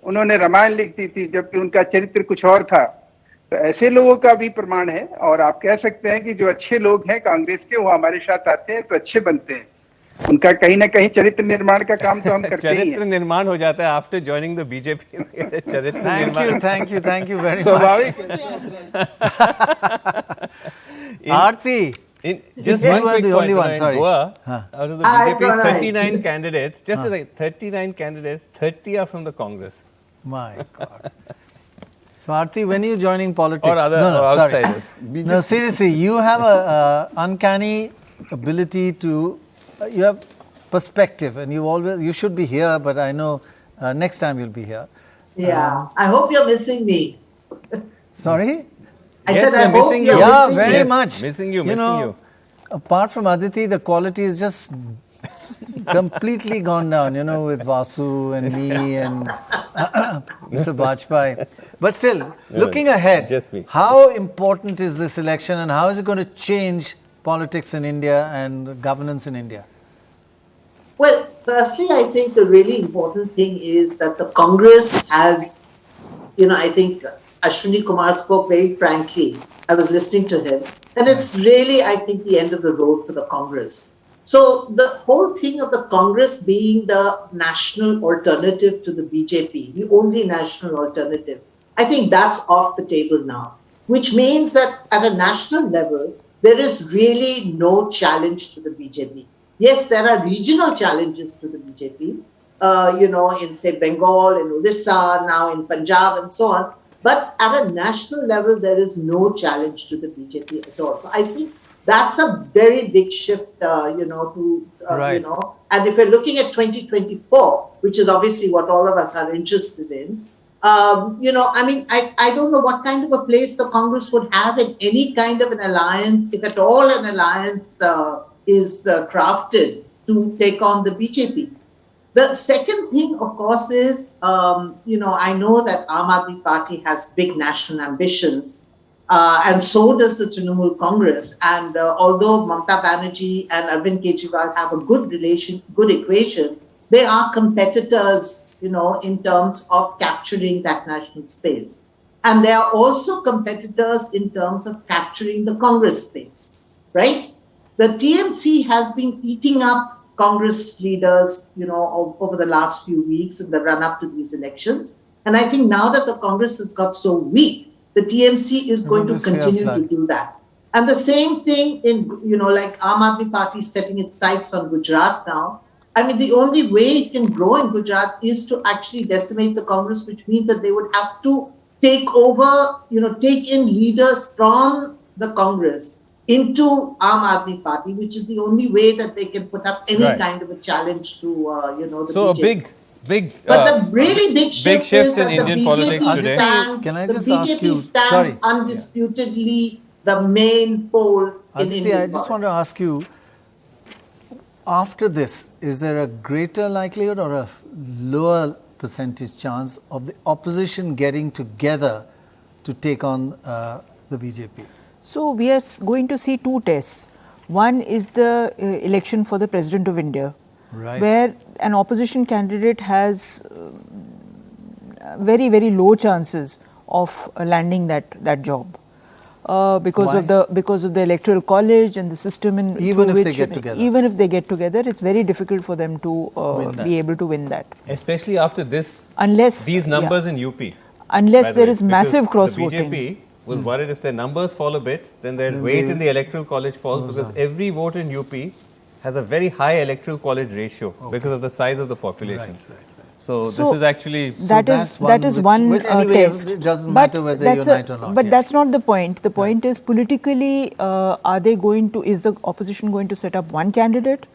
उन्होंने रामायण लिखती थी जबकि उनका चरित्र कुछ और था। तो ऐसे लोगों का भी प्रमाण है, और आप कह सकते हैं कि जो अच्छे लोग हैं कांग्रेस के वो हमारे साथ आते हैं तो अच्छे बनते हैं। उनका कहीं ना कहीं चरित्र निर्माण का काम तो हम करते ही हैं। चरित्र निर्माण हो जाता है आफ्टर जॉइनिंग द बीजेपी। चरित्र thank you very much. Aarti, just one quick the only one, sorry. Goa, out of the BJP's 39 candidates, just as 39 candidates, 30 are from the Congress. My God. So Aarti, when are you joining politics? Or other outsiders. No, seriously, you have a uncanny ability to, you have perspective, and you should be here, but I know next time you'll be here. Yeah, I hope you're missing me. Sorry? I said I hope you're missing me. Yeah, very much. Missing you. Apart from Aditi, the quality is just completely gone down, with Vasu and me and Mr. Bajpai. But still, looking ahead, how important is this election and how is it going to change politics in India and governance in India? Well, firstly, I think the really important thing is that the Congress has, I think Ashwini Kumar spoke very frankly. I was listening to him. And it's really, I think, the end of the road for the Congress. So the whole thing of the Congress being the national alternative to the BJP, the only national alternative, I think that's off the table now. Which means that at a national level, there is really no challenge to the BJP. Yes, there are regional challenges to the BJP, in, say, Bengal, in Odisha, now in Punjab, and so on. But at a national level, there is no challenge to the BJP at all. So I think that's a very big shift, right. And if we're looking at 2024, which is obviously what all of us are interested in, I don't know what kind of a place the Congress would have in any kind of an alliance, if at all an alliance is crafted to take on the BJP. The second thing, of course, is, I know that Aam Aadmi Party has big national ambitions, and so does the Trinamool Congress. And although Mamata Banerjee and Arvind Kejriwal have a good equation, they are competitors, in terms of capturing that national space. And they are also competitors in terms of capturing the Congress space, right? The TMC has been eating up Congress leaders, over the last few weeks in the run-up to these elections. And I think now that the Congress has got so weak, the TMC is going to continue to do that. And the same thing in, like Aam Aadmi Party setting its sights on Gujarat now. I mean, the only way it can grow in Gujarat is to actually decimate the Congress, which means that they would have to take over, take in leaders from the Congress into Aam Aadmi Party, which is the only way that they can put up any kind of a challenge to, the So BJP. But the really big shift is that in Indian the politics BJP today. stands, Can I the just BJP ask you? stands Sorry. undisputedly the main pole in Aditi, Indian I just want to ask you, after this, is there a greater likelihood or a lower percentage chance of the opposition getting together to take on the BJP? So we are going to see two tests. One is the election for the President of India, where an opposition candidate has very, very low chances of landing that job. Because of the electoral college and the system even if they get together. Even if they get together, it's very difficult for them to be able to win that. Especially after this, these numbers in UP. Unless there is massive cross voting. The BJP will worry if their numbers fall a bit, then their weight in the electoral college falls, because every vote in UP has a very high electoral college ratio because of the size of the population. So this is actually that is one anyway, test. It doesn't matter whether they unite or not. But that's not the point. The point is politically, is the opposition going to set up one candidate,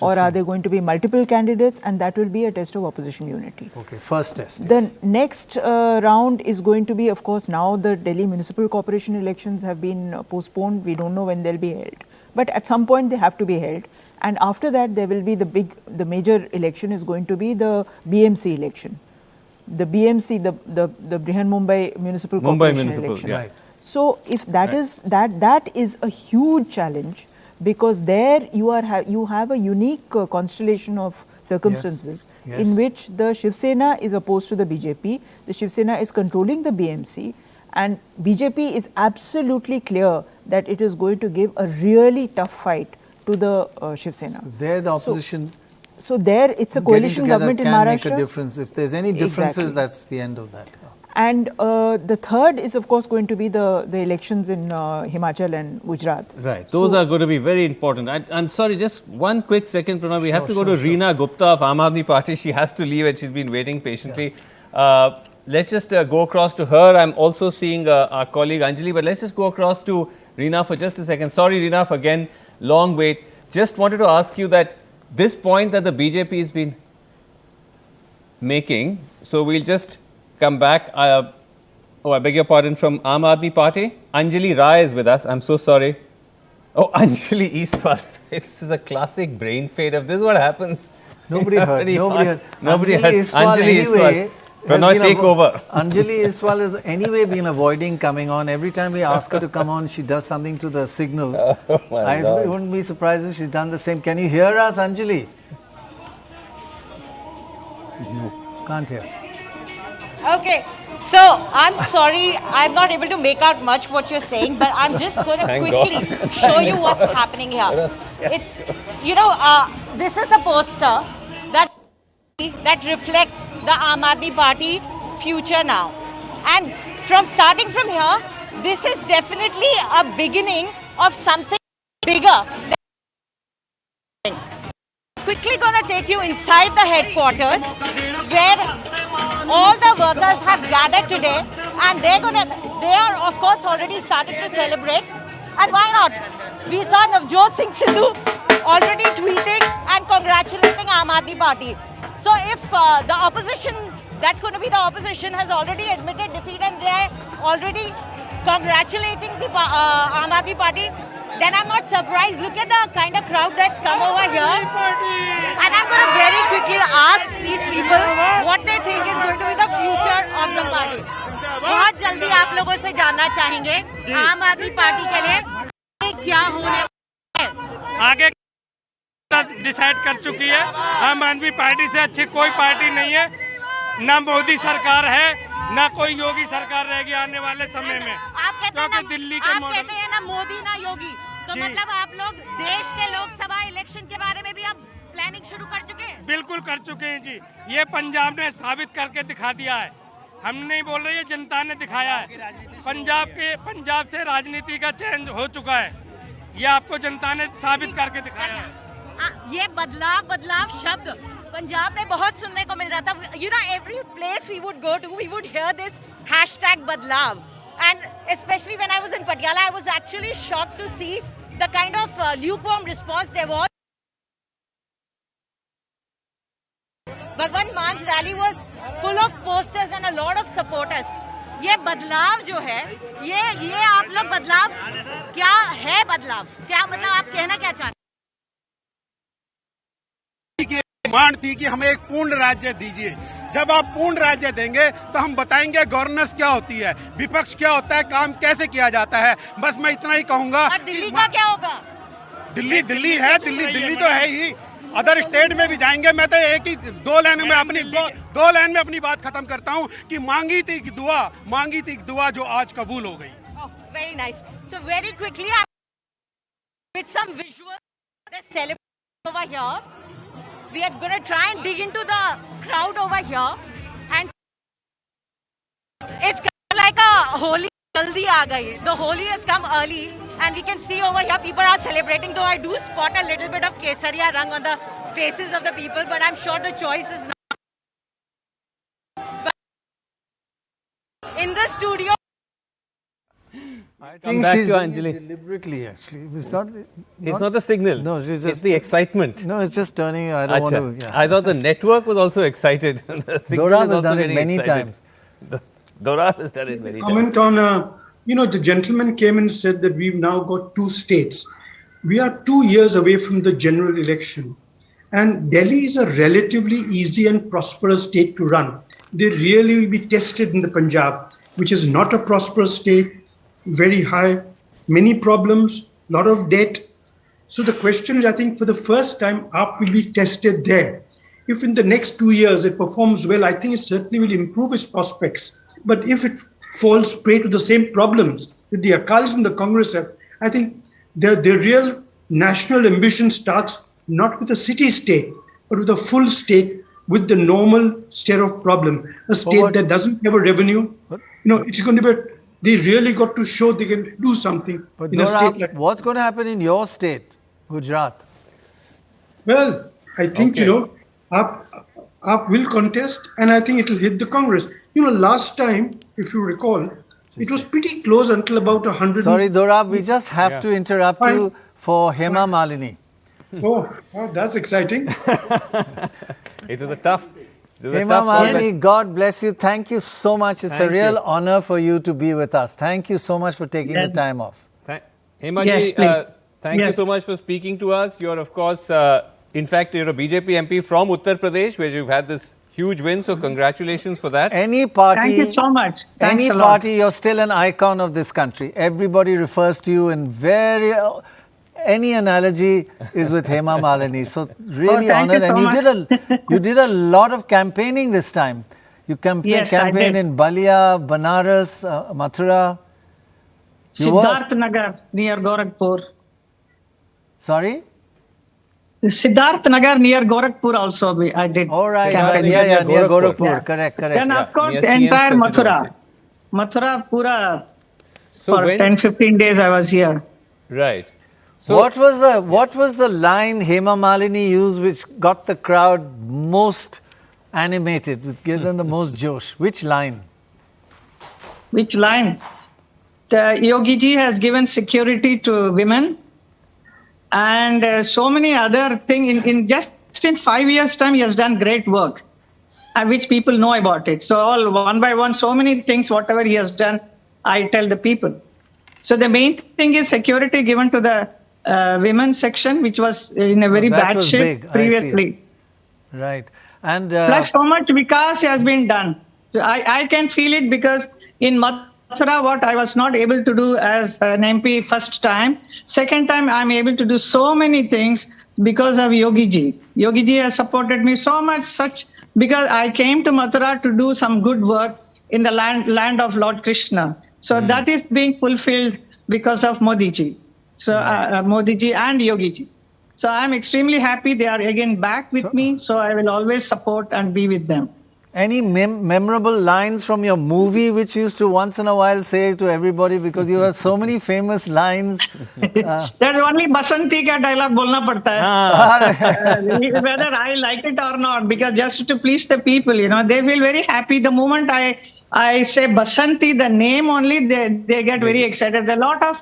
or are there going to be multiple candidates, and that will be a test of opposition unity. Okay, first test. The next round is going to be, of course, now the Delhi Municipal Corporation elections have been postponed. We don't know when they'll be held, but at some point they have to be held. And after that, there will be the major election is going to be the BMC election. The BMC, the Brihan Mumbai Municipal Corporation election. Yeah. So if that is a huge challenge, because there you have a unique constellation of circumstances in which the Shiv Sena is opposed to the BJP, the Shiv Sena is controlling the BMC, and BJP is absolutely clear that it is going to give a really tough fight to the Shiv Sena. There the opposition... So there it's a coalition government in Maharashtra. Can make a difference. If there's any differences, that's the end of that. And the third is, of course, going to be the elections in Himachal and Gujarat. Right. Those are going to be very important. I'm sorry, just one quick second, Prannoy. We have to go to Reena Gupta of Aam Aadmi Party. She has to leave and she's been waiting patiently. Let's just go across to her. I'm also seeing our colleague Anjali, but let's just go across to Reena for just a second. Sorry, Reena, for again, long wait. Just wanted to ask you that this point that the BJP has been making, so we'll just come back. I beg your pardon, from Aam Aadmi Party. Anjali Rai is with us. I'm so sorry. Oh, Anjali Eastwal. This is a classic brain fade. If this is what happens. Nobody heard. Nobody heard. Anjali Eastwal. Prannoy, take over. Anjali Eastwal has anyway been avoiding coming on. Every time we ask her to come on, she does something to the signal. I wouldn't be surprised if she's done the same. Can you hear us, Anjali? No, can't hear. Okay, so I'm sorry, I'm not able to make out much what you're saying, but I'm just going to quickly show you what's happening here. It's, this is the poster that reflects the Aam Aadmi Party future now. And starting from here, this is definitely a beginning of something bigger. Quickly going to take you inside the headquarters, where all the workers have gathered today, and they are of course already starting to celebrate. And why not? We saw Navjot Singh Sidhu already tweeting and congratulating Aam Aadmi Party. So if the opposition, that's going to be the opposition, has already admitted defeat and they are already congratulating the Aam Aadmi Party, then I'm not surprised. Look at the kind of crowd that's come over here. And I'm going to very quickly ask these people what they think is going to be the future of the party. बहुत जल्दी आप लोगों से जानना चाहेंगे आम आदमी party के लिए क्या होने है। आगे डिसाइड कर चुकी है। आम आदमी पार्टी से अच्छी कोई पार्टी नहीं है। ना मोदी सरकार है, ना कोई योगी सरकार रहेगी आने वाले समय में। क्योंकि दिल्ली के आप कहते हैं ना मोदी ना योगी, तो मतलब आप लोग देश के लोकसभा इलेक्शन के बारे में भी अब प्लानिंग शुरू कर चुके हैं? बिल्कुल कर चुके हैं जी। ये पंजाब ने साबित करके दिखा दिया है। हम नहीं बोल रहे, ये जनता ने दिखाया है। पंजाब से राजनीति का चेंज हो चुका है। ये आपको जनता ने साबित करके दिखाया है। ये बदलाव शब्द पंजाब में बहुत सुनने को मिल रहा था. You know, every place we would go to, we would hear this hashtag बदलाव. And especially when I was in Patiala, I was actually shocked to see the kind of lukewarm response there was. Bhagwan Man's rally was full of posters and a lot of supporters. ये बदलाव जो है, ये आप लोग बदलाव क्या है? बदलाव क्या मतलब, आप कहना क्या चाहते हैं? डिमांड थी कि हमें एक पूर्ण राज्य दीजिए। जब आप पूर्ण राज्य देंगे तो हम बताएंगे गवर्नेंस क्या होती है, विपक्ष क्या होता है, काम कैसे किया जाता है। बस मैं इतना ही कहूंगा। और दिल्ली का क्या होगा? दिल्ली है, दिल्ली तो है ही। अदर स्टेट में भी जाएंगे। मैं तो एक ही दो लाइन में अपनी बात खत्म करता हूं कि मांगी थी दुआ जो आज कबूल हो गई। Very nice. So very quickly, with some visuals, they celebrate over here. We are going to try and dig into the crowd over here, and it's kind of like a Holi. Jaldi aa gayi. The Holi has come early, and we can see over here people are celebrating. Though I do spot a little bit of Kesariya rang on the faces of the people, but I'm sure the choice is not. But in the studio, I think she's deliberately, actually. It's not the signal. No, it's the excitement. No, it's just turning. I don't want to. Yeah. I thought the network was also excited. Dora has done it many times. Dora has done it many times. Comment on, the gentleman came and said that we've now got 2 states. We are 2 years away from the general election. And Delhi is a relatively easy and prosperous state to run. They really will be tested in the Punjab, which is not a prosperous state. Very high, many problems, lot of debt. So the question is, I think for the first time, AAP will be tested there. If in the next 2 years it performs well, I think it certainly will improve its prospects. But if it falls prey to the same problems that the Akalis and the Congress have, I think their real national ambition starts not with a city-state, but with a full state with the normal state of problem. A state that doesn't have a revenue. It's going to be... They really got to show they can do something in a state like... What's going to happen in your state, Gujarat? Well, I think, AAP will contest, and I think it will hit the Congress. Last time, if you recall, it was pretty close until about 100... Sorry, Dorab, we just have to interrupt you for Hema Malini. Oh, that's exciting. It was a tough... Hema Malini, God bless you. Thank you so much. It's a real honor for you to be with us. Thank you so much for taking the time off. Hema ji, thank you so much for speaking to us. You're, of course, in fact, you're a BJP MP from Uttar Pradesh, where you've had this huge win. So congratulations for that. Any party... Thank you so much. Any party, you're still an icon of this country. Everybody refers to you in any analogy is with Hema Malini. So really honored. And you did a lot of campaigning this time. You campaigned in Balia, Banaras, Mathura. Siddharth Nagar near Gorakhpur. Sorry? Siddharth Nagar near Gorakhpur also I did. All right. Near Gorakhpur. Correct. Then of course entire Mathura. Mathura pura for 10-15 days I was here. Right. So what was the line Hema Malini used which got the crowd most animated, gave them the most josh? Which line? Which line? Yogi ji has given security to women and so many other things. In 5 years' time, he has done great work, which people know about it. So all one by one, so many things, whatever he has done, I tell the people. So the main thing is security given to the women's section, which was in a very bad shape previously. Right. And plus so much vikas has been done. So I can feel it because in Mathura, what I was not able to do as an MP first time, second time I'm able to do so many things because of Yogi ji. Yogi ji has supported me so much because I came to Mathura to do some good work in the land of Lord Krishna. So that is being fulfilled because of Modi ji. So Modi ji and Yogi ji. So I'm extremely happy they are again back with me. So I will always support and be with them. Any memorable lines from your movie which you used to once in a while say to everybody, because you have so many famous lines? There's only Basanti ka dialogue bolna padta hai. Whether I like it or not, because just to please the people, they feel very happy. The moment I say Basanti, the name only, they get very excited. A lot of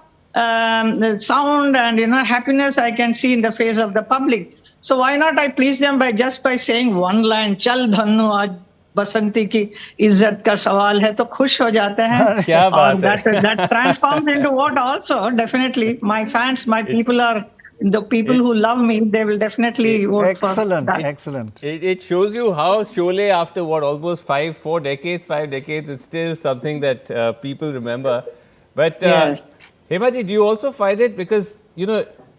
sound and happiness I can see in the face of the public. So why not I please them by saying one line, Chal Dhannu aaj बसंती की इज्जत का सवाल है तो खुश हो जाते हैं. क्या बात है. That transforms into what also definitely my fans, my people are the people who love me. They will definitely vote for that. Excellent. It shows you how Sholay, after what, almost 5 decades, it's still something that people remember. But Hemaji, do you also find it, because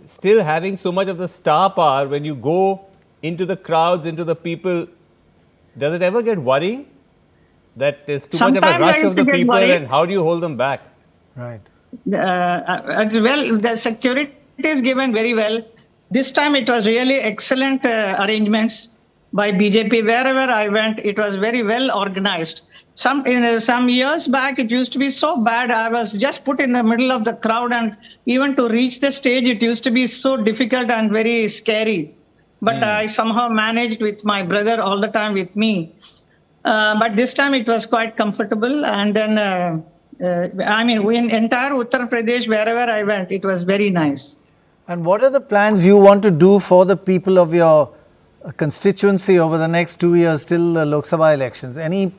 still having so much of the star power, when you go into the crowds, into the people, does it ever get worrying that there's too much of a rush of the people, and how do you hold them back? Right. Well, the security is given very well. This time it was really excellent arrangements by BJP. Wherever I went, it was very well organized. Some years back, it used to be so bad. I was just put in the middle of the crowd, and even to reach the stage, it used to be so difficult and very scary. But I somehow managed with my brother all the time with me. But this time it was quite comfortable. And then, in entire Uttar Pradesh, wherever I went, it was very nice. And what are the plans you want to do for the people of your constituency over the next 2 years till the Lok Sabha elections? Any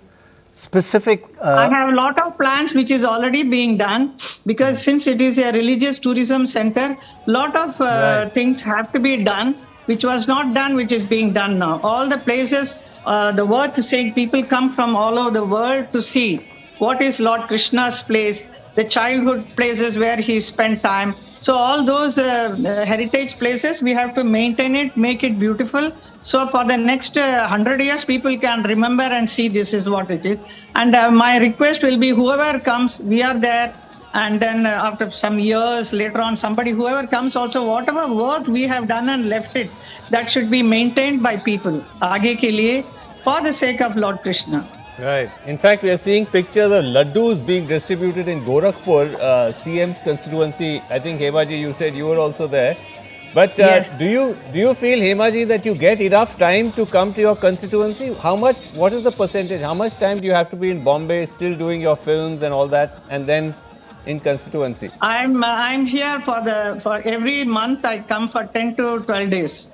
specific... I have a lot of plans which is already being done, because since it is a religious tourism center, lot of things have to be done, which was not done, which is being done now. All the places, the worth saying, people come from all over the world to see what is Lord Krishna's place, the childhood places where he spent time. So all those heritage places, we have to maintain it, make it beautiful. So for the next 100 years, people can remember and see this is what it is. And my request will be, whoever comes, we are there. And then after some years later on, whoever comes also, whatever work we have done and left it, that should be maintained by people. Aage ke liye, for the sake of Lord Krishna. Right. In fact, we are seeing pictures of laddus being distributed in Gorakhpur, CM's constituency. I think, Hemaji, you said you were also there. But do you feel, Hemaji, that you get enough time to come to your constituency? What is the percentage? How much time do you have to be in Bombay, still doing your films and all that, and then in constituency? I'm here for every month. I come for 10 to 12 days.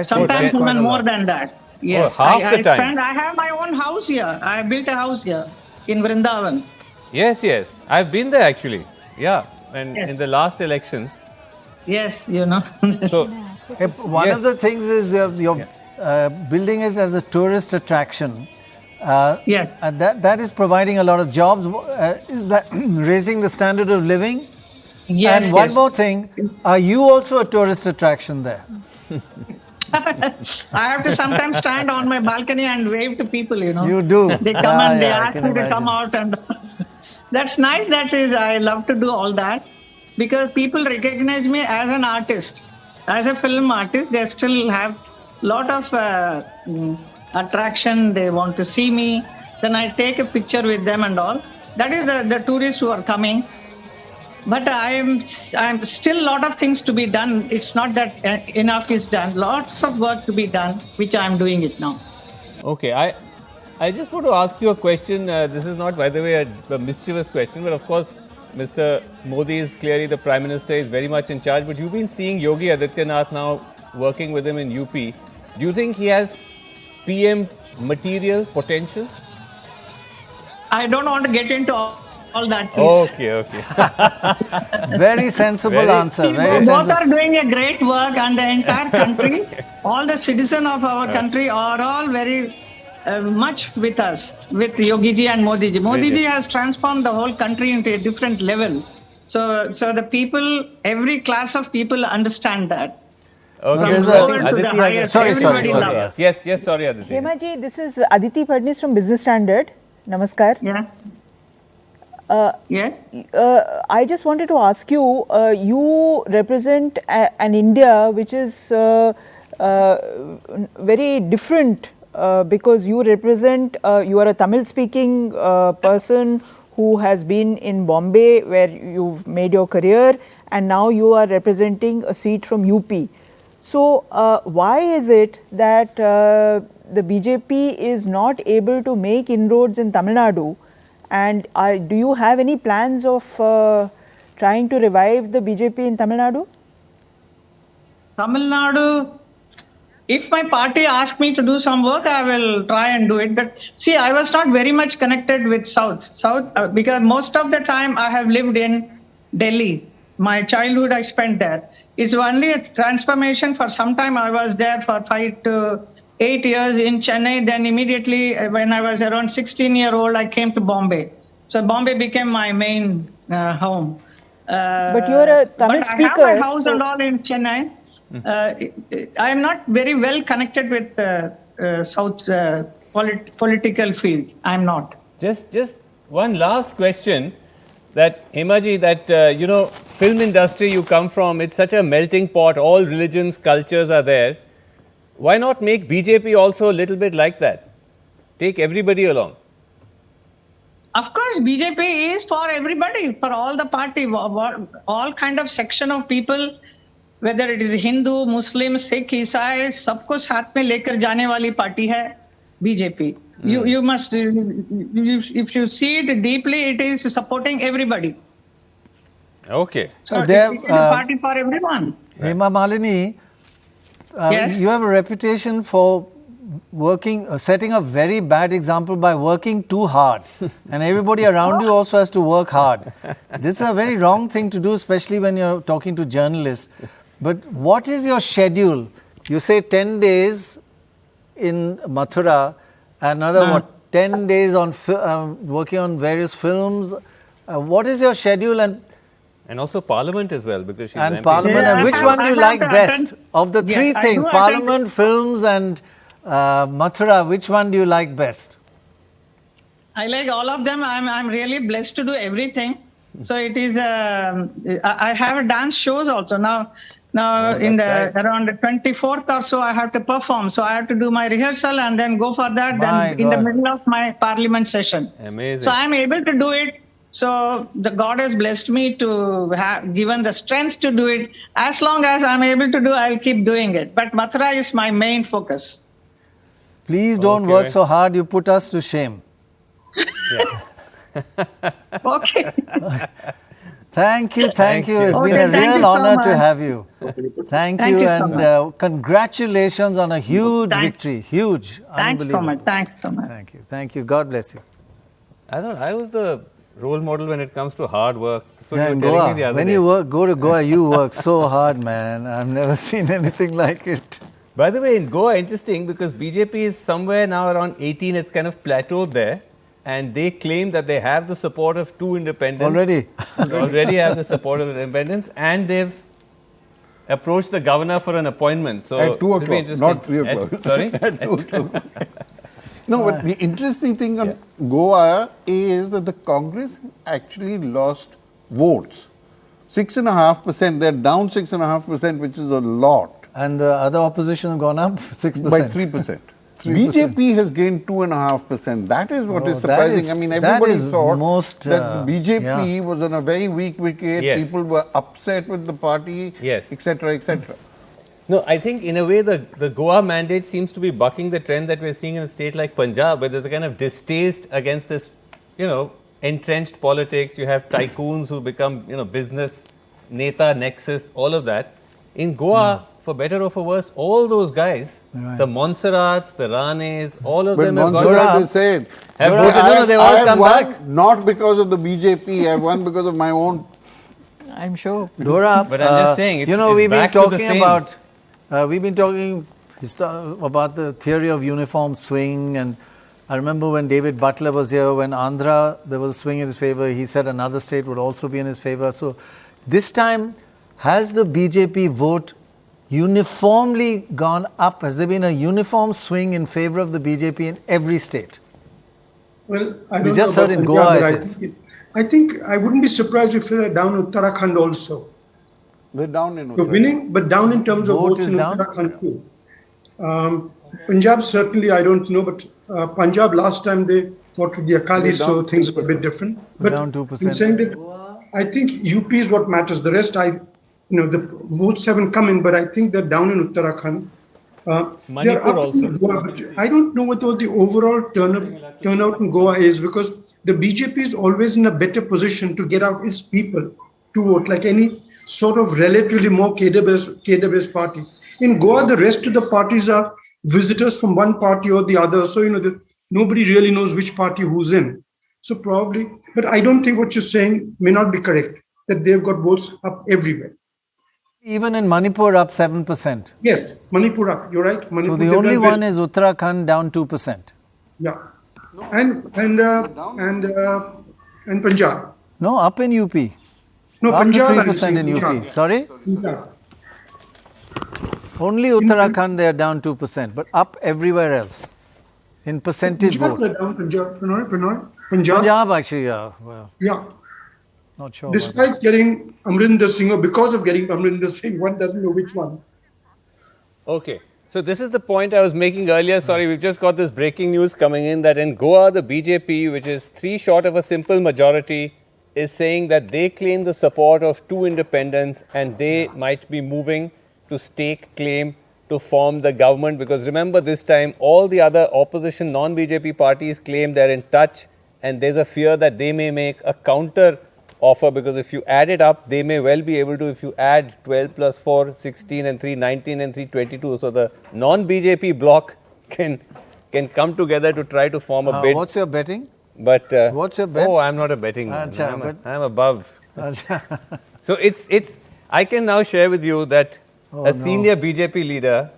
Sometimes even more than that. Yes, half the time. I have my own house here. I built a house here in Vrindavan. Yes. I've been there actually. Yeah, and in the last elections. Yes, So one of the things is your building is as a tourist attraction. Yes. And that is providing a lot of jobs. Is that raising the standard of living? Yes. And one more thing, are you also a tourist attraction there? I have to sometimes stand on my balcony and wave to people, You do. They come and they ask me to come out, and that's nice. I love to do all that, because people recognize me as an artist, as a film artist. They still have lot of attraction. They want to see me. Then I take a picture with them and all. That is the tourists who are coming. But I'm still a lot of things to be done. It's not that enough is done. Lots of work to be done, which I'm doing it now. Okay, I just want to ask you a question. This is not, by the way, a mischievous question, but of course, Mr. Modi is clearly the Prime Minister, is very much in charge. But you've been seeing Yogi Adityanath now, working with him in UP. Do you think he has PM material potential? I don't want to get into all that, please. Okay. Very sensible answer. Both are doing a great work, and the entire country, all the citizens of our country are all very much with us, with Yogi ji and Modi ji. Modi ji has transformed the whole country into a different level. So the people, every class of people understand that. Okay. Sorry. Yes, sorry, Aditi. Hema ji, this is Aditi Phadnis from Business Standard. Namaskar. Yeah. I just wanted to ask you, you represent an India which is very different because you represent, you are a Tamil speaking person who has been in Bombay where you've made your career, and now you are representing a seat from UP. So why is it that the BJP is not able to make inroads in Tamil Nadu, and do you have any plans of trying to revive the BJP in Tamil Nadu? Tamil Nadu, if my party asks me to do some work, I will try and do it. But see, I was not very much connected with South because most of the time I have lived in Delhi. My childhood I spent there. It's only a transformation. For some time I was there for 5 to 8 years in Chennai. Then immediately when I was around 16-year-old, I came to Bombay. So Bombay became my main home. But you're a Tamil speaker. I have my house and all in Chennai. I am not very well connected with South political field. I am not. Just one last question. That Hemaji, that film industry you come from, it's such a melting pot. All religions, cultures are there. Why not make BJP also a little bit like that? Take everybody along. Of course, BJP is for everybody, for all the party, all kind of section of people, whether it is Hindu, Muslim, Sikh, Isai, सबको साथ में लेकर जाने वाली party है BJP. You must, if you see it deeply, it is supporting everybody. Okay. So it is a party for everyone. Hema Malini, Yes? you have a reputation for setting a very bad example by working too hard. And everybody around you also has to work hard. This is a very wrong thing to do, especially when you're talking to journalists. But what is your schedule? You say 10 days in Mathura, another 10 days on working on various films. What is your schedule? And also Parliament as well, because she's and an MP. Parliament. And which one do you like best of the three things? Parliament, films, and Mathura. Which one do you like best? I like all of them. I'm really blessed to do everything. So it is. I have dance shows also now. Now in the around the 24th or so, I have to perform. So I have to do my rehearsal and then go for that. Then in the middle of my Parliament session. Amazing. So I'm able to do it. So the God has blessed me to have given the strength to do it. As long as I'm able to do, I'll keep doing it. But Mathura is my main focus. Please don't work so hard. You put us to shame. Okay. Thank you. It's been a real honor to have you. Thank you, and congratulations on a huge victory. Huge. Thanks so much. Thank you. God bless you. I thought I was the role model when it comes to hard work. So yeah, in Goa. When you go to Goa, you work so hard, man. I've never seen anything like it. By the way, in Goa, interesting because BJP is somewhere now around 18. It's kind of plateaued there. And they claim that they have the support of 2 independents. Already have the support of the independents. And they've approached the governor for an appointment. So at 2 o'clock, not 3 o'clock. Sorry? At 2 o'clock. No, but the interesting thing on Goa is that the Congress has actually lost votes. 6.5%. They're down 6.5%, which is a lot. And the other opposition have gone up 6%. By 3%. BJP has gained 2.5%. That is what is surprising. I mean, everybody thought that the BJP was on a very weak wicket. Yes. People were upset with the party, etc., etc. No, I think in a way the Goa mandate seems to be bucking the trend that we're seeing in a state like Punjab, where there's a kind of distaste against this, entrenched politics. You have tycoons who become, business, Neta, Nexus, all of that. In Goa, for better or for worse, all those guys, the Montserrats, the Ranes, all of them have gone Montserrat said, they all come back. Not because of the BJP, I won because of my own. I'm sure. Dora, but I'm just saying, it's we've been back to the talking same. about the theory of uniform swing, and I remember when David Butler was here, when Andhra, there was a swing in his favor, he said another state would also be in his favor. So this time, has the BJP vote uniformly gone up? Has there been a uniform swing in favor of the BJP in every state? Well, we just heard in Goa it is. I think I wouldn't be surprised if they're down in Uttarakhand also. They're down in Uttarakhand. They're winning, but down in terms of Vote votes is in down? Uttarakhand too. Punjab, certainly, I don't know, but Punjab last time they fought with the Akalis, so things are a bit different. But Down 2%. I'm saying that I think UP is what matters. The rest, the votes haven't come in, but I think they're down in Uttarakhand. Manipur also. Goa, but I don't know what the overall turnout in Goa is, because the BJP is always in a better position to get out its people to vote, like any sort of relatively more cadre-based party. In Goa, the rest of the parties are visitors from one party or the other. So, nobody really knows which party who's in. So probably, but I don't think what you're saying may not be correct, that they've got votes up everywhere. Even in Manipur, up 7%. Yes, Manipur up. You're right. Manipur, So the only one is Uttarakhand, down 2%. Yeah, and Punjab. No, up in UP. No, up Punjab. to 3% in UP. Punjab. Sorry? Punjab. Only Uttarakhand they are down 2%, but up everywhere else in percentage Punjab, vote. they're down, Punjab. Punjab actually, yeah. Well, Yeah. not sure. Despite getting Amrinder Singh, or because of getting Amrinder Singh, one doesn't know which one. Okay. So this is the point I was making earlier. Sorry, we've just got this breaking news coming in that in Goa, the BJP, which is 3 short of a simple majority, is saying that they claim the support of 2 independents and they might be moving to stake claim to form the government. Because remember, this time all the other opposition non-BJP parties claim they're in touch, and there's a fear that they may make a counter offer, because if you add it up, they may well be able to, if you add 12 plus 4, 16 and 3, 19 and 3, 22. So the non-BJP bloc can come together to try to form a bid. What's your betting? But what's your bet? Oh, I'm not a betting man. I'm above. So it's. I can now share with you that a senior BJP leader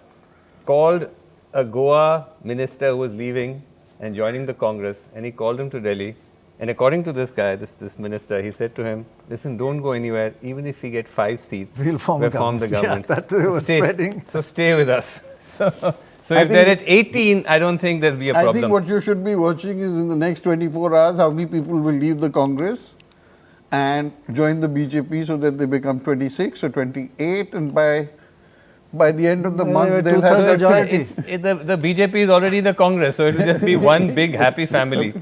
called a Goa minister who was leaving and joining the Congress, and he called him to Delhi. And according to this guy, this minister, he said to him, "Listen, don't go anywhere. Even if we get 5 seats, we'll form the government." Yeah, that was spreading. So stay with us. So if they're at 18, I don't think there'll be a problem. I think what you should be watching is in the next 24 hours, how many people will leave the Congress and join the BJP so that they become 26 or 28, and by the end of the month, they'll have the majority. The BJP is already the Congress, so it will just be one big happy family.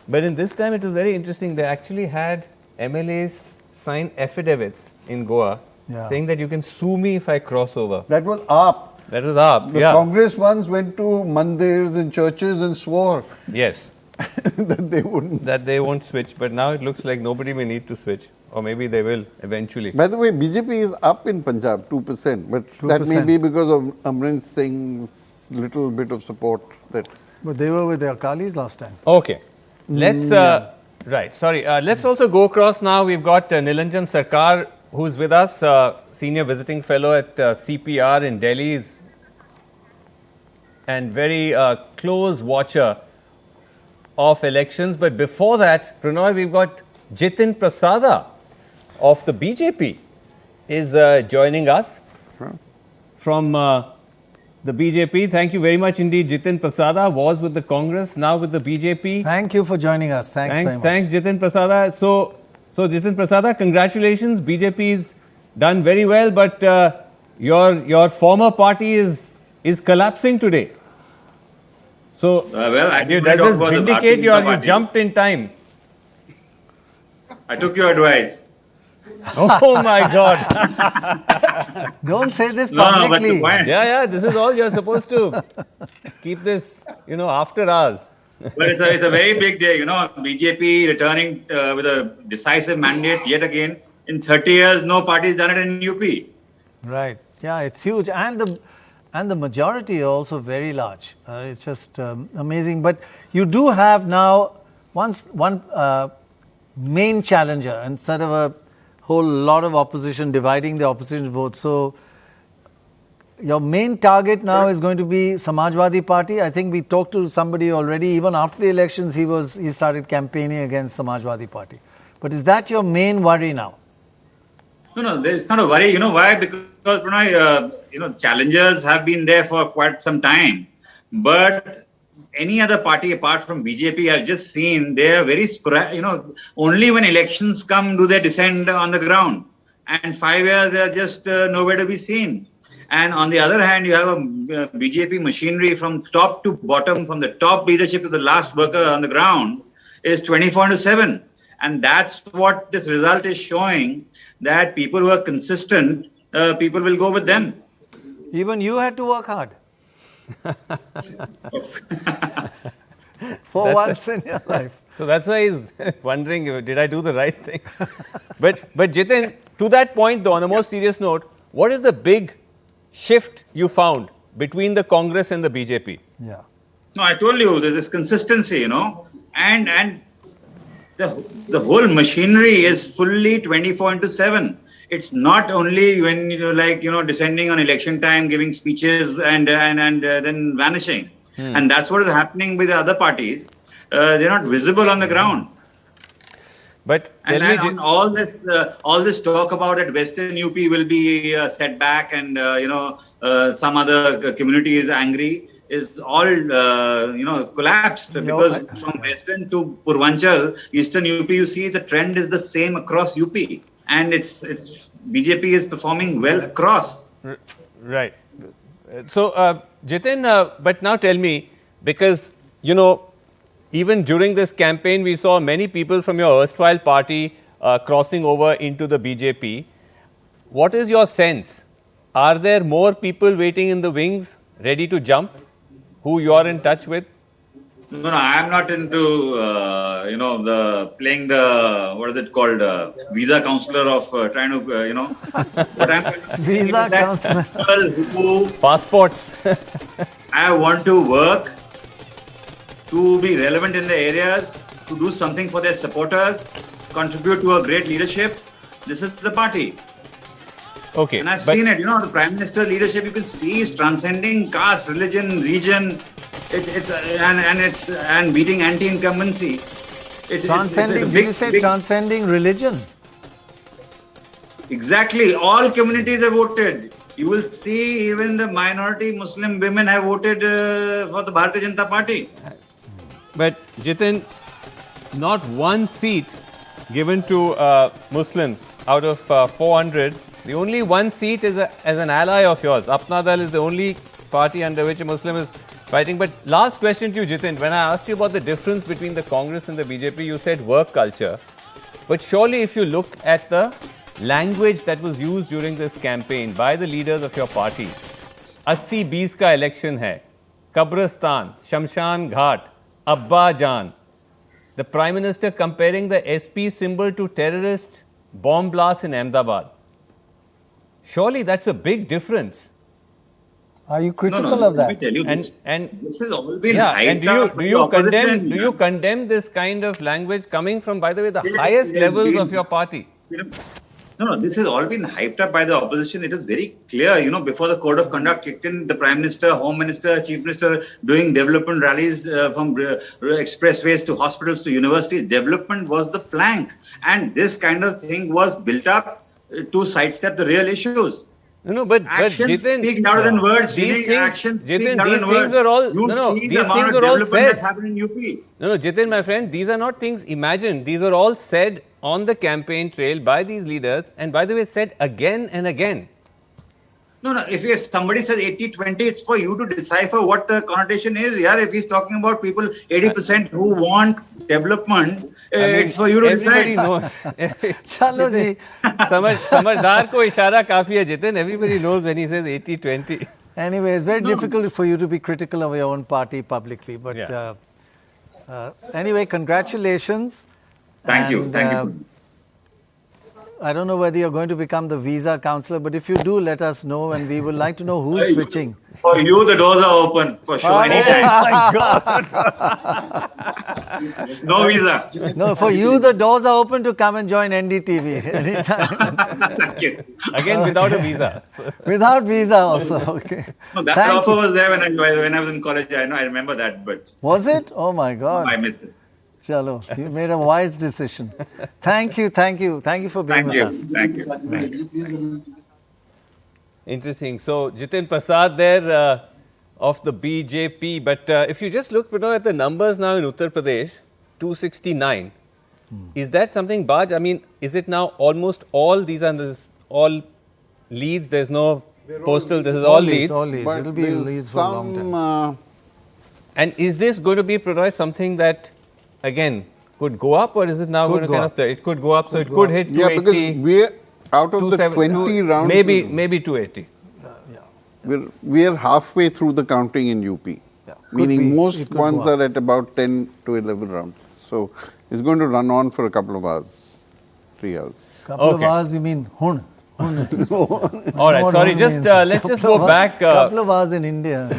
But in this time, it was very interesting. They actually had MLAs sign affidavits in Goa saying that you can sue me if I cross over. That was up. That was up. The Congress ones went to mandirs and churches and swore. Yes. that they wouldn't. That they won't switch. But now it looks like nobody may need to switch. Or maybe they will eventually. By the way, BJP is up in Punjab, 2%. But 2%. That may be because of Amrinder Singh's little bit of support. But they were with the Akalis last time. Okay. Let's, right, sorry. Let's also go across now. We've got Nilanjan Sarkar, who's with us, senior visiting fellow at CPR in Delhi, and very close watcher of elections. But before that, Prannoy, we've got Jitin Prasada of the BJP is joining us from the BJP. Thank you very much indeed. Jitin Prasada was with the Congress, now with the BJP. Thank you for joining us. Thanks very much. Thanks, Jitin Prasada. So Jitin Prasada, congratulations. BJP's done very well, but your former party is collapsing today. So does this vindicate you jumped in time? I took your advice. Oh my God. Don't say this publicly. Yeah, this is all you're supposed to keep this, after hours. But it's a very big day, BJP returning with a decisive mandate yet again. In 30 years, no party's done it in UP. Right. Yeah, it's huge. And the majority are also very large. It's just amazing. But you do have now one main challenger instead of a whole lot of opposition dividing the opposition vote. So your main target now is going to be Samajwadi Party. I think we talked to somebody already. Even after the elections, he started campaigning against Samajwadi Party. But is that your main worry now? No, it's not a worry. You know why? Because Prannoy, challengers have been there for quite some time. But any other party apart from BJP I've just seen, they are very, only when elections come do they descend on the ground. And 5 years they are just nowhere to be seen. And on the other hand, you have a BJP machinery from top to bottom, from the top leadership to the last worker on the ground, is 24/7. And that's what this result is showing, that people who are consistent, people will go with them. Even you had to work hard. For once in your life. So that's why he's wondering, did I do the right thing? But Jitin, to that point though, on a more serious note, what is the big shift you found between the Congress and the BJP? Yeah. No, I told you, there's this consistency, and the whole machinery is fully 24/7. It's not only when descending on election time, giving speeches and then vanishing. And that's what is happening with the other parties. They're not visible on the ground. But and all this talk about that Western UP will be a setback and some other community is angry is all collapsed, because from Western to Purvanchal, Eastern UP, you see the trend is the same across UP, and it's BJP is performing well across. Right. So Jitin, but now tell me, because even during this campaign, we saw many people from your erstwhile party crossing over into the BJP. What is your sense? Are there more people waiting in the wings, ready to jump, who you are in touch with? No, I am not into, playing the, what is it called, visa counselor of trying to, but I'm visa counselor. Who passports. I want to work, to be relevant in the areas, to do something for their supporters, contribute to a great leadership. This is the party. Okay. And I've seen it, the Prime Minister leadership, you can see is transcending caste, religion, region, and beating anti-incumbency. Transcending, did you say transcending religion? Exactly. All communities have voted. You will see even the minority Muslim women have voted for the Bharatiya Janata Party. But Jitin, not one seat given to Muslims out of 400. The only one seat is as an ally of yours. Apna Dal is the only party under which a Muslim is fighting. But last question to you, Jitin. When I asked you about the difference between the Congress and the BJP, you said work culture. But surely if you look at the language that was used during this campaign by the leaders of your party, 80-20 ka election hai, Kabristan, Shamshan Ghat, Abba Jan, the Prime Minister comparing the SP symbol to terrorist bomb blast in Ahmedabad. Surely that's a big difference. Are you critical of that? Let me tell you this. And this has all been and do you condemn this kind of language coming from, by the way, the highest levels of your party? No, this has all been hyped up by the opposition. It is very clear, before the code of conduct kicked in, the Prime Minister, Home Minister, Chief Minister doing development rallies from expressways to hospitals to universities. Development was the plank. And this kind of thing was built up to sidestep the real issues. No, but actions Jitin, speak louder than words. These things are all said. Happening in UP. No, Jitin, my friend, these are not things imagined. These were all said on the campaign trail by these leaders, and by the way, said again and again. No, if somebody says 80-20, it's for you to decipher what the connotation is. Yeah, if he's talking about people, 80% who want development, it's for you to everybody decide. Knows. Chalo ji. समझदार को इशारा काफी है, Jitin. Everybody knows when he says 80-20. Anyway, it's very difficult for you to be critical of your own party publicly. But anyway, congratulations. Thank you. I don't know whether you're going to become the visa counselor, but if you do, let us know, and we would like to know who's switching. For you, the doors are open for sure. Anytime. Oh my God. No visa. No, for you, the doors are open to come and join NDTV anytime. Thank you. Again, without a visa. Without visa also, okay. No, that offer was there when I was in college. I remember that, but... Was it? Oh my God. I missed it. Chalo, you made a wise decision. Thank you for being with us. Thank you. Interesting. So, Jitin Prasad there of the BJP. But if you just look at the numbers now in Uttar Pradesh, 269. Is that something, Baj? I mean, is it now almost all these are all leads? There's no postal, this is all leads. All leads. It'll be leads for a long time. And is this going to be, Prannoy, something that, again, could go up, or is it now going to kind of play? It could go up, so it could hit 280. Yeah, because we're out of the 20 rounds. Maybe 280. We're halfway through the counting in UP. Meaning most ones are at about 10 to 11 rounds. So it's going to run on for a couple of hours, 3 hours. Couple of hours, you mean hun? All right, sorry, just let's just go back. Couple of hours in India.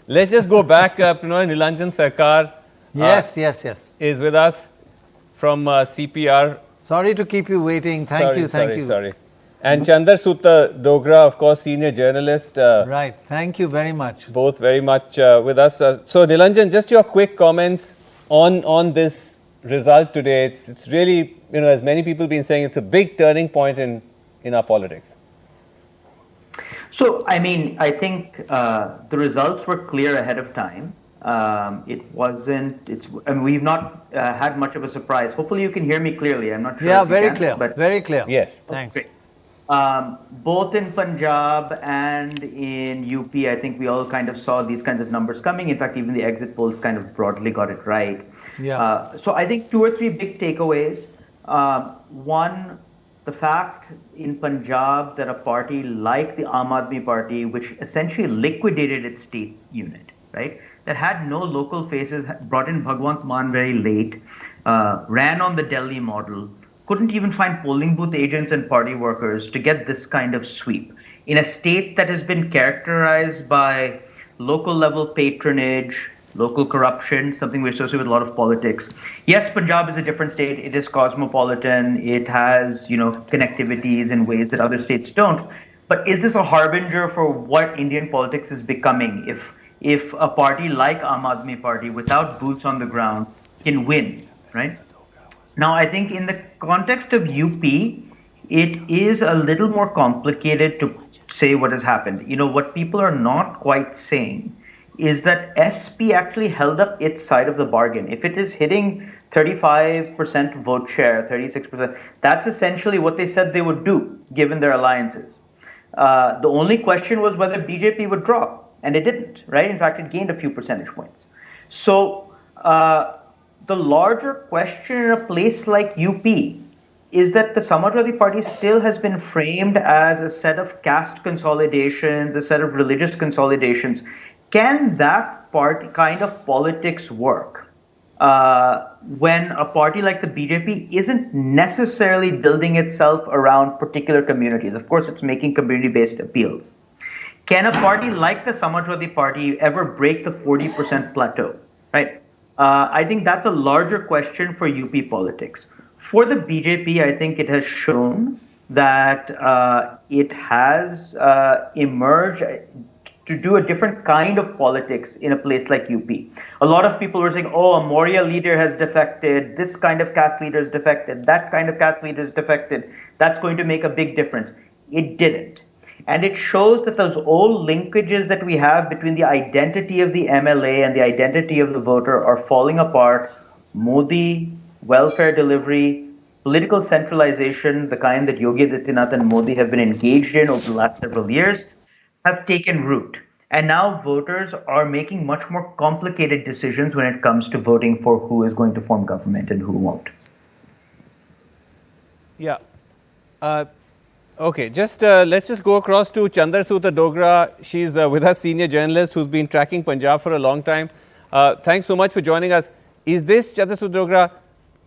Let's just go back. Prannoy, Nilanjan Sarkar. Yes. Is with us from CPR. Sorry to keep you waiting. Thank you. Sorry. And Chandrasutta Dogra, of course, senior journalist. Right. Thank you very much. Both very much with us. So, Nilanjan, just your quick comments on this result today. It's really, as many people have been saying, it's a big turning point in our politics. So, I mean, I think the results were clear ahead of time. We've not had much of a surprise. Hopefully you can hear me clearly. I'm not sure. Yeah, very clear. Very clear. Yes. Thanks. Great. Both in Punjab and in UP, I think we all kind of saw these kinds of numbers coming. In fact, even the exit polls kind of broadly got it right. Yeah. So I think 2 or 3 big takeaways. One, the fact in Punjab that a party like the Aam Aadmi Party, which essentially liquidated its state unit, right, that had no local faces, brought in Bhagwant Mann very late, ran on the Delhi model, couldn't even find polling booth agents and party workers to get this kind of sweep. In a state that has been characterized by local level patronage, local corruption, something we associate with a lot of politics. Yes, Punjab is a different state. It is cosmopolitan. It has, connectivities in ways that other states don't. But is this a harbinger for what Indian politics is becoming if a party like Aam Aadmi Party, without boots on the ground, can win, right? Now, I think in the context of UP, it is a little more complicated to say what has happened. What people are not quite saying is that SP actually held up its side of the bargain. If it is hitting 35% vote share, 36%, that's essentially what they said they would do, given their alliances. The only question was whether BJP would drop, and it didn't, right? In fact, it gained a few percentage points. So the larger question in a place like UP is that the Samajwadi Party still has been framed as a set of caste consolidations, a set of religious consolidations. Can that kind of politics work when a party like the BJP isn't necessarily building itself around particular communities? Of course, it's making community-based appeals. Can a party like the Samajwadi Party ever break the 40% plateau, right? I think that's a larger question for UP politics. For the BJP, I think it has shown that it has emerged to do a different kind of politics in a place like UP. A lot of people were saying, a Maurya leader has defected, this kind of caste leader has defected, that kind of caste leader has defected, that's going to make a big difference. It didn't. And it shows that those old linkages that we have between the identity of the MLA and the identity of the voter are falling apart. Modi, welfare delivery, political centralization, the kind that Yogi Adityanath and Modi have been engaged in over the last several years, have taken root. And now voters are making much more complicated decisions when it comes to voting for who is going to form government and who won't. Yeah. Okay, let's just go across to Chandrasutta Dogra. She's with us, senior journalist who's been tracking Punjab for a long time. Thanks so much for joining us. Is this, Chandrasutta Dogra,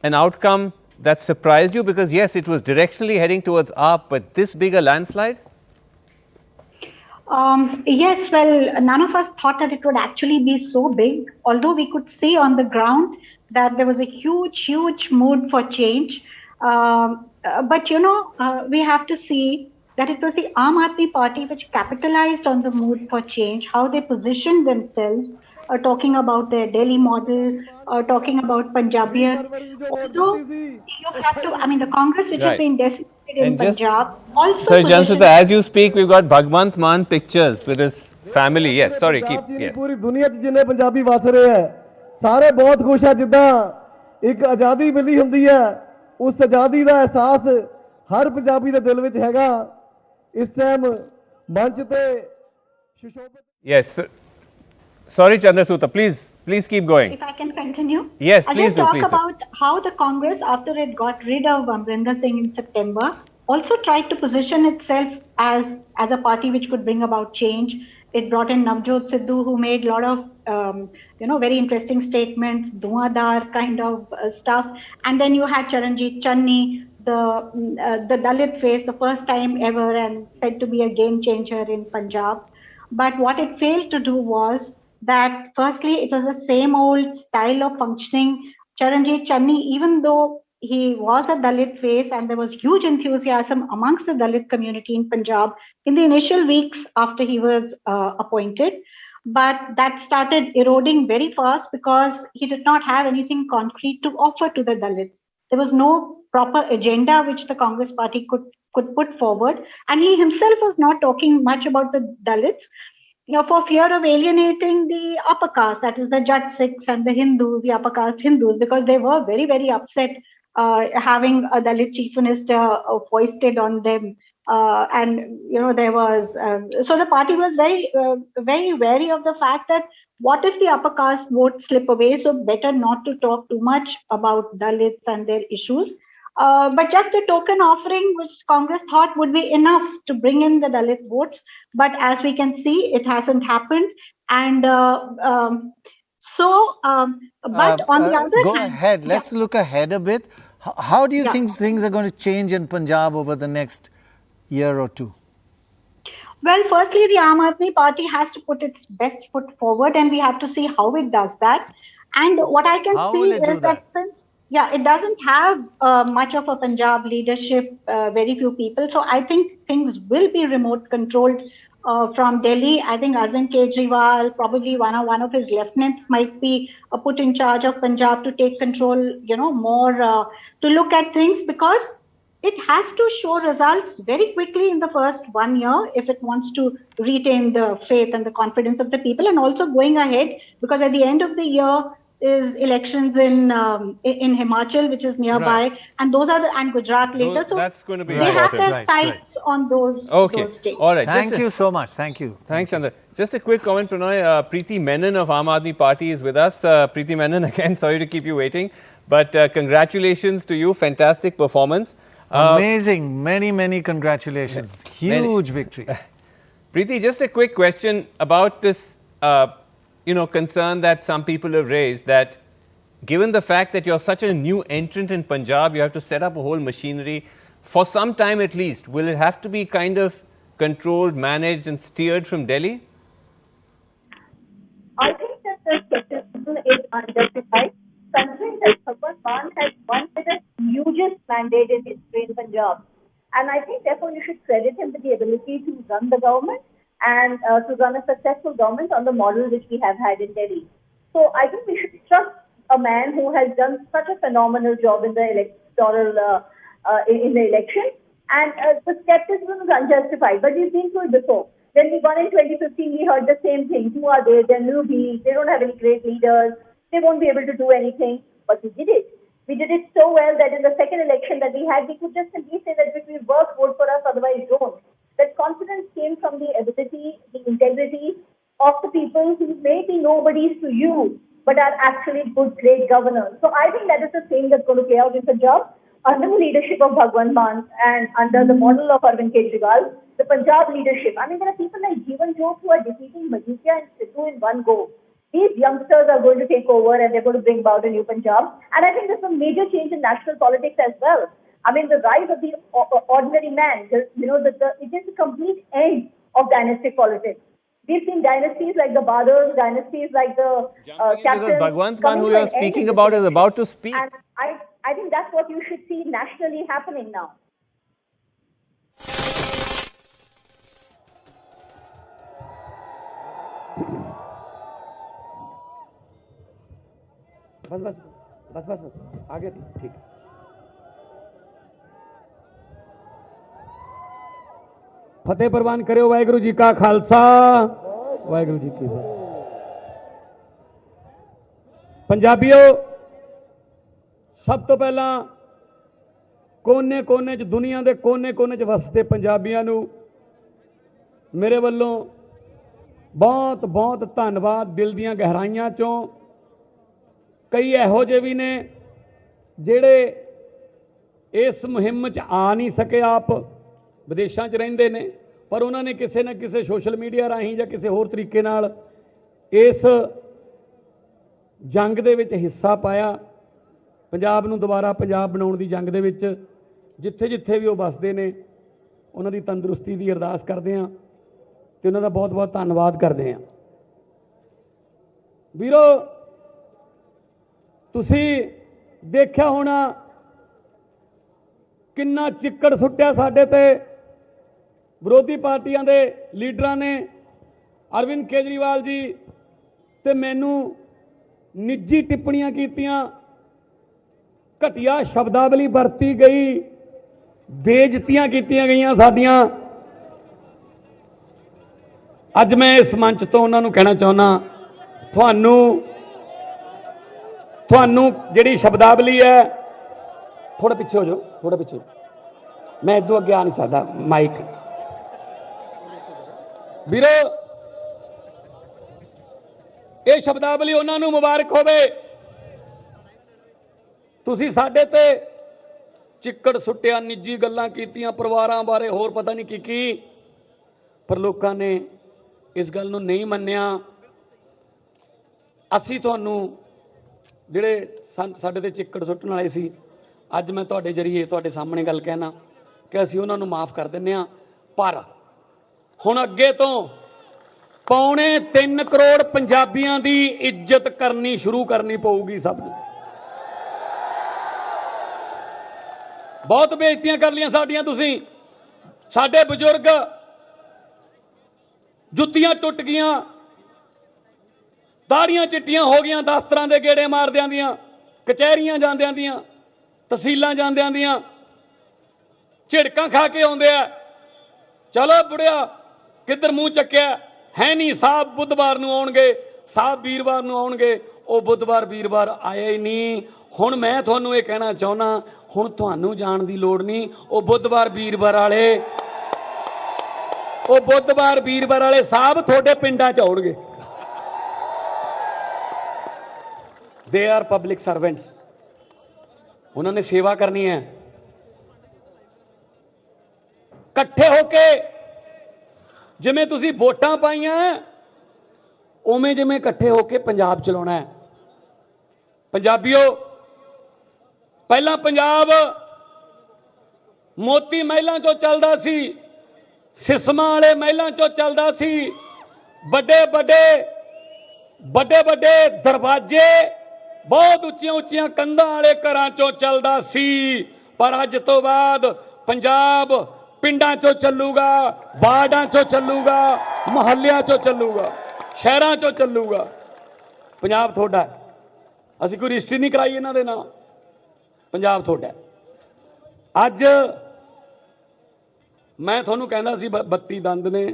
an outcome that surprised you? Because yes, it was directionally heading towards AAP, but this big a landslide? Yes, well, none of us thought that it would actually be so big, although we could see on the ground that there was a huge mood for change. But, we have to see that it was the Aam Aadmi Party which capitalized on the mood for change, how they positioned themselves, talking about their Delhi model, talking about Punjabiyat. Although you have to, the Congress which has been decimated in Punjab also... Sorry, Chandrasutta, as you speak, we've got Bhagwant Mann pictures with his family. Yes, sorry, keep. Yes. पूरी दुनिया च जिन्ने पंजाबी वस रहे हैं सारे बहुत खुश है जिद्दां एक आज़ादी मिली हुंदी है उस आज़ादी का एहसास हर पंजाबी दे दिल विच हैगा इस टाइम मंच ते सुशोभित Yes. Sorry, Chandrasuta, please keep going. If I can continue. Yes, I'll please just do. talk about how the Congress, after it got rid of Amrinder Singh in September, also tried to position itself as a party which could bring about change. It brought in Navjot Sidhu, who made a lot of very interesting statements, Dhuadar kind of stuff. And then you had Charanjit Channi, the Dalit face, the first time ever, and said to be a game changer in Punjab. But what it failed to do was that, firstly, it was the same old style of functioning. Charanjit Channi, even though he was a Dalit face and there was huge enthusiasm amongst the Dalit community in Punjab in the initial weeks after he was appointed, but that started eroding very fast because he did not have anything concrete to offer to the Dalits. There was no proper agenda which the Congress party could put forward, and he himself was not talking much about the Dalits, for fear of alienating the upper caste, that is the Jat Sikhs and the Hindus, the upper caste Hindus, because they were very, very upset having a Dalit chief minister foisted on them. And there was so the party was very very wary of the fact that what if the upper caste vote slip away, so better not to talk too much about Dalits and their issues, but just a token offering which Congress thought would be enough to bring in the Dalit votes. But as we can see, it hasn't happened. And but on the other go hand, ahead. Let's look ahead a bit. How do you think things are going to change in Punjab over the next year or two? Well, firstly, the Aam Aadmi Party has to put its best foot forward, and we have to see how it does that. And what I can see is that since it doesn't have much of a Punjab leadership, very few people. So I think things will be remote controlled from Delhi. I think Arvind Kejriwal, probably one of his lieutenants, might be put in charge of Punjab to take control, more to look at things, because it has to show results very quickly in the first 1 year if it wants to retain the faith and the confidence of the people, and also going ahead, because at the end of the year is elections in Himachal, which is nearby, and those are and Gujarat later. So that's going to be they have their sights on those states. All right. Thank you so much. Thank you. Thanks, Chandra. Just a quick comment, Prannoy. Preeti Menon of Aam Aadmi Party is with us. Preeti Menon, again, sorry to keep you waiting, but congratulations to you. Fantastic performance. Amazing. Many congratulations. Huge victory. Preeti, just a quick question about this concern that some people have raised, that given the fact that you're such a new entrant in Punjab, you have to set up a whole machinery for some time at least. Will it have to be kind of controlled, managed and steered from Delhi? I think that the skepticism is unjustified, considering that Bhagwan Mann has won with the hugest mandate in history in Punjab. And I think therefore you should credit him with the ability to run the government and to run a successful government on the model which we have had in Delhi. So I think we should trust a man who has done such a phenomenal job in the electoral in the election. And the skepticism is unjustified, but we've been through it before. When we won in 2015, we heard the same thing. Who are they? They're newbies. They don't have any great leaders. They won't be able to do anything. But we did it. We did it so well that in the second election that we had, we could just simply say that if we work, vote for us, otherwise don't. That confidence came from the ability, the integrity of the people who may be nobodies to you, but are actually good, great governors. So I think that is the thing that's going to play out in Punjab. Under the leadership of Bhagwan Mann and under the model of Arvind Kejriwal, the Punjab leadership, I mean, there are people like Jeevan Jog who are defeating Majukia and Sidhu in one go. These youngsters are going to take over and they're going to bring about a new Punjab. And I think there's a major change in national politics as well. I mean, the rise of the ordinary man, it is a complete end of dynastic politics. We've seen dynasties like the Badals, dynasties like the captains. Bhagwan Mann, who you're speaking about, is about to speak. And I think that's what you should see nationally happening now. बस आगे ठीक फतेह प्रवान करो वाहिगुरु जी का खालसा ਵਾਹਿਗੁਰੂ ਜੀ ਕੀ ਫਤਿਹ। ਪੰਜਾਬੀਓ, ਸਭ ਤੋਂ ਪਹਿਲਾਂ ਕੋਨੇ-ਕੋਨੇ 'ਚ, ਦੁਨੀਆ ਦੇ ਕੋਨੇ-ਕੋਨੇ 'ਚ ਵਸਦੇ ਪੰਜਾਬੀਆਂ ਨੂੰ ਮੇਰੇ ਵੱਲੋਂ ਬਹੁਤ ਬਹੁਤ ਧੰਨਵਾਦ। ਦਿਲ ਦੀਆਂ ਗਹਿਰਾਈਆਂ 'ਚੋਂ ਕਈ ਇਹੋ ਜਿਹੇ ਵੀ ਨੇ ਜਿਹੜੇ ਇਸ ਮੁਹਿੰਮ 'ਚ ਆ ਨਹੀਂ ਸਕੇ, ਆਪ ਵਿਦੇਸ਼ਾਂ 'ਚ ਰਹਿੰਦੇ ਨੇ, ਪਰ ਉਹਨਾਂ ਨੇ ਕਿਸੇ ਨਾ ਕਿਸੇ ਸੋਸ਼ਲ ਮੀਡੀਆ ਰਾਹੀਂ ਜਾਂ ਕਿਸੇ ਹੋਰ ਤਰੀਕੇ ਨਾਲ ਇਸ ਜੰਗ ਦੇ ਵਿੱਚ ਹਿੱਸਾ ਪਾਇਆ। ਪੰਜਾਬ ਨੂੰ ਦੁਬਾਰਾ ਪੰਜਾਬ ਬਣਾਉਣ ਦੀ ਜੰਗ ਦੇ ਵਿੱਚ ਜਿੱਥੇ ਜਿੱਥੇ ਵੀ ਉਹ ਵਸਦੇ ਨੇ, ਉਹਨਾਂ ਦੀ ਤੰਦਰੁਸਤੀ ਦੀ ਅਰਦਾਸ ਕਰਦੇ ਹਾਂ ਤੇ ਉਹਨਾਂ ਦਾ ਬਹੁਤ ਬਹੁਤ ਧੰਨਵਾਦ ਕਰਦੇ ਹਾਂ। ਵੀਰੋ, ਤੁਸੀਂ ਦੇਖਿਆ ਹੋਣਾ ਕਿੰਨਾ ਚਿੱਕੜ ਸੁੱਟਿਆ ਸਾਡੇ ਤੇ ਵਿਰੋਧੀ ਪਾਰਟੀਆਂ ਦੇ ਲੀਡਰਾਂ ਨੇ। ਅਰਵਿੰਦ ਕੇਜਰੀਵਾਲ ਜੀ ਤੇ ਮੈਨੂੰ ਨਿੱਜੀ ਟਿੱਪਣੀਆਂ ਕੀਤੀਆਂ, ਘਟੀਆ ਸ਼ਬਦਾਵਲੀ ਵਰਤੀ ਗਈ, ਬੇਇੱਜ਼ਤੀਆਂ ਕੀਤੀਆਂ ਗਈਆਂ ਸਾਡੀਆਂ। ਅੱਜ ਮੈਂ ਇਸ ਮੰਚ ਤੋਂ ਉਹਨਾਂ ਨੂੰ ਕਹਿਣਾ ਚਾਹੁੰਦਾ, ਤੁਹਾਨੂੰ ਜਿਹੜੀ ਸ਼ਬਦਾਵਲੀ ਹੈ, ਥੋੜਾ ਪਿੱਛੇ ਹੋ ਜਾਓ, ਥੋੜਾ ਪਿੱਛੇ, ਮੈਂ ਇਦੋਂ ਅੱਗੇ ਆ ਨਹੀਂ ਸਕਦਾ ਮਾਈਕ। ਵੀਰੋ, ਇਹ ਸ਼ਬਦਾਵਲੀ ਉਹਨਾਂ ਨੂੰ ਮੁਬਾਰਕ ਹੋਵੇ। ਤੁਸੀਂ ਸਾਡੇ ਤੇ ਚਿੱਕੜ ਸੁੱਟਿਆ, ਨਿੱਜੀ ਗੱਲਾਂ ਕੀਤੀਆਂ, ਪਰਿਵਾਰਾਂ ਬਾਰੇ ਹੋਰ ਪਤਾ ਨਹੀਂ ਕੀ, ਪਰ ਲੋਕਾਂ ਨੇ ਇਸ ਗੱਲ ਨੂੰ ਨਹੀਂ ਮੰਨਿਆ। ਅਸੀਂ ਤੁਹਾਨੂੰ ਜਿਹੜੇ ਸਾਡੇ ਤੇ ਚਿੱਕੜ ਸੁੱਟਣ ਵਾਲੇ ਸੀ, ਅੱਜ ਮੈਂ ਤੁਹਾਡੇ ਜਰੀਏ ਤੁਹਾਡੇ ਸਾਹਮਣੇ ਗੱਲ ਕਹਿਣਾ ਕਿ ਅਸੀਂ ਉਹਨਾਂ ਨੂੰ ਮਾਫ ਕਰ ਦਿੰਦੇ ਹਾਂ। ਪਰ ਹੁਣ ਅੱਗੇ ਤੋਂ 3.25 ਕਰੋੜ ਪੰਜਾਬੀਆਂ ਦੀ ਇੱਜ਼ਤ ਕਰਨੀ ਸ਼ੁਰੂ ਕਰਨੀ ਪਊਗੀ ਸਭ ਨੂੰ। ਬਹੁਤ ਬੇਇੱਜ਼ਤੀਆਂ ਕਰ ਲਈਆਂ ਸਾਡੀਆਂ ਤੁਸੀਂ, ਸਾਡੇ ਬਜ਼ੁਰਗ ਜੁੱਤੀਆਂ ਟੁੱਟ ਗਈਆਂ, ਦਾੜੀਆਂ ਚਿੱਟੀਆਂ ਹੋ ਗਈਆਂ, ਦਫ਼ਤਰਾਂ ਦੇ ਗੇੜੇ ਮਾਰਦਿਆਂ ਦੀਆਂ, ਕਚਹਿਰੀਆਂ ਜਾਂਦਿਆਂ ਦੀਆਂ, ਤਹਿਸੀਲਾਂ ਜਾਂਦਿਆਂ ਦੀਆਂ, ਝਿੜਕਾਂ ਖਾ ਕੇ ਆਉਂਦੇ ਆ। ਚਲੋ ਬੁੜਿਆ, ਕਿੱਧਰ ਮੂੰਹ ਚੱਕਿਆ ਹੈ ਨਹੀਂ। ਸਾਹਿਬ ਬੁੱਧਵਾਰ ਨੂੰ ਆਉਣਗੇ, ਸਾਹਿਬ ਵੀਰਵਾਰ ਨੂੰ ਆਉਣਗੇ, ਉਹ ਬੁੱਧਵਾਰ ਵੀਰਵਾਰ ਆਏ ਹੀ ਨਹੀਂ। ਹੁਣ ਮੈਂ ਤੁਹਾਨੂੰ ਇਹ ਕਹਿਣਾ ਚਾਹੁੰਦਾ, ਹੁਣ ਤੁਹਾਨੂੰ ਜਾਣ ਦੀ ਲੋੜ ਨਹੀਂ। ਉਹ ਬੁੱਧਵਾਰ ਵੀਰਵਾਰ ਵਾਲੇ ਸਾਹਿਬ ਤੁਹਾਡੇ ਪਿੰਡਾਂ 'ਚ ਆਉਣਗੇ। ਦੇ ਆਰ ਪਬਲਿਕ ਸਰਵੈਂਟਸ, ਉਹਨਾਂ ਨੇ ਸੇਵਾ ਕਰਨੀ ਹੈ। ਇਕੱਠੇ ਹੋ ਕੇ ਜਿਵੇਂ ਤੁਸੀਂ ਵੋਟਾਂ ਪਾਈਆਂ, ਉਵੇਂ ਜਿਵੇਂ ਇਕੱਠੇ ਹੋ ਕੇ ਪੰਜਾਬ ਚਲਾਉਣਾ ਹੈ। ਪੰਜਾਬੀਓ, ਪਹਿਲਾਂ ਪੰਜਾਬ ਮੋਤੀ ਮਹਿਲਾਂ ਚੋਂ ਚੱਲਦਾ ਸੀ, ਸਿਸਮਾਂ ਵਾਲੇ ਮਹਿਲਾਂ ਚੋਂ ਚੱਲਦਾ ਸੀ, ਵੱਡੇ ਵੱਡੇ ਦਰਵਾਜ਼ੇ, ਬਹੁਤ ਉੱਚੀਆਂ ਉੱਚੀਆਂ ਕੰਧਾਂ ਵਾਲੇ ਘਰਾਂ ਚੋਂ ਚੱਲਦਾ ਸੀ। ਪਰ ਅੱਜ ਤੋਂ ਬਾਅਦ ਪੰਜਾਬ ਪਿੰਡਾਂ ਚੋਂ ਚੱਲੂਗਾ, ਵਾਰਡਾਂ ਚੋਂ ਚੱਲੂਗਾ, ਮੁਹੱਲਿਆਂ ਚੋਂ ਚੱਲੂਗਾ, ਸ਼ਹਿਰਾਂ ਚੋਂ ਚੱਲੂਗਾ। ਪੰਜਾਬ ਤੁਹਾਡਾ, ਅਸੀਂ ਕੋਈ ਰਜਿਸਟਰੀ ਨਹੀਂ ਕਰਾਈ ਇਹਨਾਂ ਦੇ ਨਾਲ, ਪੰਜਾਬ ਤੁਹਾਡਾ। ਅੱਜ ਮੈਂ ਤੁਹਾਨੂੰ ਕਹਿੰਦਾ ਸੀ 32 ਦੰਦ ਨੇ,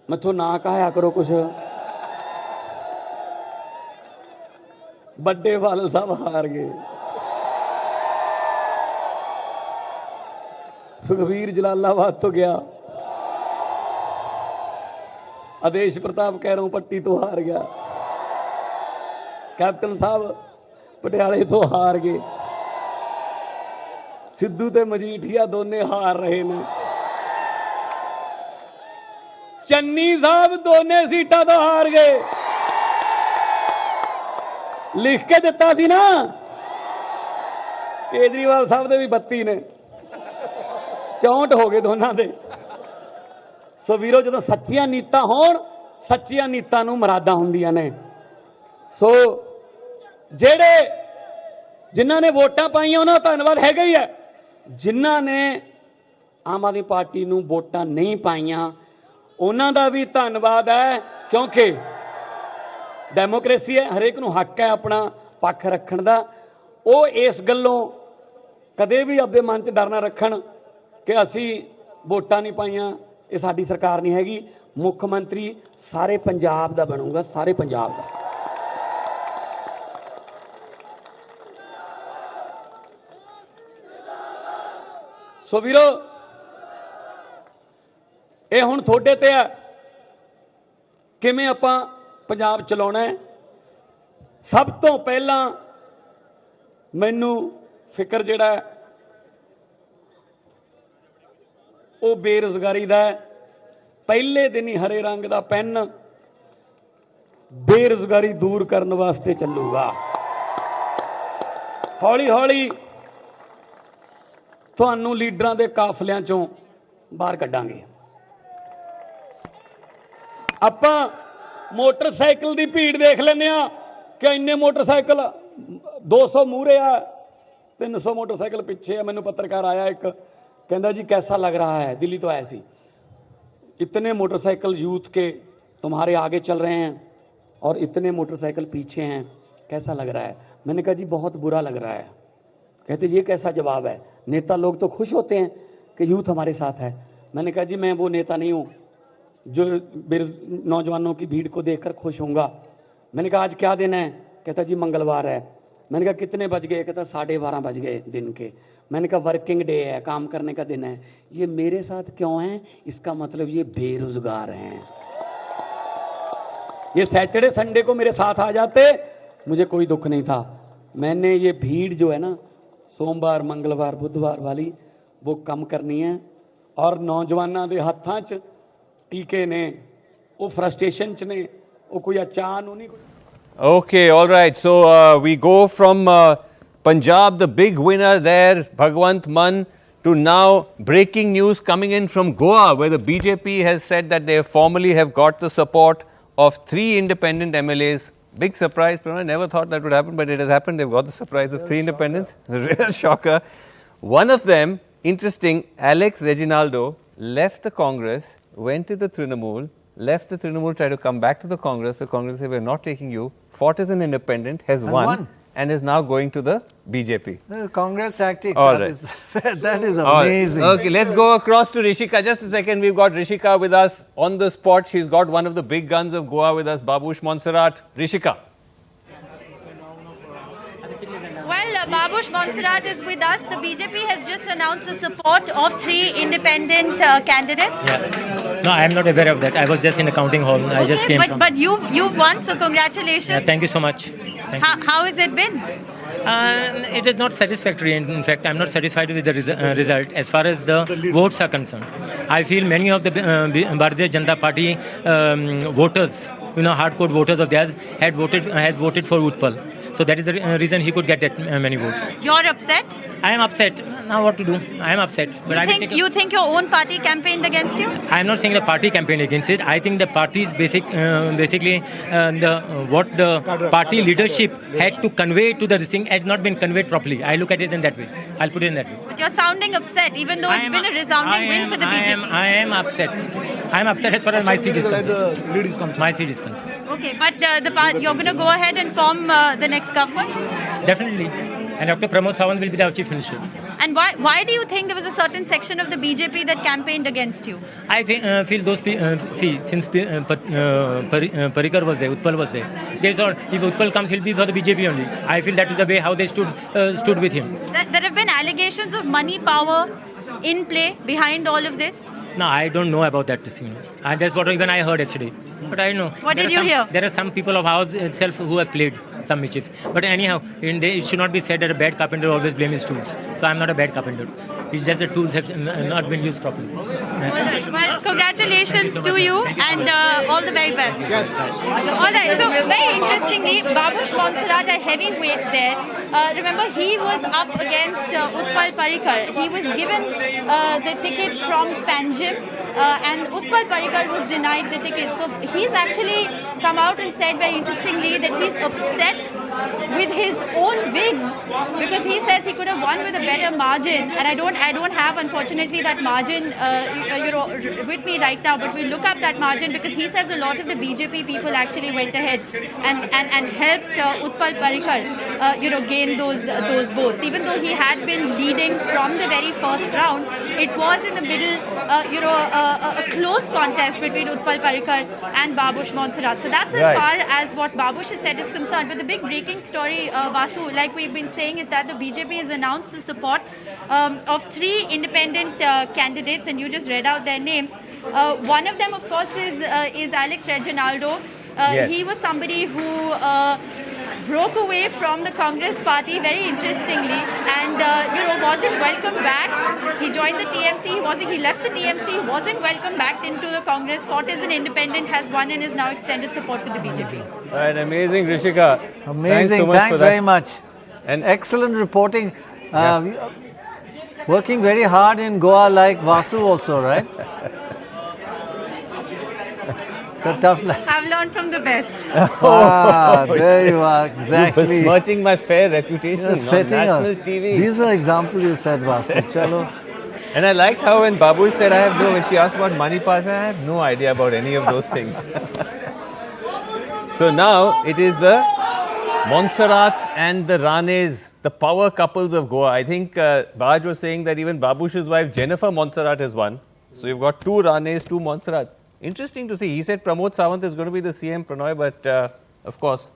ਮੈਥੋਂ ਨਾ ਕਹਾਇਆ ਕਰੋ ਕੁਛ। ਵੱਡੇ ਬਾਦਲ ਸਾਹਿਬ ਹਾਰ ਗਏ, ਸੁਖਬੀਰ ਜਲਾਲਾਬਾਦ ਤੋਂ ਗਿਆ, ਆਦੇਸ਼ ਪ੍ਰਤਾਪ ਕੈਰੋਂ ਪੱਟੀ ਤੋਂ ਹਾਰ ਗਿਆ, ਕੈਪਟਨ ਸਾਹਿਬ ਪਟਿਆਲੇ ਤੋਂ ਹਾਰ ਗਏ, ਸਿੱਧੂ ਤੇ ਮਜੀਠੀਆ ਦੋਨੇ ਹਾਰ ਰਹੇ ਨੇ, ਚੰਨੀ ਸਾਹਿਬ ਦੋਨੇ ਸੀਟਾਂ ਤੋਂ ਹਾਰ ਗਏ। ਲਿਖ ਕੇ ਦਿੱਤਾ ਸੀ ਨਾ, ਕੇਜਰੀਵਾਲ ਸਾਹਿਬ ਦੇ ਵੀ 32 ਨੇ, 64 ਹੋ ਗਏ ਦੋਨਾਂ ਦੇ। ਸੋ ਵੀਰੋ, ਜਦੋਂ ਸੱਚੀਆਂ ਨੀਤਾਂ ਹੋਣ, ਸੱਚੀਆਂ ਨੀਤਾਂ ਨੂੰ ਮਰਾਦਾਂ ਹੁੰਦੀਆਂ ਨੇ। ਸੋ ਜਿਨ੍ਹਾਂ ਨੇ ਵੋਟਾਂ ਪਾਈਆਂ ਉਹਨਾਂ ਦਾ ਧੰਨਵਾਦ ਹੈਗਾ ਹੀ ਹੈ। ਜਿਨ੍ਹਾਂ ਨੇ ਆਮ ਆਦਮੀ ਪਾਰਟੀ ਨੂੰ ਵੋਟਾਂ ਨਹੀਂ ਪਾਈਆਂ ਉਹਨਾਂ ਦਾ ਵੀ ਧੰਨਵਾਦ ਹੈ, ਕਿਉਂਕਿ ਡੈਮੋਕ੍ਰੇਸੀ ਹੈ, ਹਰੇਕ ਨੂੰ ਹੱਕ ਹੈ ਆਪਣਾ ਪੱਖ ਰੱਖਣ ਦਾ। ਉਹ ਇਸ ਗੱਲੋਂ ਕਦੇ ਵੀ ਆਪਣੇ ਮਨ 'ਚ ਡਰ ਨਾ ਰੱਖਣ ਕਿ ਅਸੀਂ ਵੋਟਾਂ ਨਹੀਂ ਪਾਈਆਂ, ਇਹ ਸਾਡੀ ਸਰਕਾਰ ਨਹੀਂ ਹੈਗੀ। ਮੁੱਖ ਮੰਤਰੀ ਸਾਰੇ ਪੰਜਾਬ ਦਾ ਬਣੂਗਾ, ਸਾਰੇ ਪੰਜਾਬ ਦਾ। ਸੋ ਵੀਰੋ, ਇਹ ਹੁਣ ਤੁਹਾਡੇ ਤੇ ਹੈ ਕਿਵੇਂ ਆਪਾਂ ਪੰਜਾਬ ਚਲਾਉਣਾ ਹੈ। ਸਭ ਤੋਂ ਪਹਿਲਾਂ ਮੈਨੂੰ ਫਿਕਰ ਜਿਹੜਾ ਹੈ ਉਹ ਬੇਰੁਜ਼ਗਾਰੀ ਦਾ ਹੈ। ਪਹਿਲੇ ਦਿਨ ਹੀ ਹਰੇ ਰੰਗ ਦਾ ਪੈਨ ਬੇਰੁਜ਼ਗਾਰੀ ਦੂਰ ਕਰਨ ਵਾਸਤੇ ਚੱਲੂਗਾ। ਹੌਲੀ ਹੌਲੀ ਤੁਹਾਨੂੰ ਲੀਡਰਾਂ ਦੇ ਕਾਫਲਿਆਂ ਚੋਂ ਬਾਹਰ ਕੱਢਾਂਗੇ। ਆਪਾਂ ਮੋਟਰਸਾਈਕਲ ਦੀ ਭੀੜ ਦੇਖ ਲੈਂਦੇ ਆ ਕਿ ਇੰਨੇ ਮੋਟਰਸਾਈਕਲ 200 ਮੂਹਰੇ ਆ, 300 मोटरसाइकिल पीछे है। मैंने पत्रकार आया एक, कहता जी कैसा लग रहा है, दिल्ली तो आया सी, इतने मोटरसाइकिल यूथ के तुम्हारे आगे चल रहे हैं और इतने मोटरसाइकिल पीछे हैं, कैसा लग रहा है। मैंने कहा जी बहुत बुरा लग रहा है। कहते ये कैसा जवाब है, नेता लोग तो खुश होते हैं कि यूथ हमारे साथ है। मैंने कहा जी मैं वो नेता नहीं हूँ जो नौजवानों की भीड़ को देखकर खुश होऊंगा। मैंने कहा आज क्या दिन है, कहता जी मंगलवार है। मैंने कहा कितने बज गए, कहता 12:30 बज गए दिन के। मैंने कहा वर्किंग डे है, काम करने का दिन है। ये मेरे साथ क्यों है, इसका मतलब ये बेरोजगार हैं। ये सैटरडे संडे को मेरे साथ आ जाते मुझे कोई दुख नहीं था। मैंने ये भीड़ जो है ना सोमवार मंगलवार बुधवार वाली वो कम करनी है और नौजवानों के हाथों च टीके ने, वो फ्रस्ट्रेशन च ने, वो कोई अचान नहीं। Okay, all right. So we go from Punjab, the big winner there, Bhagwant Mann, to now breaking news coming in from Goa, where the BJP has said that they formally have got the support of 3 independent MLAs. Big surprise, I never thought that would happen, but it has happened. They've got the surprise of 3 independents. The real shocker. One of them, interesting, Alex Reginaldo, left the Congress, went to the Trinamool, left the Trinamool, tried to come back to the Congress. The Congress said, we're not taking you. Fought as an independent, has won, and is now going to the BJP. Congress tactics. All right. That is amazing. Okay, let's go across to Rishika. Just a second, we've got Rishika with us on the spot. She's got one of the big guns of Goa with us, Babush Montserrat. Rishika. Well, Babush Montserrat is with us. The BJP has just announced the support of 3 independent candidates. Yeah. No, I am not aware of that. I was just in a counting hall. I just came from... But you've won, so congratulations. Yeah, thank you so much. How has it been? It is not satisfactory. In fact, I am not satisfied with the result as far as the votes are concerned. I feel many of the Bharatiya Janata Party voters, hardcore voters of theirs, has voted for Utpal. So that is the reason he could get that many votes. You're upset? I am upset. Now what to do? I am upset. But you think your own party campaigned against you? I am not saying the party campaigned against it. I think the party's basically what the party leadership had to convey to the thing has not been conveyed properly. I look at it in that way. I'll put it in that way. But you're sounding upset, even though it's been a resounding win for the BJP. I am upset. I am upset as far as my seat is concerned. My seat is concerned. Okay, but you're going to go ahead and form the next government? Definitely. And Dr. Pramod Sawant will be our chief minister. And why do you think there was a certain section of the BJP that campaigned against you? I feel those people, since Parrikar was there, Utpal was there, they thought if Utpal comes, he'll be for the BJP only. I feel that is the way how they stood with him. There have been allegations of money power in play behind all of this? No, I don't know about that thing. And that's what even I heard yesterday. But I know. What did you hear? There are some people of ours itself who have played some mischief. But anyhow, it should not be said that a bad carpenter always blames his tools. So I'm not a bad carpenter. It's just the tools have not been used properly. Well, congratulations to you and all the very best. Yes. All right, so very interestingly, Babush Montserrat, a heavyweight there. Remember, he was up against Utpal Parrikar. He was given the ticket from Panjim and Utpal Parrikar was denied the ticket. So he's actually come out and said very interestingly that he's upset with his own win because he says he could have won with a better margin, and I don't have unfortunately that margin with me right now, but we'll look up that margin because he says a lot of the BJP people actually went ahead and helped Utpal Parrikar gain those votes. Even though he had been leading from the very first round, it was in the middle, a close contest between Utpal Parikar and Babush Montserrat. So that's as far as what Babush has said is concerned. But the big breaking story, Vasu, like we've been saying, is that the BJP has announced the support of 3 independent candidates, and you just read out their names. One of them, of course, is Alex Reginaldo. He was somebody who broke away from the Congress party very interestingly, and wasn't welcomed back. He joined the TMC. He left the TMC. Wasn't welcomed back into the Congress. Fought as an independent, has won, and is now extended support to the BJP. Right, amazing, Rishika. Amazing. Thanks very much. And excellent reporting. Working very hard in Goa, like Vasu also, right? It's a tough life. I've learned from the best. There you are, exactly. You're besmirching my fair reputation on national TV. These are examples you said, Vasu. Chalo. And I liked how when Babu said, when she asked about Manipur, I have no idea about any of those things. So now it is the Montserrats and the Ranes, the power couples of Goa. I think Baj was saying that even Babush's wife Jennifer Montserrat has won. So you've got 2 Ranes, 2 Montserrats. Interesting to see. He said Pramod Sawant is going to be the CM, Prannoy, but of course,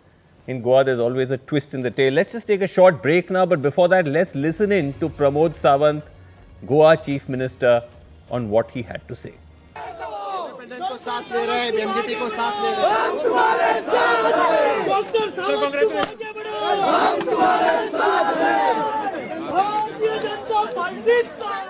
in Goa there's always a twist in the tail. Let's just take a short break now, but before that, let's listen in to Pramod Sawant, Goa Chief Minister, on what he had to say. Congratulations.